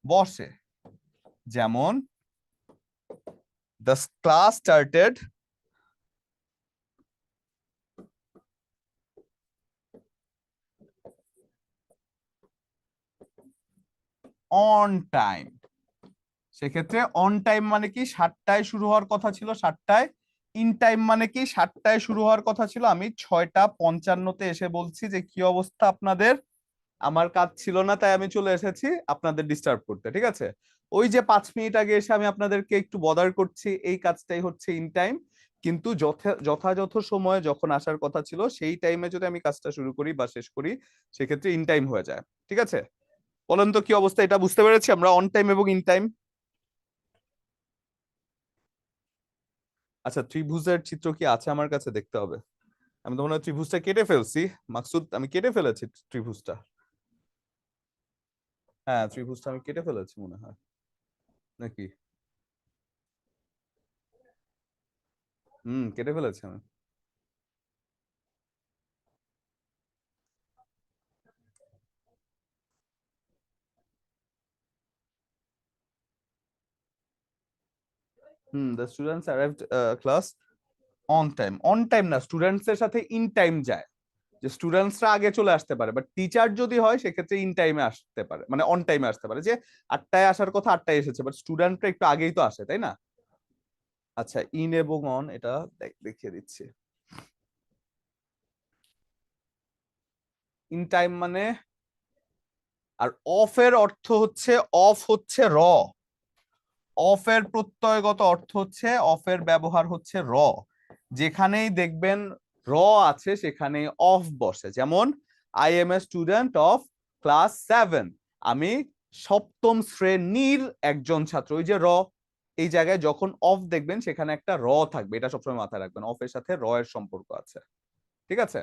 বসে, যেমন the class started on time। সেক্ষেত্রে অন টাইম মানে কি 7টায় শুরু হওয়ার কথা ছিল 7টায়, ইন টাইম মানে কি 7টায় শুরু হওয়ার কথা ছিল, আমি 6:55-তে এসে বলছি যে কি অবস্থা আপনাদের, আমার কাজ ছিল না তাই আমি চলে এসেছি আপনাদের ডিস্টার্ব করতে, ঠিক আছে। ওই যে 5 মিনিট আগে এসে আমি আপনাদেরকে একটু বদার করছি, এই কাজটাই হচ্ছে ইন টাইম। কিন্তু যথাযথ সময়ে যখন আসার কথা ছিল সেই টাইমে যদি আমি কাজটা শুরু করি বা শেষ করি, সেক্ষেত্রে ইন টাইম হয়ে যায়, ঠিক আছে। বলেন তো কি অবস্থা, এটা বুঝতে পেরেছি আমরা অন টাইম এবং ইন টাইম? আচ্ছা, ত্রিভুজের চিত্র কি আছে আমার কাছে, দেখতে হবে। আমি তো মনে হয় ত্রিভুজটা কেটে ফেলছি, মাকসুদ আমি কেটে ফেলেছি ত্রিভুজটা। হ্যাঁ, ত্রিভুজটা আমি কেটে ফেলেছি মনে হয়, নাকি? কেটে ফেলেছি আমি। the students arrived class on time। On time না, স্টুডেন্টস এর সাথে ইন টাইম যায়, যে স্টুডেন্টসরা আগে চলে আসতে পারে, বাট টিচার যদি হয় সেক্ষেত্রে ইন টাইমে আসতে পারে, মানে অন টাইমে আসতে পারে, যে 8টায় আসার কথা 8টায় এসেছে, বাট স্টুডেন্টরা একটু আগেই তো আসে, তাই না? আচ্ছা, ইন এবং অন এটা দেখিয়ে দিচ্ছি। ইন টাইম মানে, আর অফ এর অর্থ হচ্ছে, অফ হচ্ছে র, অফ এর প্রত্যয়গত অর্থ হচ্ছে, অফ এর ব্যবহার হচ্ছে র, যেখানেই দেখবেন র আছে সেখানেই অফ বসে। যেমন I M a student of class 7, আমি 7ম শ্রেণীর একজন ছাত্র, ওই যে র, এই জায়গায় যখন অফ দেখবেন সেখানে একটা র থাকবে, এটা সবসময় মাথায় রাখবেন, অফ এর সাথে র এর সম্পর্ক আছে, ঠিক আছে।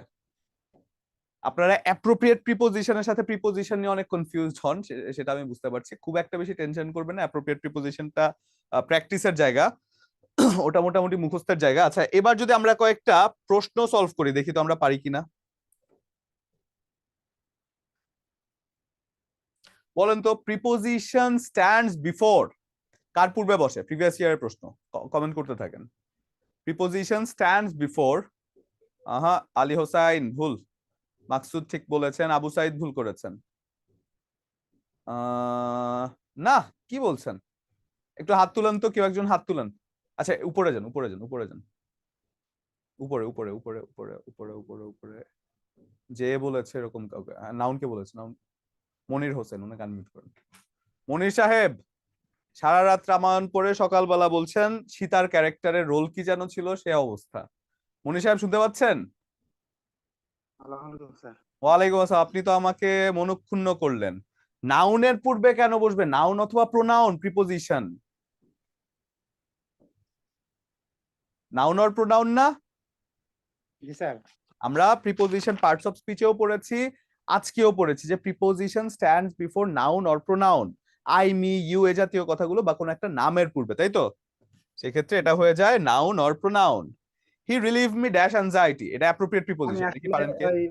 আপনারা অ্যাপ্রোপ্রিয়েট প্রিপোজিশনের সাথে প্রিপোজিশন নিয়ে অনেক কনফিউজড হন, সেটা আমি বুঝতে পারছি, খুব একটা বেশি টেনশন করবেন না, অ্যাপ্রোপ্রিয়েট প্রিপোজিশনটা প্র্যাকটিসের জায়গা, ওটা মোটামুটি মুখস্থের জায়গা। আচ্ছা, এবার যদি আমরা কয়েকটা প্রশ্ন সলভ করি, দেখি তো আমরা পারি কিনা। বলেন তো প্রিপোজিশন স্ট্যান্ডস বিফোর কার পূর্বে বসে? প্রিভিয়াস ইয়ারের প্রশ্ন, কমেন্ট করতে থাকেন। প্রিপোজিশন স্ট্যান্ডস বিফোর, আহা, আলী হোসাইন ভুল, মাকসুদ ঠিক বলেছেন, আবু সাইদ ভুল করেছেন। না, কি বলছেন, একটু হাত তুলেন তো, কেউ একজন হাত তুলেন। আচ্ছা, উপরে যান, উপরে যান, উপরে যান, উপরে উপরে উপরে উপরে উপরে উপরে উপরে। যে বলেছে এরকম কাউকে, নাউন কে বলেছে? নাউন মনির হোসেন, উনাকে আনমিউট করেন। মনির সাহেব, সারা রাত রামায়ণ পড়ে সকালবেলা বলছেন সীতার ক্যারেক্টারের রোল কি যেন ছিল, সে অবস্থা। মনির সাহেব শুনতে পাচ্ছেন? ওয়ালাইকুম আসসালাম। আপনি তো আমাকে মনক্ষুণ্ণ করলেন। নাউনের পূর্বে কেন বসবে? নাউন অথবা pronoun, preposition. Noun or pronoun না? জি স্যার। আমরা প্রিপোজিশন পার্টস অফ স্পিচেও পড়েছি, আজকেও পড়েছি যে preposition stands before noun or pronoun, I, me, you এ জাতীয় কথাগুলো, বা কোনো একটা নামের পূর্বে, তাই তো? সেক্ষেত্রে এটা হয়ে যায় noun or pronoun. He relieve me dash anxiety, এটা অ্যাপ্রোপ্রিয়েট আমি প্রিপোজিশন, কি আসলে পারেন কে? ওই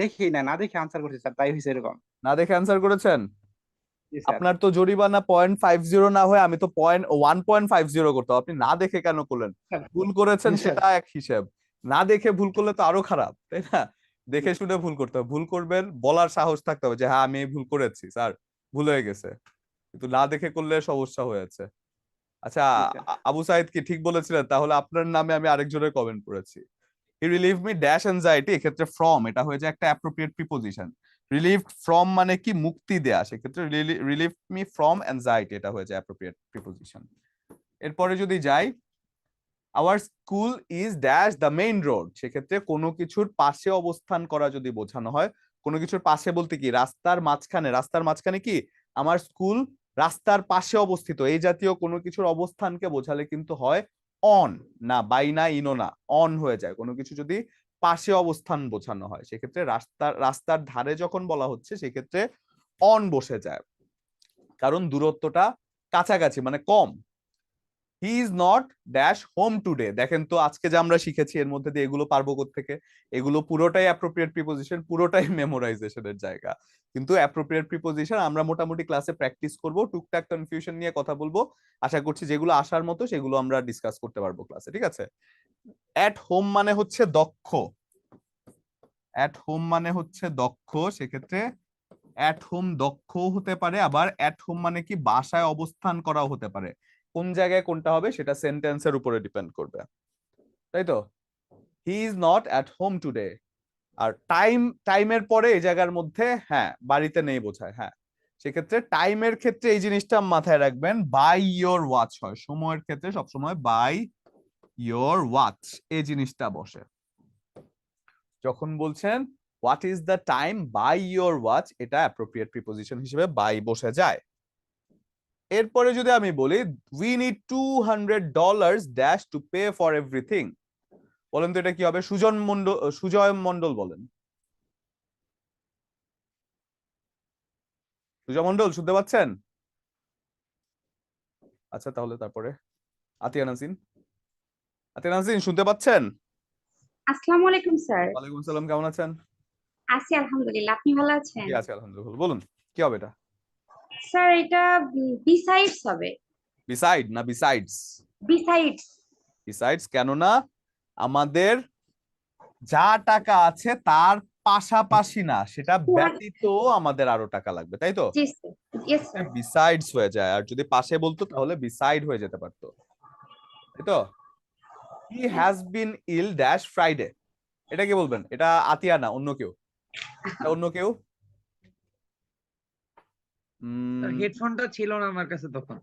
দেখি না দেখে আনসার করছি স্যার, তাই হয়েছে এরকম। না দেখে অ্যান্সার করেছেন? জি স্যার আপনার তো জরিমানা 0.50 না হয়ে আমি তো 1.50 করতাম, আপনি না দেখে কেন করলেন? ভুল করেছেন জি স্যার। সেটা এক হিসেব, না দেখে ভুল করলে তো আরো খারাপ, তাই না? দেখে শুনে ভুল করতে হবে, ভুল করবেন বলার সাহস থাকতে হবে যে হ্যাঁ আমি এই ভুল করেছি স্যার, ভুল হয়ে গেছে, কিন্তু না দেখে করলে সমস্যা হয়েছে। আচ্ছা, জি স্যার। আবু সাইদ কি ঠিক বলেছিলেন? তাহলে আপনার নামে আমি আরেকজনের কমেন্ট করেছি। হি রিলিভ মি ড্যাশ অ্যাংজাইটি, এক্ষেত্রে ফ্রম এটা হয়ে যায় একটা অ্যাপ্রোপ্রিয়েট প্রিপোজিশন। রিলিভড ফ্রম মানে কি মুক্তি দেয়া, সেক্ষেত্রে রিলিভ মি ফ্রম অ্যাংজাইটি এটা হয়ে যায় অ্যাপ্রোপ্রিয়েট প্রিপোজিশন। এরপরে যদি যাই, our school is dash the main road, সেক্ষেত্রে কোনো কিছুর পাশে অবস্থান করা যদি বোঝানো হয়, কোনো কিছুর পাশে বলতে কি রাস্তার মাঝখানে, রাস্তার মাঝখানে কি আমার স্কুল রাস্তার পাশে অবস্থিত, এই জাতীয় কোনো কিছুর অবস্থানকে বোঝালে কিন্তু হয় অন, না বাই না ইনো না, অন হয়ে যায়। কোনো কিছু যদি পাশে অবস্থান বোঝানো হয় সেক্ষেত্রে রাস্তার ধারে যখন বলা হচ্ছে সেক্ষেত্রে অন বসে যায়, কারণ দূরত্বটা কাছাকাছি মানে কম। He is not dash home today, দেখেন তো আজকে যে আমরা শিখেছি এর মধ্যে দিয়ে এগুলো পারবো কোত্থেকে? এগুলো পুরোটাই অ্যাপ্রোপ্রিয়েট প্রিপোজিশন, পুরোটাই মেমোরাইজেশনের জায়গা। কিন্তু অ্যাপ্রোপ্রিয়েট প্রিপোজিশন আমরা মোটামুটি ক্লাসে প্র্যাকটিস করব, টুকটাক কনফিউশন নিয়ে কথা বলবো, আশা করছি যেগুলো আসার মতো সেগুলো আমরা ডিসকাস করতে পারবো ক্লাসে, ঠিক আছে? অ্যাট হোম মানে হচ্ছে দক্ষ, অ্যাট হোম মানে হচ্ছে দক্ষ, সেক্ষেত্রে অ্যাট হোম দক্ষও হতে পারে, আবার অ্যাট হোম মানে কি বাসায় অবস্থান করাও হতে পারে। কোন জায়গায় কোনটা হবে সেটা সেন্টেন্সের উপরে ডিপেন্ড করবে, তাই তো? He is not at home today. আর টাইমের পরে এই জায়গার মধ্যে হ্যাঁ বাড়িতে নেই বোঝায়, হ্যাঁ সেক্ষেত্রে টাইমের ক্ষেত্রে এই জিনিসটা মাথায় রাখবেন, বাই ইয়োর ওয়াচ হয়, সময়ের ক্ষেত্রে সবসময় বাই ইয়োর ওয়াচ এই জিনিসটা বসে। যখন বলছেন what is the time by your watch, এটা অ্যাপ্রোপ্রিয়েট প্রিপোজিশন হিসেবে বাই বসে যায়। এরপরে যদি আমি বলি we need $200 dash to pay for everything, বলেন তো এটা কি হবে? সুজয় মন্ডল বলেন। সুজয় মন্ডল শুনতে পাচ্ছেন? আচ্ছা তাহলে তারপরে আতিয়া নাজিন, আতিয়া নাজিন শুনতে পাচ্ছেন? আসসালামু আলাইকুম স্যার। ওয়ালাইকুম সালাম, কেমন আছেন? আছি আলহামদুলিল্লাহ, আপনি ভালো আছেন? জি আছে আলহামদুলিল্লাহ, বলুন কি হবে এটা? স্যার এটা বিসাইডস হবে। বিসাইড না বিসাইডস? বিসাইডস। বিসাইডস, কেননা আমাদের যা টাকা আছে তার পাশাপাশি না, সেটা ব্যতীত আমাদের আরো টাকা লাগবে, তাই তো? জি স্যার, ইয়েস স্যার। বিসাইডস হয়ে যায়, আর যদি পাশে বলতো তাহলে বিসাইড হয়ে যেতে পারতো, তাই তো? He has been ill dash Friday, এটা কি বলবেন? এটা আতিয়া না, অন্য কেউ, এটা অন্য কেউ। হেডফোনটা ছিল না আমার কাছে তখন।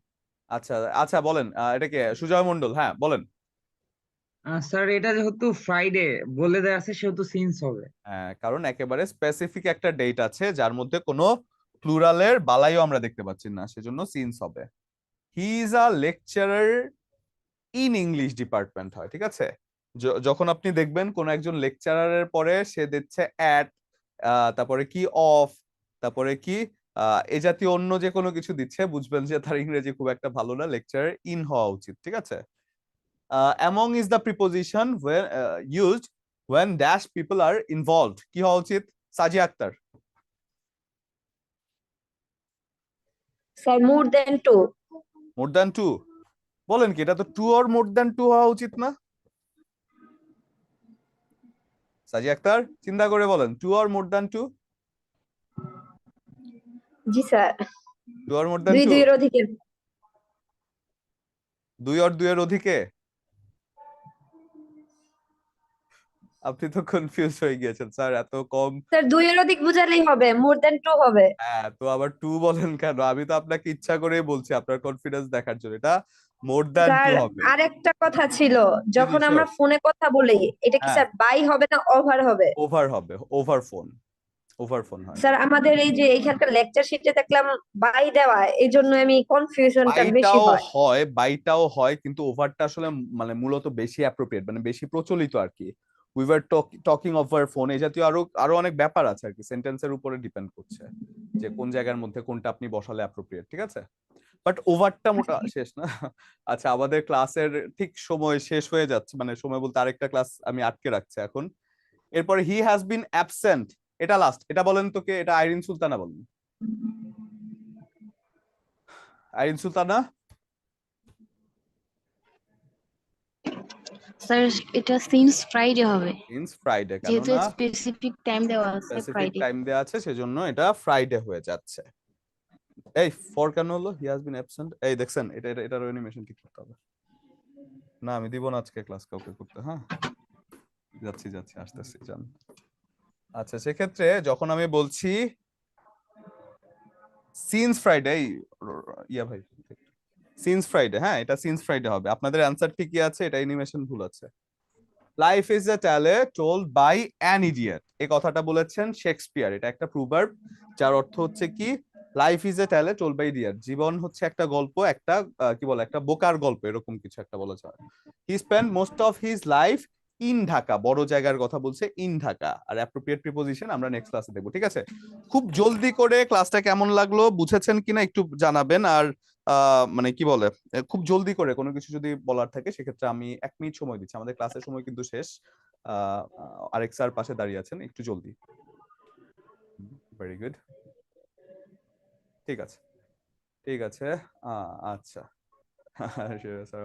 আচ্ছা আচ্ছা বলেন, এটা কে? সুজয় মন্ডল, হ্যাঁ বলেন। স্যার এটা যেহেতু ফ্রাইডে বলে দেয়া আছে সেহেতু সিন্স হবে। হ্যাঁ, কারণ একেবারে স্পেসিফিক একটা ডেট আছে যার মধ্যে কোনো প্লুরালের বালাইও আমরা দেখতে পাচ্ছি না, সেজন্য সিন্স হবে। He is a lecturer in English department হয়, ঠিক আছে? যখন আপনি দেখবেন কোন একজন লেকচারারের পরে সে দিচ্ছে অ্যাট, তারপরে কি অফ, তারপরে কি এ জাতীয় অন্য যে কোনো কিছু দিচ্ছে, বুঝবেন যে তার ইংরেজি খুব একটা ভালো না, লেকচারার ইন হওয়া উচিত, ঠিক আছে? among is the preposition when used when dash people are involved, কি হওয়া উচিত? Sajia Akter. Sir more then two. More than two, বলেন কি? এটা তো two or more than two হওয়া উচিত না? সাজিয়া আক্তার চিন্তা করে বলেন, two or more than two? জি sir, two or more than দুই টু? দুইয়ের অধিকে। দুই অর দুইয়ের অধিকে? আপনি তো কনফিউজ হয়ে গিয়েছেন স্যার, এত কম। স্যার দুইয়ের অধিক বুঝালেই হবে, মোর দেন টু হবে। হ্যাঁ, তো আবার টু বলেন কেন? আমি তো আপনাকে ইচ্ছা করেই বলছি আপনার কনফিডেন্স দেখার জন্য, এটা মোর দ্যান টু স্যার হবে। আরেকটা কথা ছিল, যখন জি, আমরা sure. ফোনে কথা বলি এটা কি হ্যাঁ। স্যার বাই হবে না ওভার হবে? ওভার হবে, ওভার ফোন, ওভার ফোন হয়। স্যার আমাদের এই যে এইখানকার লেকচার শিটে দেখলাম বাই দেওয়া, এই জন্য আমি কনফিউশনটা বেশি হয়। বাইটাও হয় কিন্তু ওভারটা আসলে মানে মূলত বেশি অ্যাপ্রোপ্রিয়েট, মানে বেশি প্রচলিত আর কি। We were talking over phone, এই জাতীয় আরো অনেক ব্যাপার আছে আর কি, সেন্টেন্সের উপরে ডিপেন্ড করছে যে কোন জায়গার মধ্যে কোনটা আপনি বসালে অ্যাপ্রোপ্রিয়েট, ঠিক আছে? বাট ওভারটা মোটা শেষ না। আচ্ছা, আমাদের ক্লাসের ঠিক সময় শেষ হয়ে যাচ্ছে, মানে সময় বলতে আরেকটা ক্লাস আমি আটকে রাখছি এখন। এরপরে হি হ্যাজ বিন অ্যাবসেন্ট, এটা লাস্ট, এটা বলেন তো কে? এটা আইরিন সুলতানা বলেন। আইরিন সুলতানা? স্যার এটা সিন্স ফ্রাইডে হবে সিন্স ফ্রাইডে, যেহেতু কেননা স্পেসিফিক টাইম দেওয়া আছে স্পেসিফিক ফ্রাইডে। টাইম দেওয়া আছে সেজন্য এটা ফ্রাইডে হয়ে যাচ্ছে। এই ফর কেন হলো? হি হ্যাজ বিন অ্যাবসেন্ট। এই দেখছেন, এটার অ্যানিমেশন ঠিক করতে হবে। না আমি দিব না আজকে ক্লাস কাউকে করতে। হ্যাঁ যাচ্ছি আসতেছি জান। আচ্ছা সেক্ষেত্রে যখন আমি বলছি সিন্স ফ্রাইডে, ইয়া ভাই সিন্স ফ্রাইডে, হ্যাঁ এটা সিন্স ফ্রাইডে হবে। আপনাদের অ্যান্সার ঠিকই আছে, এটা অ্যানিমেশন ভুল আছে। Life is a tale told by an idiot, এই কথাটা বলেছেন শেক্সপিয়ার। এটা একটা প্রুভার্ব যার অর্থ হচ্ছে কি, life is a tale told by idiot, জীবন হচ্ছে একটা গল্প, একটা কি বলে, একটা বোকার গল্প, এরকম কিছু একটা বলা যায়। He spend most of his life in Dhaka, বড় জায়গার কথা বলছে, ইন ঢাকা। আর অ্যাপ্রোপ্রিয়েট প্রিপোজিশন আমরা নেক্সট ক্লাসে দেখবো, ঠিক আছে? খুব জলদি করে ক্লাসটা কেমন লাগলো, বুঝেছেন কিনা একটু জানাবেন। আর মানে কি বলে, খুব জলদি করে কোনো কিছু যদি বলার থাকে সেক্ষেত্রে আমি 1 মিনিট সময় দিচ্ছি, আমাদের ক্লাসের সময় কিন্তু শেষ। আরেক স্যার পাশে দাঁড়িয়ে আছেন, একটু জলদি। ভেরি গুড, ঠিক আছে আচ্ছা স্যার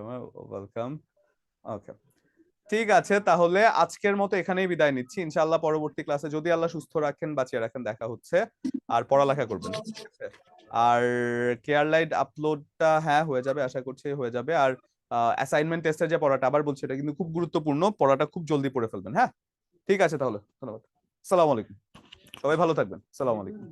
ওয়েলকাম। ওকে ঠিক আছে, তাহলে আজকের মতো এখানেই বিদায় নিচ্ছি। ইনশাআল্লাহ পরবর্তী ক্লাসে যদি আল্লাহ সুস্থ রাখেন, বাঁচিয়ে রাখেন, দেখা হচ্ছে। আর পড়ালেখা করবেন, ঠিক আছে? আর কেয়ার লাইট আপলোডটা হ্যাঁ হয়ে যাবে, আশা করছি হয়ে যাবে। আর অ্যাসাইনমেন্ট টেস্টের যে পড়াটা, আবার বলছি এটা কিন্তু খুব গুরুত্বপূর্ণ, পড়াটা খুব জলদি পড়ে ফেলবেন। হ্যাঁ ঠিক আছে, তাহলে ধন্যবাদ। আসসালামু আলাইকুম, সবাই ভালো থাকবেন। আসসালামু আলাইকুম।